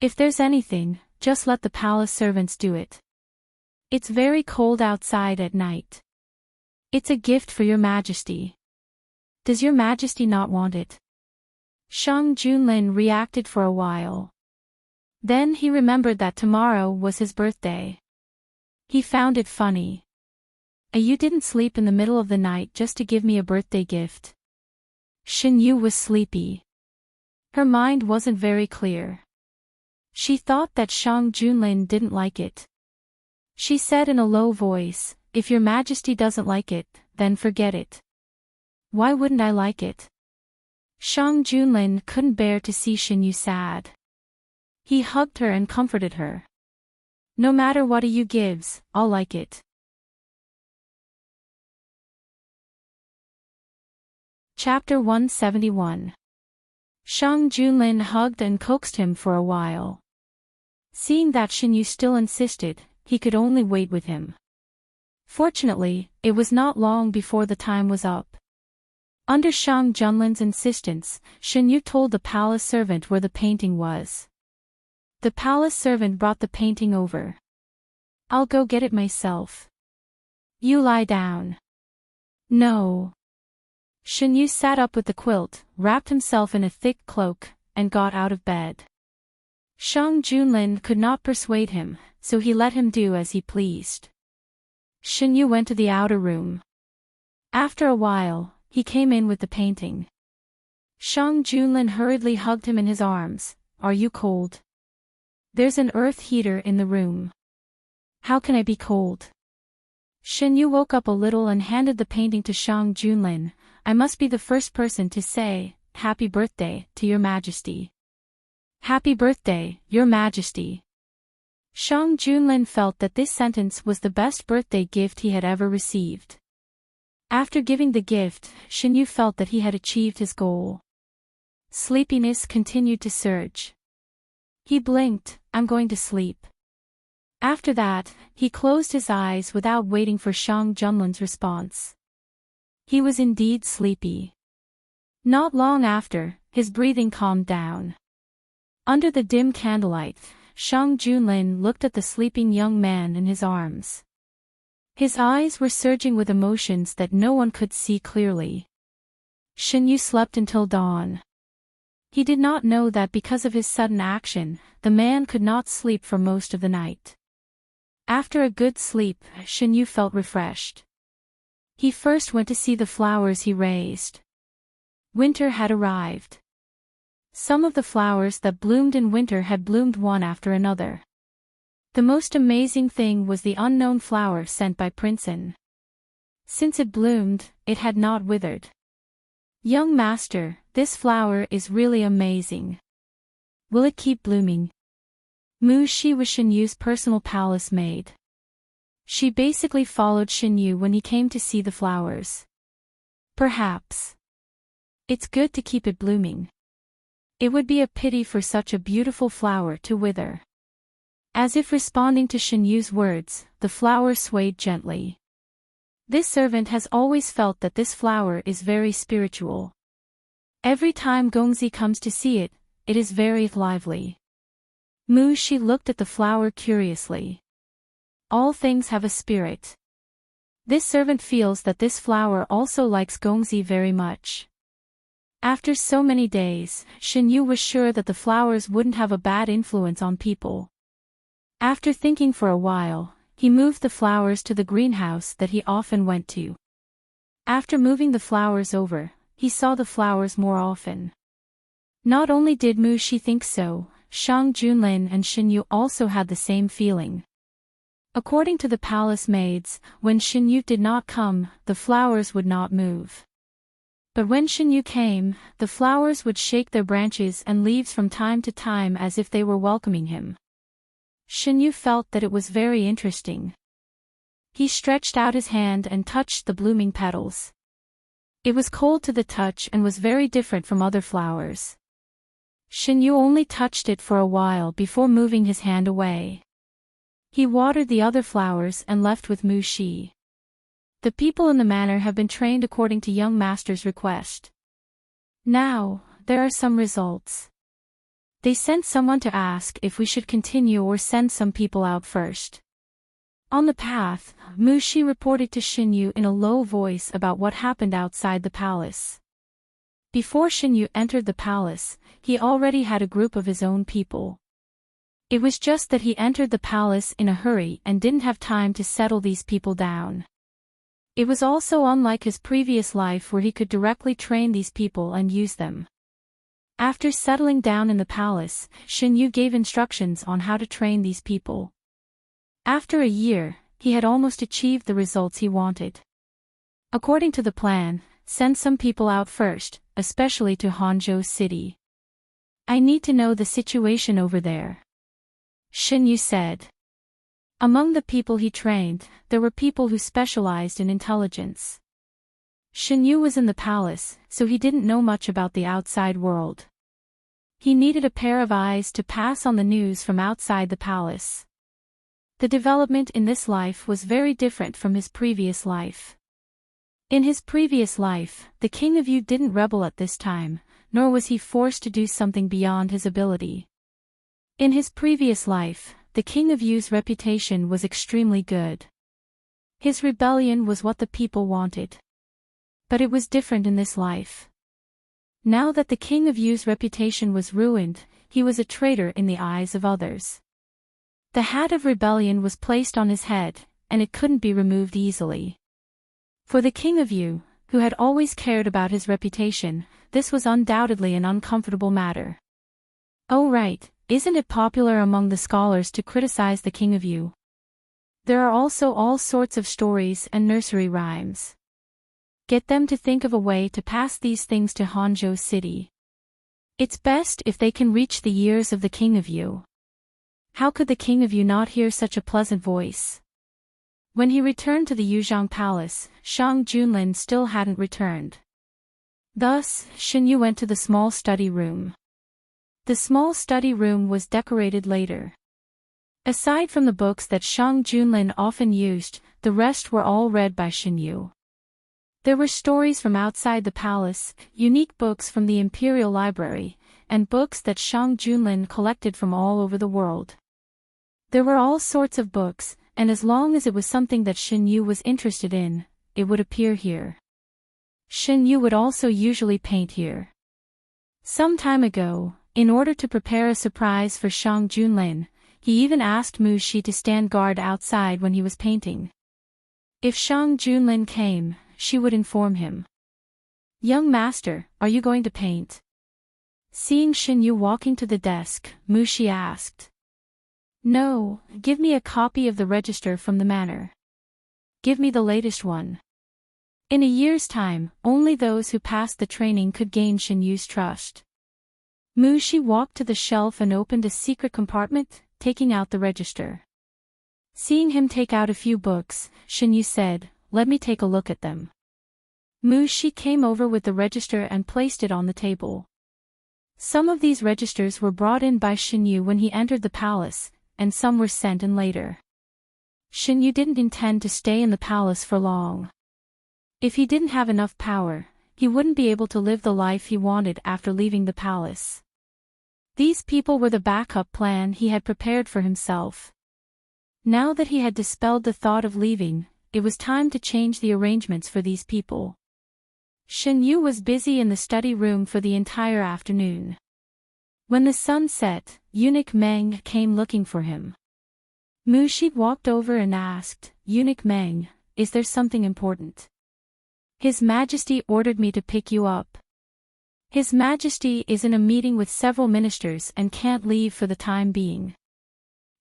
If there's anything, just let the palace servants do it. It's very cold outside at night. It's a gift for your majesty. Does your majesty not want it? Shang Junlin reacted for a while. Then he remembered that tomorrow was his birthday. He found it funny. You didn't sleep in the middle of the night just to give me a birthday gift. Shin Yu was sleepy. Her mind wasn't very clear. She thought that Shang Junlin didn't like it. She said in a low voice, if your majesty doesn't like it, then forget it. Why wouldn't I like it? Shang Junlin couldn't bear to see Shin Yu sad. He hugged her and comforted her. No matter what you gives, I'll like it. Chapter 171. Shang Junlin hugged and coaxed him for a while. Seeing that Shin Yu still insisted, he could only wait with him. Fortunately, it was not long before the time was up. Under Shang Junlin's insistence, Shin Yu told the palace servant where the painting was. The palace servant brought the painting over. I'll go get it myself. You lie down. No. Shin Yu sat up with the quilt, wrapped himself in a thick cloak, and got out of bed. Shang Junlin could not persuade him, so he let him do as he pleased. Shin Yu went to the outer room. After a while, he came in with the painting. Shang Junlin hurriedly hugged him in his arms. Are you cold? There's an earth heater in the room. How can I be cold? Shin Yu woke up a little and handed the painting to Shang Junlin. I must be the first person to say, Happy birthday, to your majesty. Happy birthday, your majesty. Shang Junlin felt that this sentence was the best birthday gift he had ever received. After giving the gift, Shin Yu felt that he had achieved his goal. Sleepiness continued to surge. He blinked, I'm going to sleep. After that, he closed his eyes without waiting for Shang Junlin's response. He was indeed sleepy. Not long after, his breathing calmed down. Under the dim candlelight, Shang Junlin looked at the sleeping young man in his arms. His eyes were surging with emotions that no one could see clearly. Shin Yu slept until dawn. He did not know that because of his sudden action, the man could not sleep for most of the night. After a good sleep, Shin Yu felt refreshed. He first went to see the flowers he raised. Winter had arrived. Some of the flowers that bloomed in winter had bloomed one after another. The most amazing thing was the unknown flower sent by Prince In. Since it bloomed, it had not withered. Young master, this flower is really amazing. Will it keep blooming? Mu Shi was Shin Yu's personal palace maid. She basically followed Shin Yu when he came to see the flowers. Perhaps. It's good to keep it blooming. It would be a pity for such a beautiful flower to wither. As if responding to Shin Yu's words, the flower swayed gently. This servant has always felt that this flower is very spiritual. Every time Gongzi comes to see it, it is very lively. Mu Shi looked at the flower curiously. All things have a spirit. This servant feels that this flower also likes Gongzi very much. After so many days, Shin Yu was sure that the flowers wouldn't have a bad influence on people. After thinking for a while, he moved the flowers to the greenhouse that he often went to. After moving the flowers over, he saw the flowers more often. Not only did Mu Shi think so, Shang Junlin and Shin Yu also had the same feeling. According to the palace maids, when Shin Yu did not come, the flowers would not move. But when Shin Yu came, the flowers would shake their branches and leaves from time to time as if they were welcoming him. Shin Yu felt that it was very interesting. He stretched out his hand and touched the blooming petals. It was cold to the touch and was very different from other flowers. Shin Yu only touched it for a while before moving his hand away. He watered the other flowers and left with Mu Shi. The people in the manor have been trained according to young master's request. Now, there are some results. They sent someone to ask if we should continue or send some people out first. On the path, Mu Shi reported to Shin Yu in a low voice about what happened outside the palace. Before Shin Yu entered the palace, he already had a group of his own people. It was just that he entered the palace in a hurry and didn't have time to settle these people down. It was also unlike his previous life where he could directly train these people and use them. After settling down in the palace, Shin Yu gave instructions on how to train these people. After a year, he had almost achieved the results he wanted. According to the plan, send some people out first, especially to Hangzhou City. I need to know the situation over there, Shin Yu said. Among the people he trained, there were people who specialized in intelligence. Shin Yu was in the palace, so he didn't know much about the outside world. He needed a pair of eyes to pass on the news from outside the palace. The development in this life was very different from his previous life. In his previous life, the King of Yu didn't rebel at this time, nor was he forced to do something beyond his ability. In his previous life, the King of Yu's reputation was extremely good. His rebellion was what the people wanted. But it was different in this life. Now that the King of Yu's reputation was ruined, he was a traitor in the eyes of others. The hat of rebellion was placed on his head, and it couldn't be removed easily. For the King of Yu, who had always cared about his reputation, this was undoubtedly an uncomfortable matter. Oh right, isn't it popular among the scholars to criticize the King of Yu? There are also all sorts of stories and nursery rhymes. Get them to think of a way to pass these things to Hangzhou City. It's best if they can reach the ears of the King of Yu. How could the King of Yu not hear such a pleasant voice? When he returned to the Yuzhang Palace, Shang Junlin still hadn't returned. Thus, Shin Yu went to the small study room. The small study room was decorated later. Aside from the books that Shang Junlin often used, the rest were all read by Shin Yu. There were stories from outside the palace, unique books from the Imperial Library, and books that Shang Junlin collected from all over the world. There were all sorts of books, and as long as it was something that Shin Yu was interested in, it would appear here. Shin Yu would also usually paint here. Some time ago, in order to prepare a surprise for Shang Junlin, he even asked Mu Shi to stand guard outside when he was painting. If Shang Junlin came, she would inform him. "Young master, are you going to paint?" Seeing Shin Yu walking to the desk, Mu Shi asked. "No, give me a copy of the register from the manor. Give me the latest one." In a year's time, only those who passed the training could gain Shin Yu's trust. Mu Shi walked to the shelf and opened a secret compartment, taking out the register. Seeing him take out a few books, Shin Yu said, "Let me take a look at them." Mu Shi came over with the register and placed it on the table. Some of these registers were brought in by Shin Yu when he entered the palace, and some were sent in later. Shin Yu didn't intend to stay in the palace for long. If he didn't have enough power, he wouldn't be able to live the life he wanted after leaving the palace. These people were the backup plan he had prepared for himself. Now that he had dispelled the thought of leaving, it was time to change the arrangements for these people. Shin Yu was busy in the study room for the entire afternoon. When the sun set, Eunuch Meng came looking for him. Mu Shi walked over and asked, "Eunuch Meng, is there something important?" "His Majesty ordered me to pick you up. His Majesty is in a meeting with several ministers and can't leave for the time being."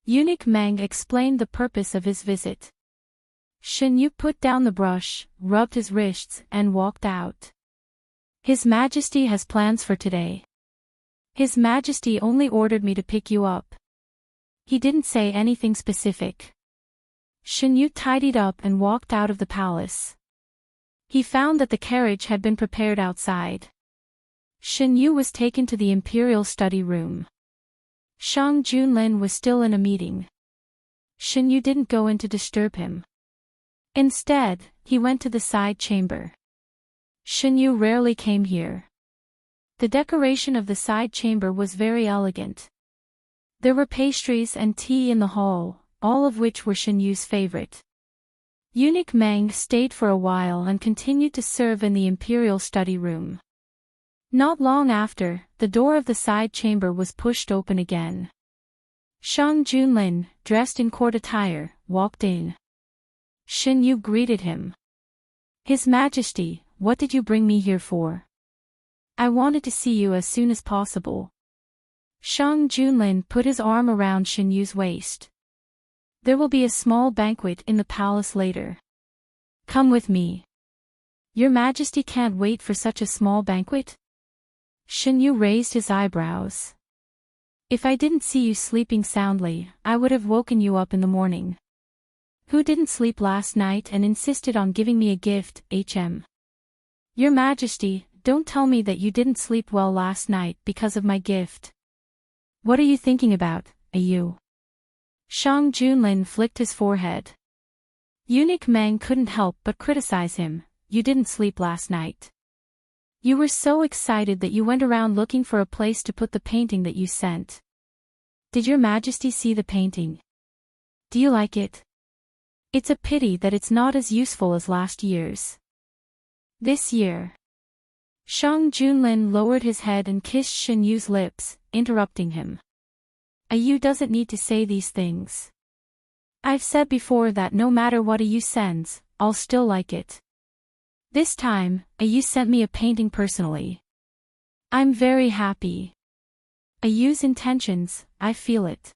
Eunuch Meng explained the purpose of his visit. Shin Yu put down the brush, rubbed his wrists, and walked out. His Majesty has plans for today. His Majesty only ordered me to pick you up. He didn't say anything specific. Shen Yu tidied up and walked out of the palace. He found that the carriage had been prepared outside. Shen Yu was taken to the imperial study room. Shang Junlin was still in a meeting. Shen Yu didn't go in to disturb him. Instead, he went to the side chamber. Shen Yu rarely came here. The decoration of the side chamber was very elegant. There were pastries and tea in the hall, all of which were Shen Yu's favorite. Eunuch Meng stayed for a while and continued to serve in the imperial study room. Not long after, the door of the side chamber was pushed open again. Shang Junlin, dressed in court attire, walked in. Shen Yu greeted him. His Majesty, what did you bring me here for? I wanted to see you as soon as possible. Shang Junlin put his arm around Shen Yu's waist. There will be a small banquet in the palace later. Come with me. Your Majesty can't wait for such a small banquet? Shen Yu raised his eyebrows. If I didn't see you sleeping soundly, I would have woken you up in the morning. Who didn't sleep last night and insisted on giving me a gift, HM? Your Majesty, don't tell me that you didn't sleep well last night because of my gift. What are you thinking about, Ayu? Shang Junlin flicked his forehead. Eunuch Meng couldn't help but criticize him. You didn't sleep last night. You were so excited that you went around looking for a place to put the painting that you sent. Did your Majesty see the painting? Do you like it? It's a pity that it's not as useful as last year's. This year. Shang Junlin lowered his head and kissed Shen Yu's lips, interrupting him. Ayu doesn't need to say these things. I've said before that no matter what Ayu sends, I'll still like it. This time, Ayu sent me a painting personally. I'm very happy. Ayu's intentions, I feel it.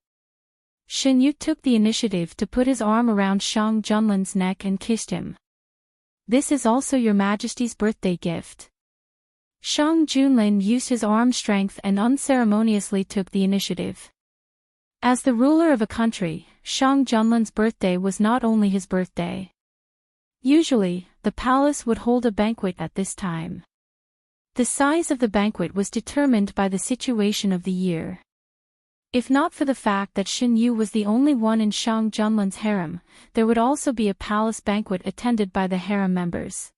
Shen Yu took the initiative to put his arm around Shang Junlin's neck and kissed him. This is also your Majesty's birthday gift. Shang Junlin used his arm strength and unceremoniously took the initiative. As the ruler of a country, Shang Junlin's birthday was not only his birthday. Usually, the palace would hold a banquet at this time. The size of the banquet was determined by the situation of the year. If not for the fact that Shen Yu was the only one in Shang Junlin's harem, there would also be a palace banquet attended by the harem members.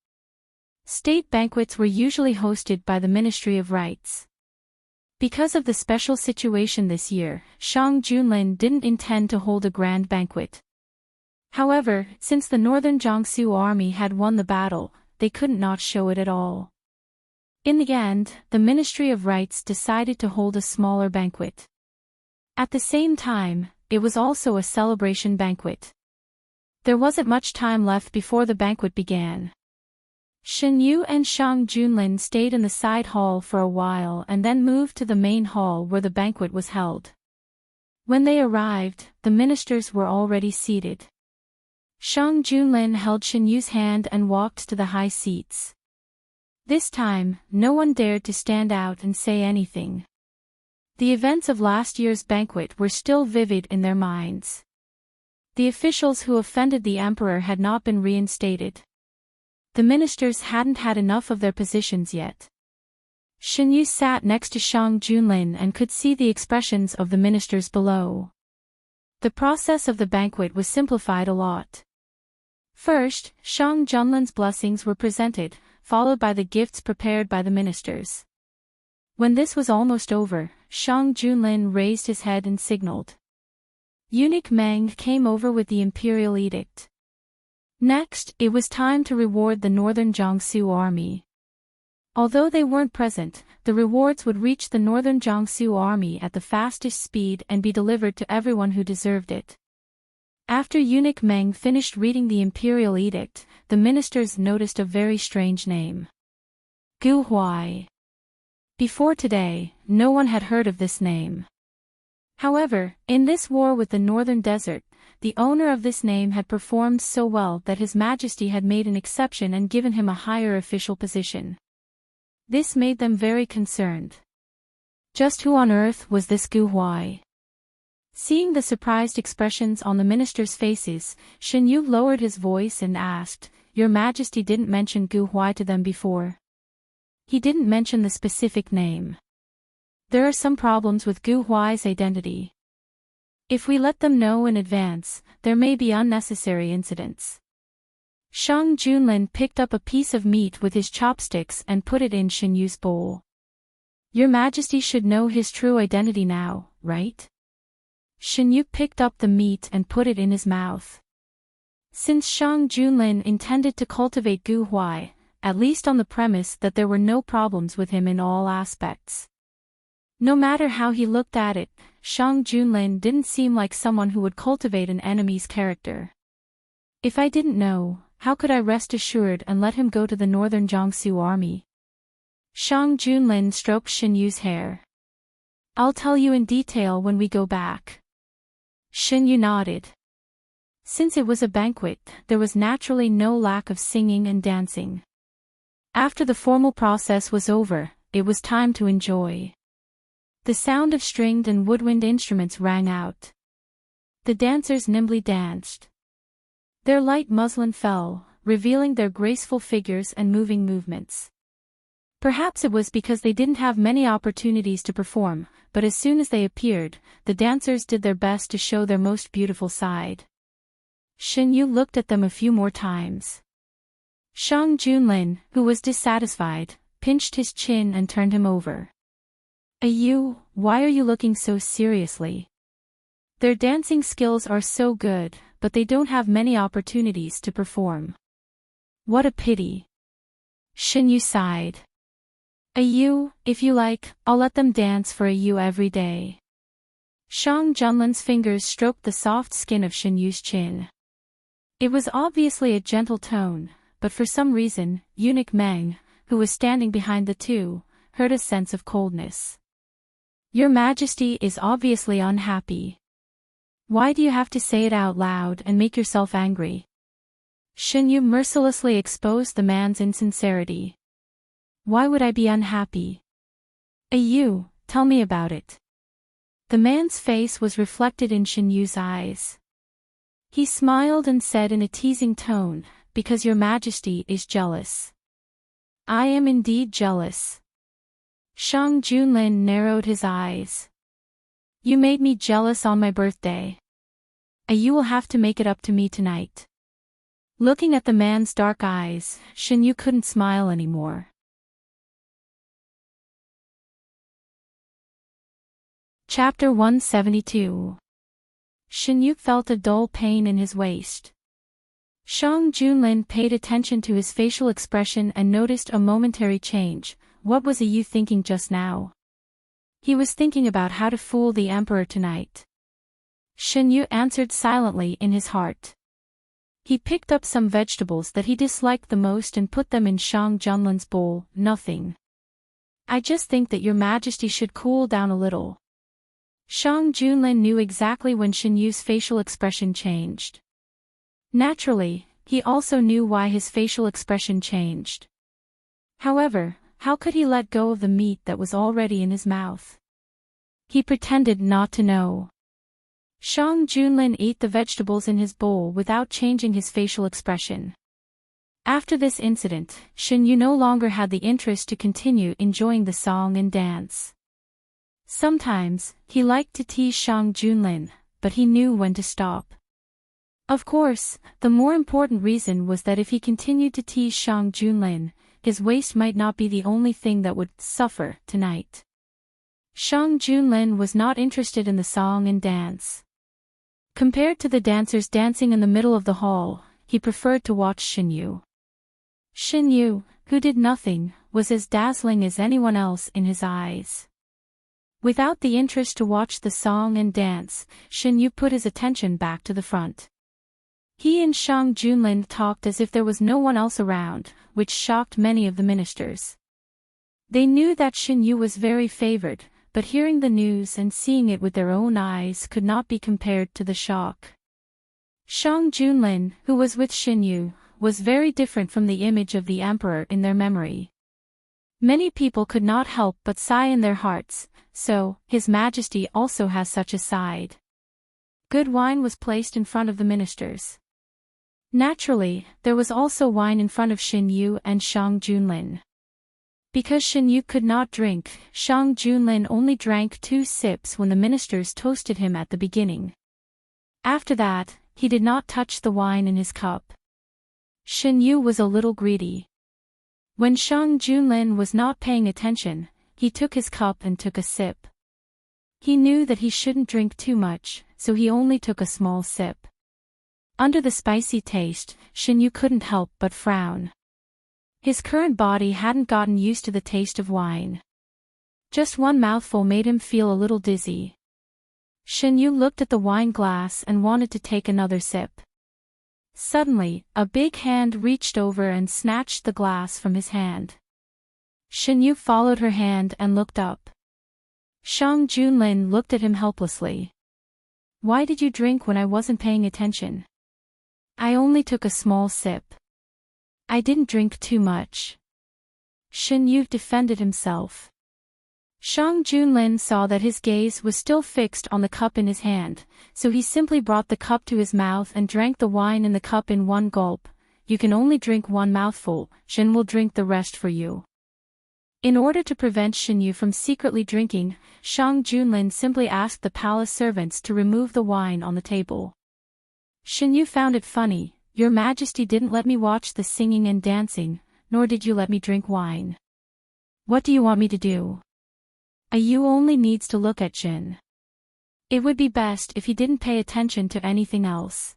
State banquets were usually hosted by the Ministry of Rites. Because of the special situation this year, Shang Junlin didn't intend to hold a grand banquet. However, since the northern Jiangsu army had won the battle, they couldn't not show it at all. In the end, the Ministry of Rites decided to hold a smaller banquet. At the same time, it was also a celebration banquet. There wasn't much time left before the banquet began. Shen Yu and Shang Junlin stayed in the side hall for a while and then moved to the main hall where the banquet was held. When they arrived, the ministers were already seated. Shang Junlin held Shen Yu's hand and walked to the high seats. This time, no one dared to stand out and say anything. The events of last year's banquet were still vivid in their minds. The officials who offended the emperor had not been reinstated. The ministers hadn't had enough of their positions yet. Shen Yu sat next to Shang Junlin and could see the expressions of the ministers below. The process of the banquet was simplified a lot. First, Shang Junlin's blessings were presented, followed by the gifts prepared by the ministers. When this was almost over, Shang Junlin raised his head and signaled. Eunuch Meng came over with the imperial edict. Next, it was time to reward the northern Jiangsu army. Although they weren't present, the rewards would reach the northern Jiangsu army at the fastest speed and be delivered to everyone who deserved it. After Eunuch Meng finished reading the imperial edict, the ministers noticed a very strange name. Gu Huai. Before today, no one had heard of this name. However, in this war with the northern desert, the owner of this name had performed so well that His Majesty had made an exception and given him a higher official position. This made them very concerned. Just who on earth was this Gu Huai? Seeing the surprised expressions on the ministers' faces, Shen Yu lowered his voice and asked, "Your Majesty didn't mention Gu Huai to them before?" He didn't mention the specific name. There are some problems with Gu Huai's identity. If we let them know in advance, there may be unnecessary incidents. Shang Junlin picked up a piece of meat with his chopsticks and put it in Shen Yu's bowl. Your Majesty should know his true identity now, right? Shen Yu picked up the meat and put it in his mouth. Since Shang Junlin intended to cultivate Gu Huai, at least on the premise that there were no problems with him in all aspects. No matter how he looked at it, Shang Junlin didn't seem like someone who would cultivate an enemy's character. If I didn't know, how could I rest assured and let him go to the northern Jiangsu army? Shang Junlin stroked Shen Yu's hair. I'll tell you in detail when we go back. Shen Yu nodded. Since it was a banquet, there was naturally no lack of singing and dancing. After the formal process was over, it was time to enjoy. The sound of stringed and woodwind instruments rang out. The dancers nimbly danced. Their light muslin fell, revealing their graceful figures and moving movements. Perhaps it was because they didn't have many opportunities to perform, but as soon as they appeared, the dancers did their best to show their most beautiful side. Shen Yu looked at them a few more times. Shang Junlin, who was dissatisfied, pinched his chin and turned him over. You, why are you looking so seriously? Their dancing skills are so good, but they don't have many opportunities to perform. What a pity. Shen Yu sighed. If you like, I'll let them dance for you every day. Shang Junlin's fingers stroked the soft skin of Shen Yu's chin. It was obviously a gentle tone, but for some reason, eunuch Meng, who was standing behind the two, heard a sense of coldness. Your Majesty is obviously unhappy. Why do you have to say it out loud and make yourself angry? Shen Yu mercilessly exposed the man's insincerity. Why would I be unhappy? Tell me about it. The man's face was reflected in Shen Yu's eyes. He smiled and said in a teasing tone, because your Majesty is jealous. I am indeed jealous. Shang Junlin narrowed his eyes. You made me jealous on my birthday. You will have to make it up to me tonight. Looking at the man's dark eyes, Shen Yu couldn't smile anymore. Chapter 172. Shen Yu felt a dull pain in his waist. Shang Junlin paid attention to his facial expression and noticed a momentary change. What was you thinking just now? He was thinking about how to fool the emperor tonight. Shen Yu answered silently in his heart. He picked up some vegetables that he disliked the most and put them in Shang Junlin's bowl. Nothing. I just think that your Majesty should cool down a little. Shang Junlin knew exactly when Shen Yu's facial expression changed. Naturally, he also knew why his facial expression changed. However, how could he let go of the meat that was already in his mouth? He pretended not to know. Shang Junlin ate the vegetables in his bowl without changing his facial expression. After this incident, Shen Yu no longer had the interest to continue enjoying the song and dance. Sometimes, he liked to tease Shang Junlin, but he knew when to stop. Of course, the more important reason was that if he continued to tease Shang Junlin, his waist might not be the only thing that would suffer tonight. Shang Junlin was not interested in the song and dance. Compared to the dancers dancing in the middle of the hall, he preferred to watch Shen Yu. Shen Yu, who did nothing, was as dazzling as anyone else in his eyes. Without the interest to watch the song and dance, Shen Yu put his attention back to the front. He and Shang Junlin talked as if there was no one else around, which shocked many of the ministers. They knew that Shen Yu was very favored, but hearing the news and seeing it with their own eyes could not be compared to the shock. Shang Junlin, who was with Shen Yu, was very different from the image of the emperor in their memory. Many people could not help but sigh in their hearts, so, His Majesty also has such a side. Good wine was placed in front of the ministers. Naturally, there was also wine in front of Shin Yu and Shang Junlin. Because Shin Yu could not drink, Shang Junlin only drank 2 sips when the ministers toasted him at the beginning. After that, he did not touch the wine in his cup. Shin Yu was a little greedy. When Shang Junlin was not paying attention, he took his cup and took a sip. He knew that he shouldn't drink too much, so he only took a small sip. Under the spicy taste, Shin Yu couldn't help but frown. His current body hadn't gotten used to the taste of wine. Just one mouthful made him feel a little dizzy. Shin Yu looked at the wine glass and wanted to take another sip. Suddenly, a big hand reached over and snatched the glass from his hand. Shin Yu followed her hand and looked up. Shang Junlin looked at him helplessly. "Why did you drink when I wasn't paying attention?" "I only took a small sip. I didn't drink too much." Shin Yu defended himself. Shang Junlin saw that his gaze was still fixed on the cup in his hand, so he simply brought the cup to his mouth and drank the wine in the cup in one gulp. "You can only drink one mouthful, Shin will drink the rest for you." In order to prevent Shin Yu from secretly drinking, Shang Junlin simply asked the palace servants to remove the wine on the table. Shin Yu found it funny. "Your Majesty didn't let me watch the singing and dancing, nor did you let me drink wine. What do you want me to do?" "You only needs to look at Jin. It would be best if he didn't pay attention to anything else."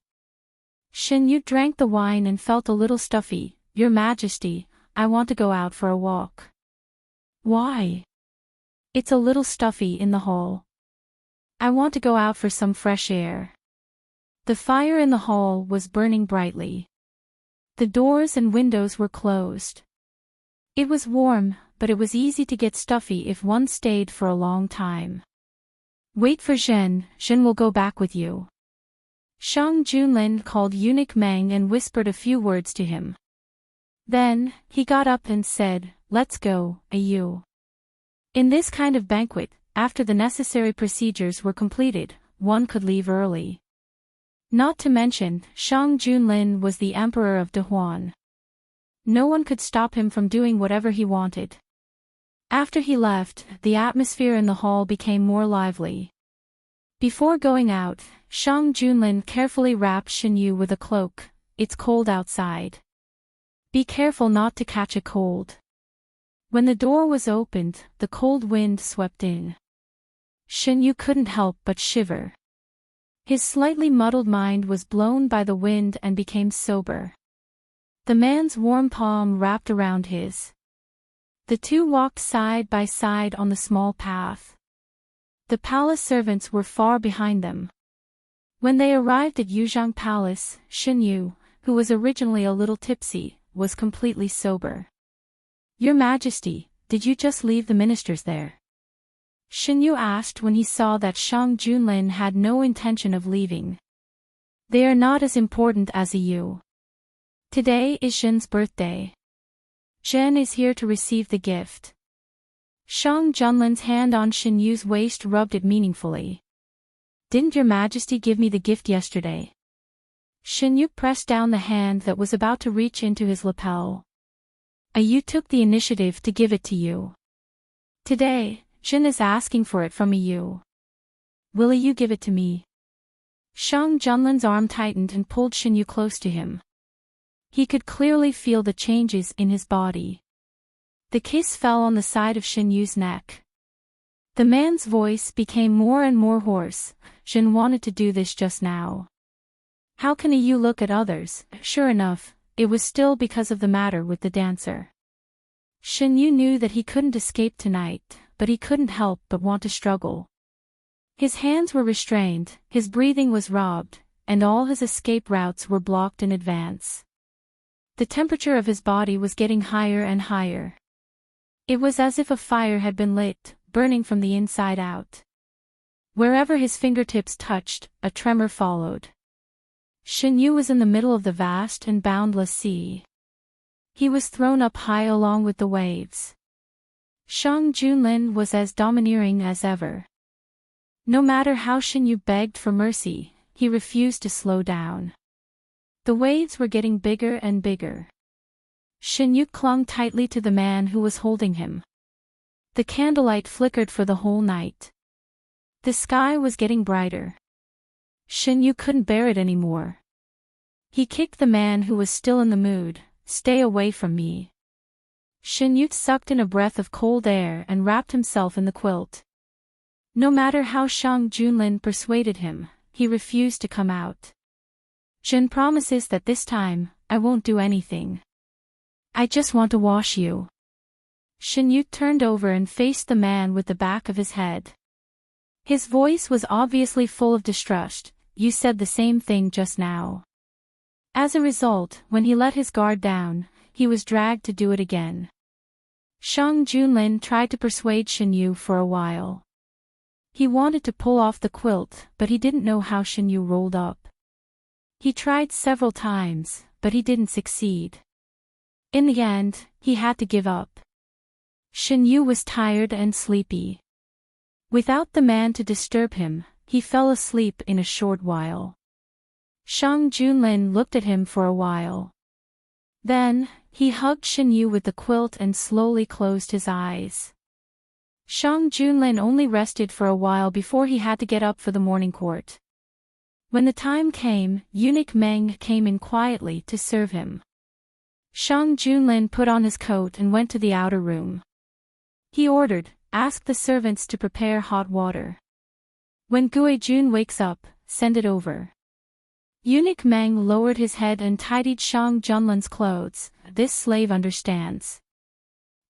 Shin Yu drank the wine and felt a little stuffy. "Your Majesty, I want to go out for a walk." "Why?" "It's a little stuffy in the hall. I want to go out for some fresh air." The fire in the hall was burning brightly. The doors and windows were closed. It was warm, but it was easy to get stuffy if one stayed for a long time. "Wait for Zhen, Zhen will go back with you." Shang Junlin called eunuch Meng and whispered a few words to him. Then, he got up and said, "Let's go, Ayu." In this kind of banquet, after the necessary procedures were completed, one could leave early. Not to mention, Shang Junlin was the emperor of Dahuan. No one could stop him from doing whatever he wanted. After he left, the atmosphere in the hall became more lively. Before going out, Shang Junlin carefully wrapped Shin Yu with a cloak. "It's cold outside. Be careful not to catch a cold." When the door was opened, the cold wind swept in. Shin Yu couldn't help but shiver. His slightly muddled mind was blown by the wind and became sober. The man's warm palm wrapped around his. The two walked side by side on the small path. The palace servants were far behind them. When they arrived at Yuzhang Palace, Shin Yu, who was originally a little tipsy, was completely sober. "Your Majesty, did you just leave the ministers there?" Shin Yu asked when he saw that Shang Junlin had no intention of leaving. "They are not as important as you. Today is Zhen's birthday. Zhen is here to receive the gift." Shang Junlin's hand on Shin Yu's waist rubbed it meaningfully. "Didn't your Majesty give me the gift yesterday?" Shin Yu pressed down the hand that was about to reach into his lapel. "You took the initiative to give it to you. Today, Jin is asking for it from you. Will you give it to me?" Shang Junlin's arm tightened and pulled Shin Yu close to him. He could clearly feel the changes in his body. The kiss fell on the side of Shin Yu's neck. The man's voice became more and more hoarse. "Jin wanted to do this just now. How can you look at others?" Sure enough, it was still because of the matter with the dancer. Shin Yu knew that he couldn't escape tonight, but he couldn't help but want to struggle. His hands were restrained, his breathing was robbed, and all his escape routes were blocked in advance. The temperature of his body was getting higher and higher. It was as if a fire had been lit, burning from the inside out. Wherever his fingertips touched, a tremor followed. Shin Yu was in the middle of the vast and boundless sea. He was thrown up high along with the waves. Shang Junlin was as domineering as ever. No matter how Shin Yu begged for mercy, he refused to slow down. The waves were getting bigger and bigger. Shin Yu clung tightly to the man who was holding him. The candlelight flickered for the whole night. The sky was getting brighter. Shin Yu couldn't bear it anymore. He kicked the man who was still in the mood. "Stay away from me." Shin Yu sucked in a breath of cold air and wrapped himself in the quilt. No matter how Shang Junlin persuaded him, he refused to come out. "Jin promises that this time, I won't do anything. I just want to wash you." Shin Yu turned over and faced the man with the back of his head. His voice was obviously full of distrust. "You said the same thing just now." As a result, when he let his guard down, he was dragged to do it again. Shang Junlin tried to persuade Shin Yu for a while. He wanted to pull off the quilt, but he didn't know how Shin Yu rolled up. He tried several times, but he didn't succeed. In the end, he had to give up. Shin Yu was tired and sleepy. Without the man to disturb him, he fell asleep in a short while. Shang Junlin looked at him for a while. Then, he hugged Shin Yu with the quilt and slowly closed his eyes. Shang Junlin only rested for a while before he had to get up for the morning court. When the time came, eunuch Meng came in quietly to serve him. Shang Junlin put on his coat and went to the outer room. He ordered, "Ask the servants to prepare hot water. When Guijun wakes up, send it over." Eunuch Meng lowered his head and tidied Shang Junlin's clothes. "This slave understands.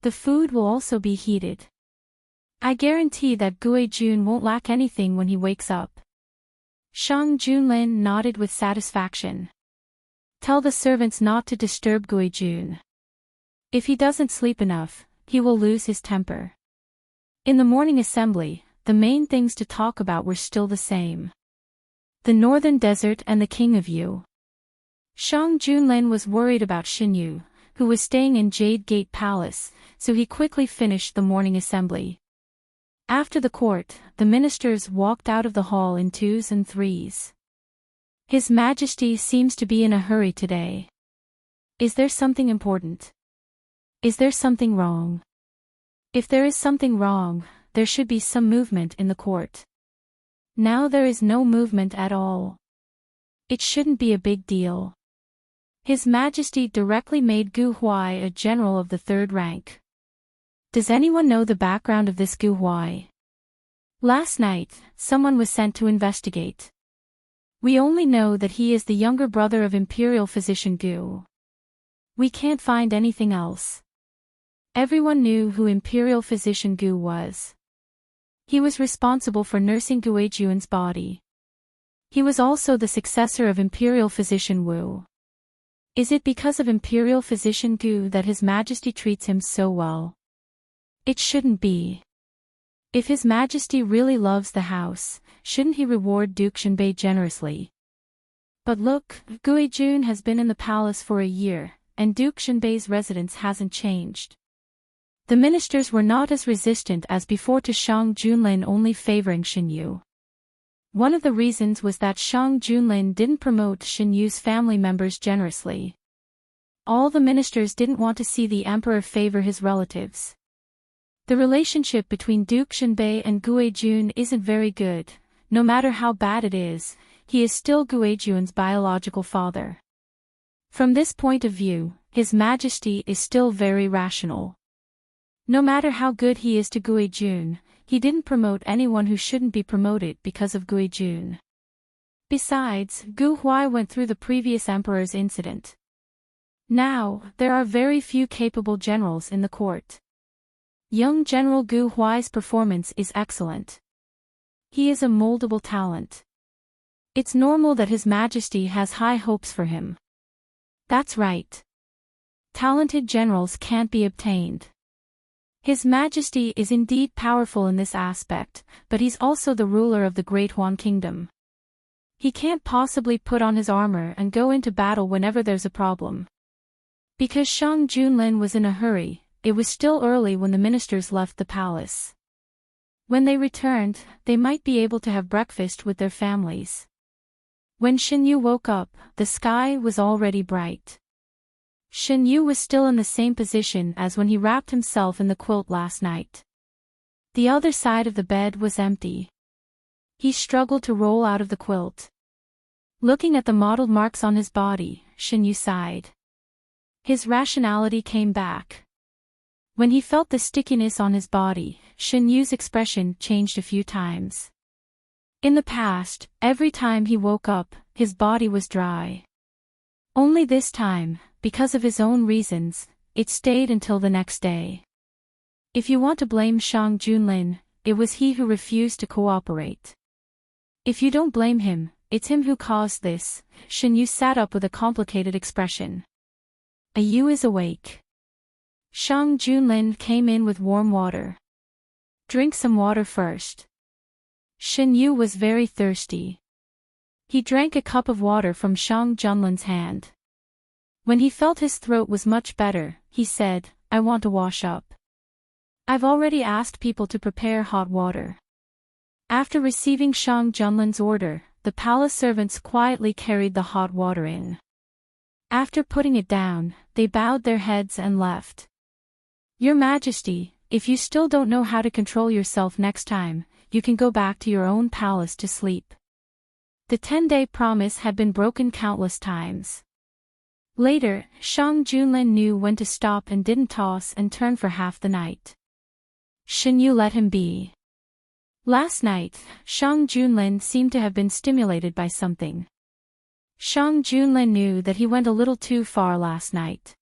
The food will also be heated. I guarantee that Guijun won't lack anything when he wakes up." Shang Junlin nodded with satisfaction. "Tell the servants not to disturb Guijun. If he doesn't sleep enough, he will lose his temper." In the morning assembly, the main things to talk about were still the same. The northern desert and the king of Yu. Shang Junlin was worried about Shin Yu, who was staying in Jade Gate Palace, so he quickly finished the morning assembly. After the court, the ministers walked out of the hall in twos and threes. "His Majesty seems to be in a hurry today. Is there something important? Is there something wrong? If there is something wrong, there should be some movement in the court. Now there is no movement at all. It shouldn't be a big deal." His Majesty directly made Gu Huai a general of the third rank. Does anyone know the background of this Gu Huai? Last night, someone was sent to investigate. We only know that he is the younger brother of Imperial Physician Gu. We can't find anything else. Everyone knew who Imperial Physician Gu was. He was responsible for nursing Guijun's body. He was also the successor of Imperial Physician Wu. Is it because of Imperial Physician Gu that His Majesty treats him so well? It shouldn't be. If His Majesty really loves the house, shouldn't he reward Duke Shinbei generously? But look, Guijun has been in the palace for a year, and Duke Shinbei's residence hasn't changed. The ministers were not as resistant as before to Shang Junlin only favoring Shin Yu. One of the reasons was that Shang Junlin didn't promote Shin Yu's family members generously. All the ministers didn't want to see the emperor favor his relatives. The relationship between Duke Shinbei and Guijun isn't very good. No matter how bad it is, he is still Guijun's biological father. From this point of view, His Majesty is still very rational. No matter how good he is to Guijun, he didn't promote anyone who shouldn't be promoted because of Guijun. Besides, Gu Huai went through the previous emperor's incident. Now, there are very few capable generals in the court. Young General Gu Huai's performance is excellent. He is a moldable talent. It's normal that His Majesty has high hopes for him. That's right. Talented generals can't be obtained. His Majesty is indeed powerful in this aspect, but he's also the ruler of the Great Huan Kingdom. He can't possibly put on his armor and go into battle whenever there's a problem. Because Shang Junlin was in a hurry, it was still early when the ministers left the palace. When they returned, they might be able to have breakfast with their families. When Shin Yu woke up, the sky was already bright. Shin Yu was still in the same position as when he wrapped himself in the quilt last night. The other side of the bed was empty. He struggled to roll out of the quilt. Looking at the mottled marks on his body, Shin Yu sighed. His rationality came back. When he felt the stickiness on his body, Shin Yu's expression changed a few times. In the past, every time he woke up, his body was dry. Only this time, because of his own reasons, it stayed until the next day. If you want to blame Shang Junlin, it was he who refused to cooperate. If you don't blame him, it's him who caused this. Shin Yu sat up with a complicated expression. Yu is awake. Shang Junlin came in with warm water. Drink some water first. Shin Yu was very thirsty. He drank a cup of water from Shang Junlin's hand. When he felt his throat was much better, he said, I want to wash up. I've already asked people to prepare hot water. After receiving Shang Junlin's order, the palace servants quietly carried the hot water in. After putting it down, they bowed their heads and left. Your Majesty, if you still don't know how to control yourself next time, you can go back to your own palace to sleep. The 10-day promise had been broken countless times. Later, Shang Junlin knew when to stop and didn't toss and turn for half the night. Shin Yu let him be. Last night, Shang Junlin seemed to have been stimulated by something. Shang Junlin knew that he went a little too far last night.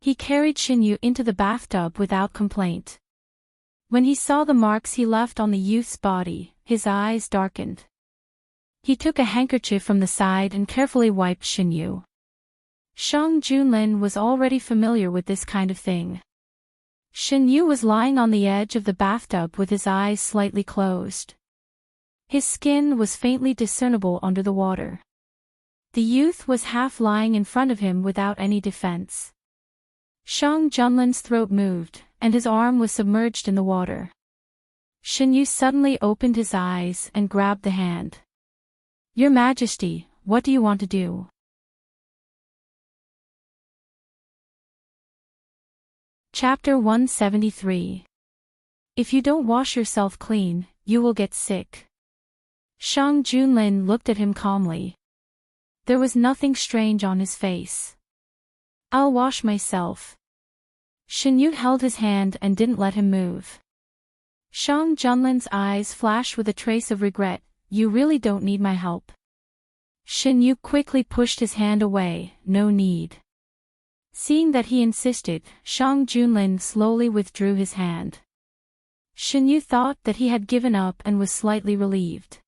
He carried Shin Yu into the bathtub without complaint. When he saw the marks he left on the youth's body, his eyes darkened. He took a handkerchief from the side and carefully wiped Shin Yu. Shang Junlin was already familiar with this kind of thing. Shin Yu was lying on the edge of the bathtub with his eyes slightly closed. His skin was faintly discernible under the water. The youth was half lying in front of him without any defense. Shang Junlin's throat moved, and his arm was submerged in the water. Shin Yu suddenly opened his eyes and grabbed the hand. Your Majesty, what do you want to do? Chapter 173. If you don't wash yourself clean, you will get sick. Shang Junlin looked at him calmly. There was nothing strange on his face. I'll wash myself. Shin Yu held his hand and didn't let him move. Shang Junlin's eyes flashed with a trace of regret. You really don't need my help. Shin Yu quickly pushed his hand away. No need. Seeing that he insisted, Shang Junlin slowly withdrew his hand. Shin Yu thought that he had given up and was slightly relieved.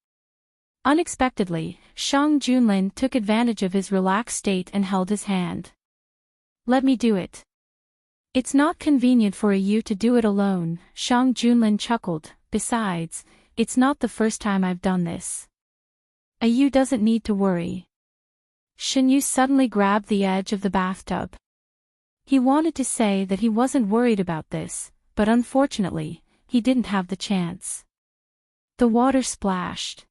Unexpectedly, Shang Junlin took advantage of his relaxed state and held his hand. Let me do it. It's not convenient for you to do it alone, Shang Junlin chuckled. Besides, it's not the first time I've done this. You doesn't need to worry. Shin Yu suddenly grabbed the edge of the bathtub. He wanted to say that he wasn't worried about this, but unfortunately, he didn't have the chance. The water splashed.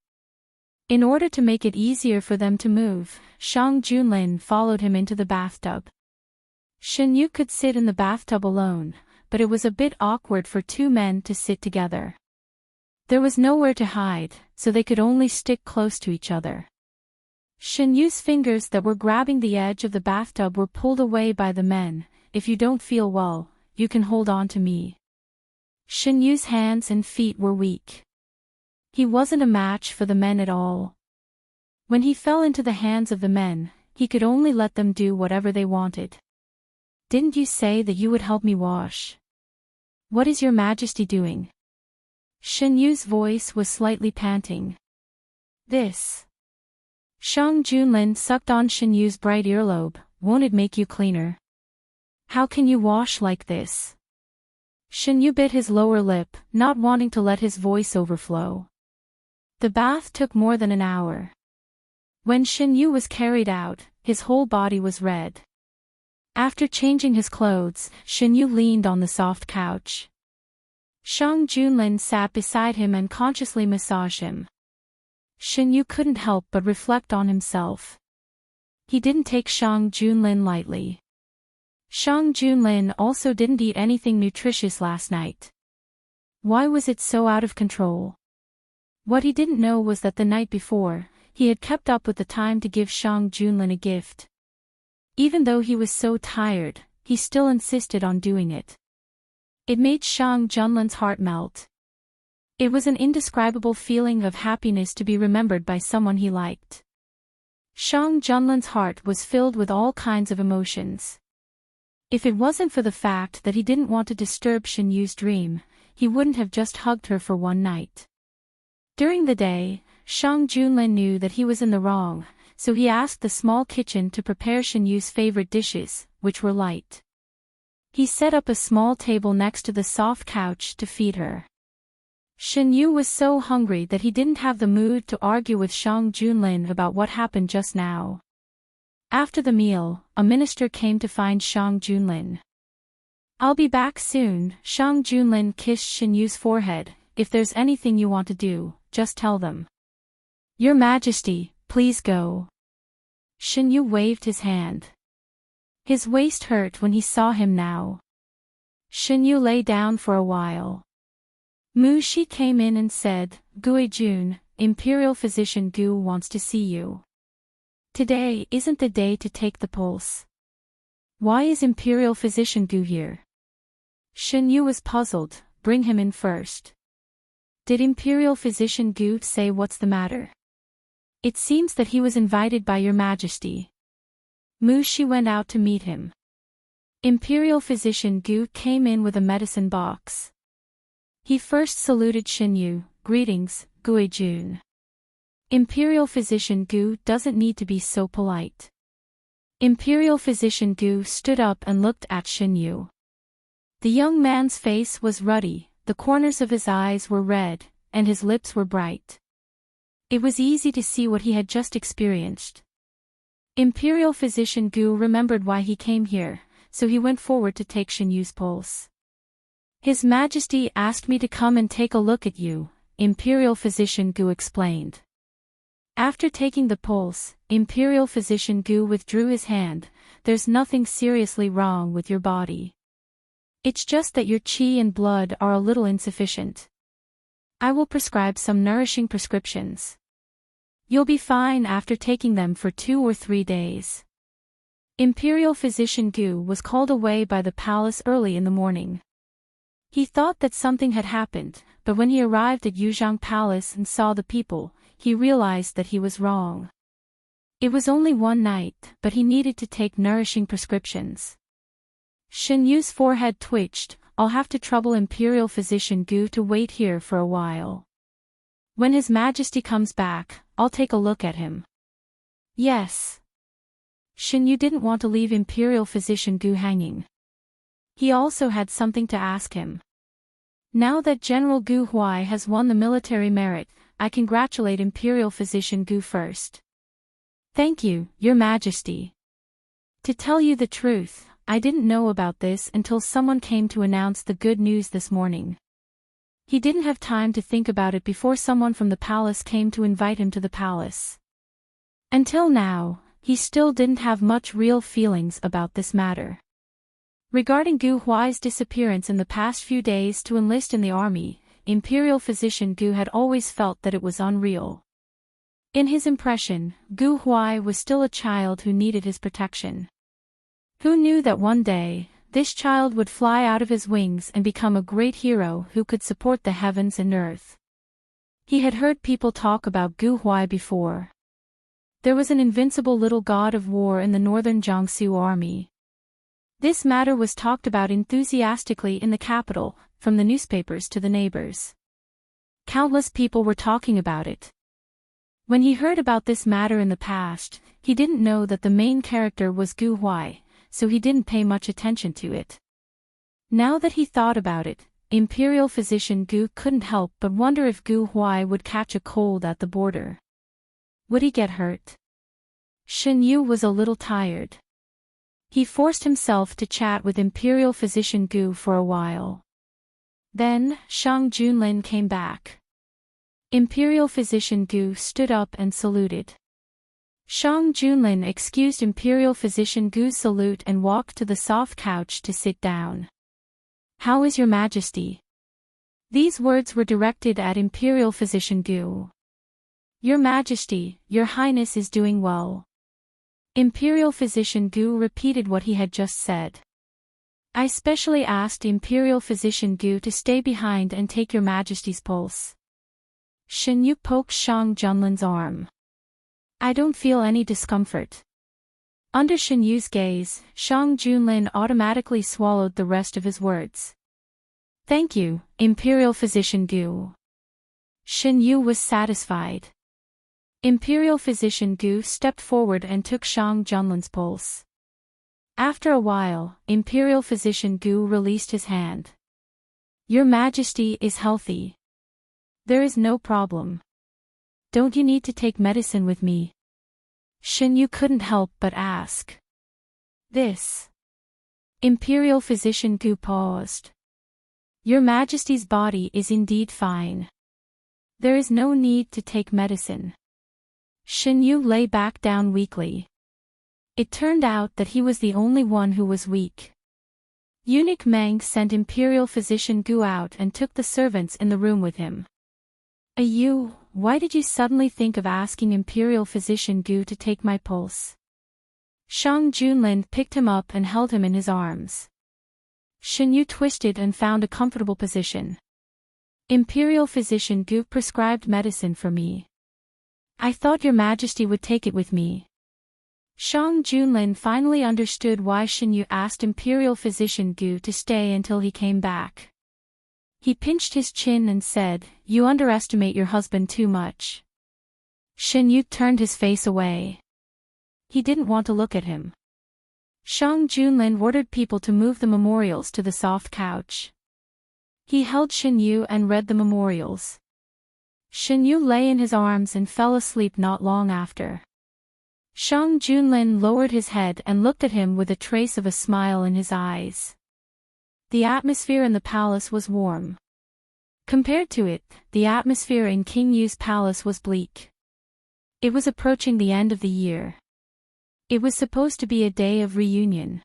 In order to make it easier for them to move, Shang Junlin followed him into the bathtub. Shin Yu could sit in the bathtub alone, but it was a bit awkward for two men to sit together. There was nowhere to hide, so they could only stick close to each other. Shin Yu's fingers that were grabbing the edge of the bathtub were pulled away by the men. If you don't feel well, you can hold on to me. Shin Yu's hands and feet were weak. He wasn't a match for the men at all. When he fell into the hands of the men, he could only let them do whatever they wanted. Didn't you say that you would help me wash? What is your Majesty doing? Shin Yu's voice was slightly panting. This. Shang Junlin sucked on Shin Yu's bright earlobe. Won't it make you cleaner? How can you wash like this? Shin Yu bit his lower lip, not wanting to let his voice overflow. The bath took more than an hour. When Shin Yu was carried out, his whole body was red. After changing his clothes, Shen Yu leaned on the soft couch. Shang Junlin sat beside him and consciously massaged him. Shen Yu couldn't help but reflect on himself. He didn't take Shang Junlin lightly. Shang Junlin also didn't eat anything nutritious last night. Why was it so out of control? What he didn't know was that the night before, he had kept up with the time to give Shang Junlin a gift. Even though he was so tired, he still insisted on doing it. It made Shang Junlin's heart melt. It was an indescribable feeling of happiness to be remembered by someone he liked. Shang Junlin's heart was filled with all kinds of emotions. If it wasn't for the fact that he didn't want to disturb Shen Yu's dream, he wouldn't have just hugged her for one night. During the day, Shang Junlin knew that he was in the wrong, so he asked the small kitchen to prepare Shen Yu's favorite dishes, which were light. He set up a small table next to the soft couch to feed her. Shen Yu was so hungry that he didn't have the mood to argue with Shang Junlin about what happened just now. After the meal, a minister came to find Shang Junlin. "I'll be back soon." Shang Junlin kissed Shen Yu's forehead. "If there's anything you want to do, just tell them." "Your Majesty, please go." Shen Yu waved his hand. His waist hurt when he saw him now. Shen Yu lay down for a while. Mu Shi came in and said, "Gui Jun, Imperial Physician Gu wants to see you. Today isn't the day to take the pulse." "Why is Imperial Physician Gu here?" Shen Yu was puzzled. "Bring him in first." "Did Imperial Physician Gu say what's the matter?" "It seems that he was invited by Your Majesty." Mu Shi went out to meet him. Imperial Physician Gu came in with a medicine box. He first saluted Shen Yu. "Greetings, Gui Jun." Imperial Physician Gu doesn't need to be so polite. Imperial Physician Gu stood up and looked at Shen Yu. The young man's face was ruddy, the corners of his eyes were red, and his lips were bright. It was easy to see what he had just experienced. Imperial Physician Gu remembered why he came here, so he went forward to take Shen Yu's pulse. "His Majesty asked me to come and take a look at you," Imperial Physician Gu explained. After taking the pulse, Imperial Physician Gu withdrew his hand. "There's nothing seriously wrong with your body. It's just that your qi and blood are a little insufficient. I will prescribe some nourishing prescriptions. You'll be fine after taking them for 2 or 3 days." Imperial Physician Gu was called away by the palace early in the morning. He thought that something had happened, but when he arrived at Yuzhang Palace and saw the people, he realized that he was wrong. It was only one night, but he needed to take nourishing prescriptions. Shen Yu's forehead twitched. "I'll have to trouble Imperial Physician Gu to wait here for a while. When His Majesty comes back, I'll take a look at him." "Yes." Shen Yu didn't want to leave Imperial Physician Gu hanging. He also had something to ask him. "Now that General Gu Huai has won the military merit, I congratulate Imperial Physician Gu first." "Thank you, Your Majesty. To tell you the truth, I didn't know about this until someone came to announce the good news this morning." He didn't have time to think about it before someone from the palace came to invite him to the palace. Until now, he still didn't have much real feelings about this matter. Regarding Gu Huai's disappearance in the past few days to enlist in the army, Imperial Physician Gu had always felt that it was unreal. In his impression, Gu Huai was still a child who needed his protection. Who knew that one day, this child would fly out of his wings and become a great hero who could support the heavens and earth? He had heard people talk about Gu Huai before. There was an invincible little god of war in the northern Jiangsu army. This matter was talked about enthusiastically in the capital, from the newspapers to the neighbors. Countless people were talking about it. When he heard about this matter in the past, he didn't know that the main character was Gu Huai, so he didn't pay much attention to it. Now that he thought about it, Imperial Physician Gu couldn't help but wonder if Gu Huai would catch a cold at the border. Would he get hurt? Shen Yu was a little tired. He forced himself to chat with Imperial Physician Gu for a while. Then, Shang Junlin came back. Imperial Physician Gu stood up and saluted. Shang Junlin excused Imperial Physician Gu's salute and walked to the soft couch to sit down. "How is your Majesty?" These words were directed at Imperial Physician Gu. "Your Majesty, Your Highness is doing well." Imperial Physician Gu repeated what he had just said. "I specially asked Imperial Physician Gu to stay behind and take Your Majesty's pulse." Shen Yu poked Shang Junlin's arm. "I don't feel any discomfort." Under Shen Yu's gaze, Shang Junlin automatically swallowed the rest of his words. "Thank you, Imperial Physician Gu." Shen Yu was satisfied. Imperial Physician Gu stepped forward and took Shang Junlin's pulse. After a while, Imperial Physician Gu released his hand. "Your Majesty is healthy. There is no problem. Don't you need to take medicine with me?" Shen Yu couldn't help but ask. "This." Imperial Physician Gu paused. "Your Majesty's body is indeed fine. There is no need to take medicine." Shen Yu lay back down weakly. It turned out that he was the only one who was weak. Eunuch Meng sent Imperial Physician Gu out and took the servants in the room with him. "Yu, why did you suddenly think of asking Imperial Physician Gu to take my pulse?" Shang Junlin picked him up and held him in his arms. Shen Yu twisted and found a comfortable position. "Imperial Physician Gu prescribed medicine for me. I thought Your Majesty would take it with me." Shang Junlin finally understood why Shen Yu asked Imperial Physician Gu to stay until he came back. He pinched his chin and said, "You underestimate your husband too much." Shen Yu turned his face away. He didn't want to look at him. Shang Junlin ordered people to move the memorials to the soft couch. He held Shen Yu and read the memorials. Shen Yu lay in his arms and fell asleep not long after. Shang Junlin lowered his head and looked at him with a trace of a smile in his eyes. The atmosphere in the palace was warm. Compared to it, the atmosphere in King Yu's palace was bleak. It was approaching the end of the year. It was supposed to be a day of reunion.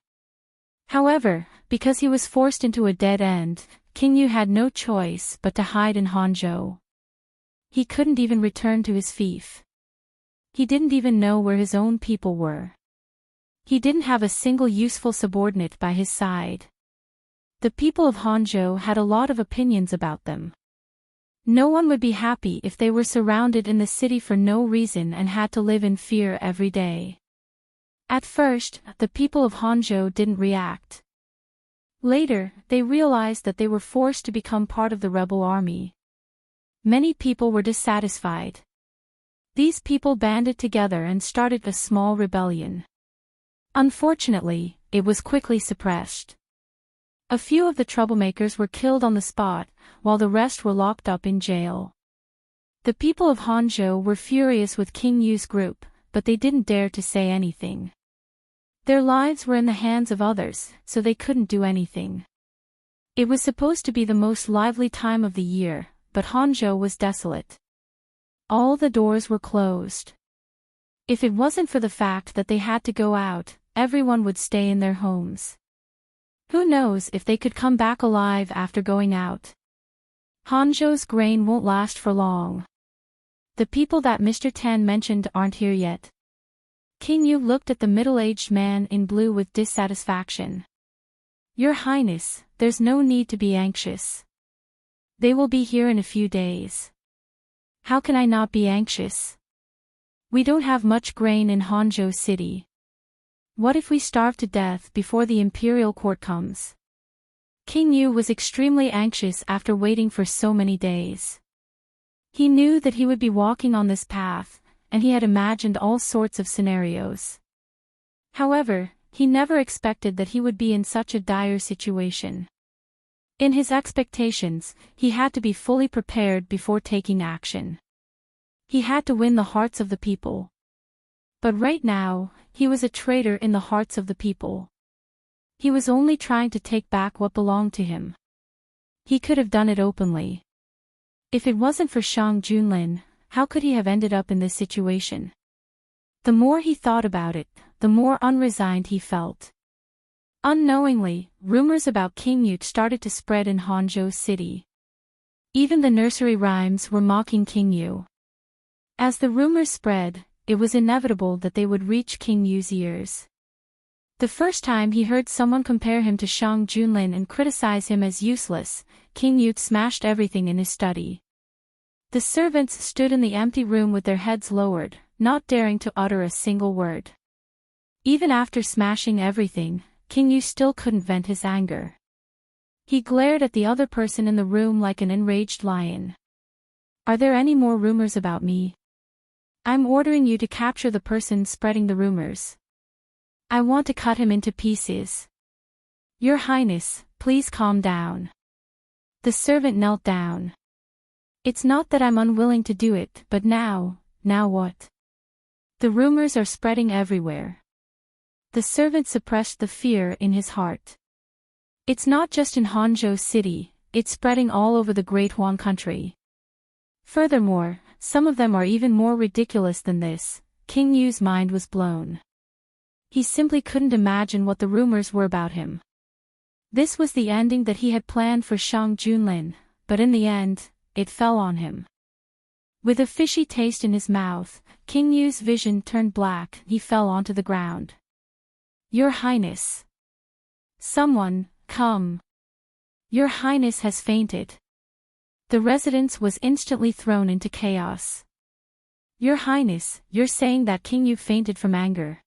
However, because he was forced into a dead end, King Yu had no choice but to hide in Hangzhou. He couldn't even return to his fief. He didn't even know where his own people were. He didn't have a single useful subordinate by his side. The people of Hangzhou had a lot of opinions about them. No one would be happy if they were surrounded in the city for no reason and had to live in fear every day. At first, the people of Hangzhou didn't react. Later, they realized that they were forced to become part of the rebel army. Many people were dissatisfied. These people banded together and started a small rebellion. Unfortunately, it was quickly suppressed. A few of the troublemakers were killed on the spot, while the rest were locked up in jail. The people of Hangzhou were furious with King Yu's group, but they didn't dare to say anything. Their lives were in the hands of others, so they couldn't do anything. It was supposed to be the most lively time of the year, but Hangzhou was desolate. All the doors were closed. If it wasn't for the fact that they had to go out, everyone would stay in their homes. Who knows if they could come back alive after going out? Hangzhou's grain won't last for long. The people that Mr. Tan mentioned aren't here yet. King Yu looked at the middle-aged man in blue with dissatisfaction. Your Highness, there's no need to be anxious. They will be here in a few days. How can I not be anxious? We don't have much grain in Hangzhou City. What if we starve to death before the imperial court comes? King Yu was extremely anxious after waiting for so many days. He knew that he would be walking on this path, and he had imagined all sorts of scenarios. However, he never expected that he would be in such a dire situation. In his expectations, he had to be fully prepared before taking action. He had to win the hearts of the people. But right now, he was a traitor in the hearts of the people. He was only trying to take back what belonged to him. He could have done it openly. If it wasn't for Shang Junlin, how could he have ended up in this situation? The more he thought about it, the more unresigned he felt. Unknowingly, rumors about King Yu started to spread in Hangzhou City. Even the nursery rhymes were mocking King Yu. As the rumors spread, it was inevitable that they would reach King Yu's ears. The first time he heard someone compare him to Shang Junlin and criticize him as useless, King Yu smashed everything in his study. The servants stood in the empty room with their heads lowered, not daring to utter a single word. Even after smashing everything, King Yu still couldn't vent his anger. He glared at the other person in the room like an enraged lion. Are there any more rumors about me? I'm ordering you to capture the person spreading the rumors. I want to cut him into pieces. Your Highness, please calm down. The servant knelt down. It's not that I'm unwilling to do it, but now what? The rumors are spreading everywhere. The servant suppressed the fear in his heart. It's not just in Hangzhou City, it's spreading all over the Great Huan country. Furthermore, some of them are even more ridiculous than this. King Yu's mind was blown. He simply couldn't imagine what the rumors were about him. This was the ending that he had planned for Shang Junlin, but in the end, it fell on him. With a fishy taste in his mouth, King Yu's vision turned black. He fell onto the ground. Your Highness. Someone, come. Your Highness has fainted. The residence was instantly thrown into chaos. Your Highness, you're saying that King Yu fainted from anger.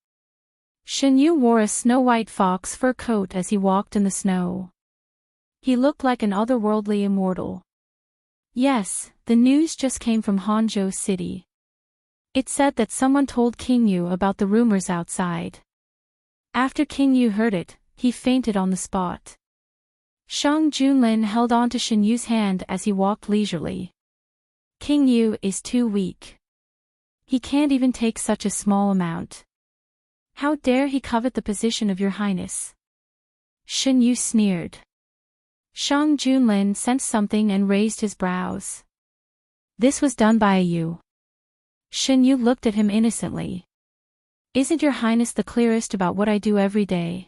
Shen Yu wore a snow-white fox fur coat as he walked in the snow. He looked like an otherworldly immortal. Yes, the news just came from Hangzhou City. It said that someone told King Yu about the rumors outside. After King Yu heard it, he fainted on the spot. Shang Junlin held on to Shen Yu's hand as he walked leisurely. King Yu is too weak. He can't even take such a small amount. How dare he covet the position of your Highness? Shen Yu sneered. Shang Junlin sensed something and raised his brows. This was done by you. Shen Yu looked at him innocently. Isn't your Highness the clearest about what I do every day?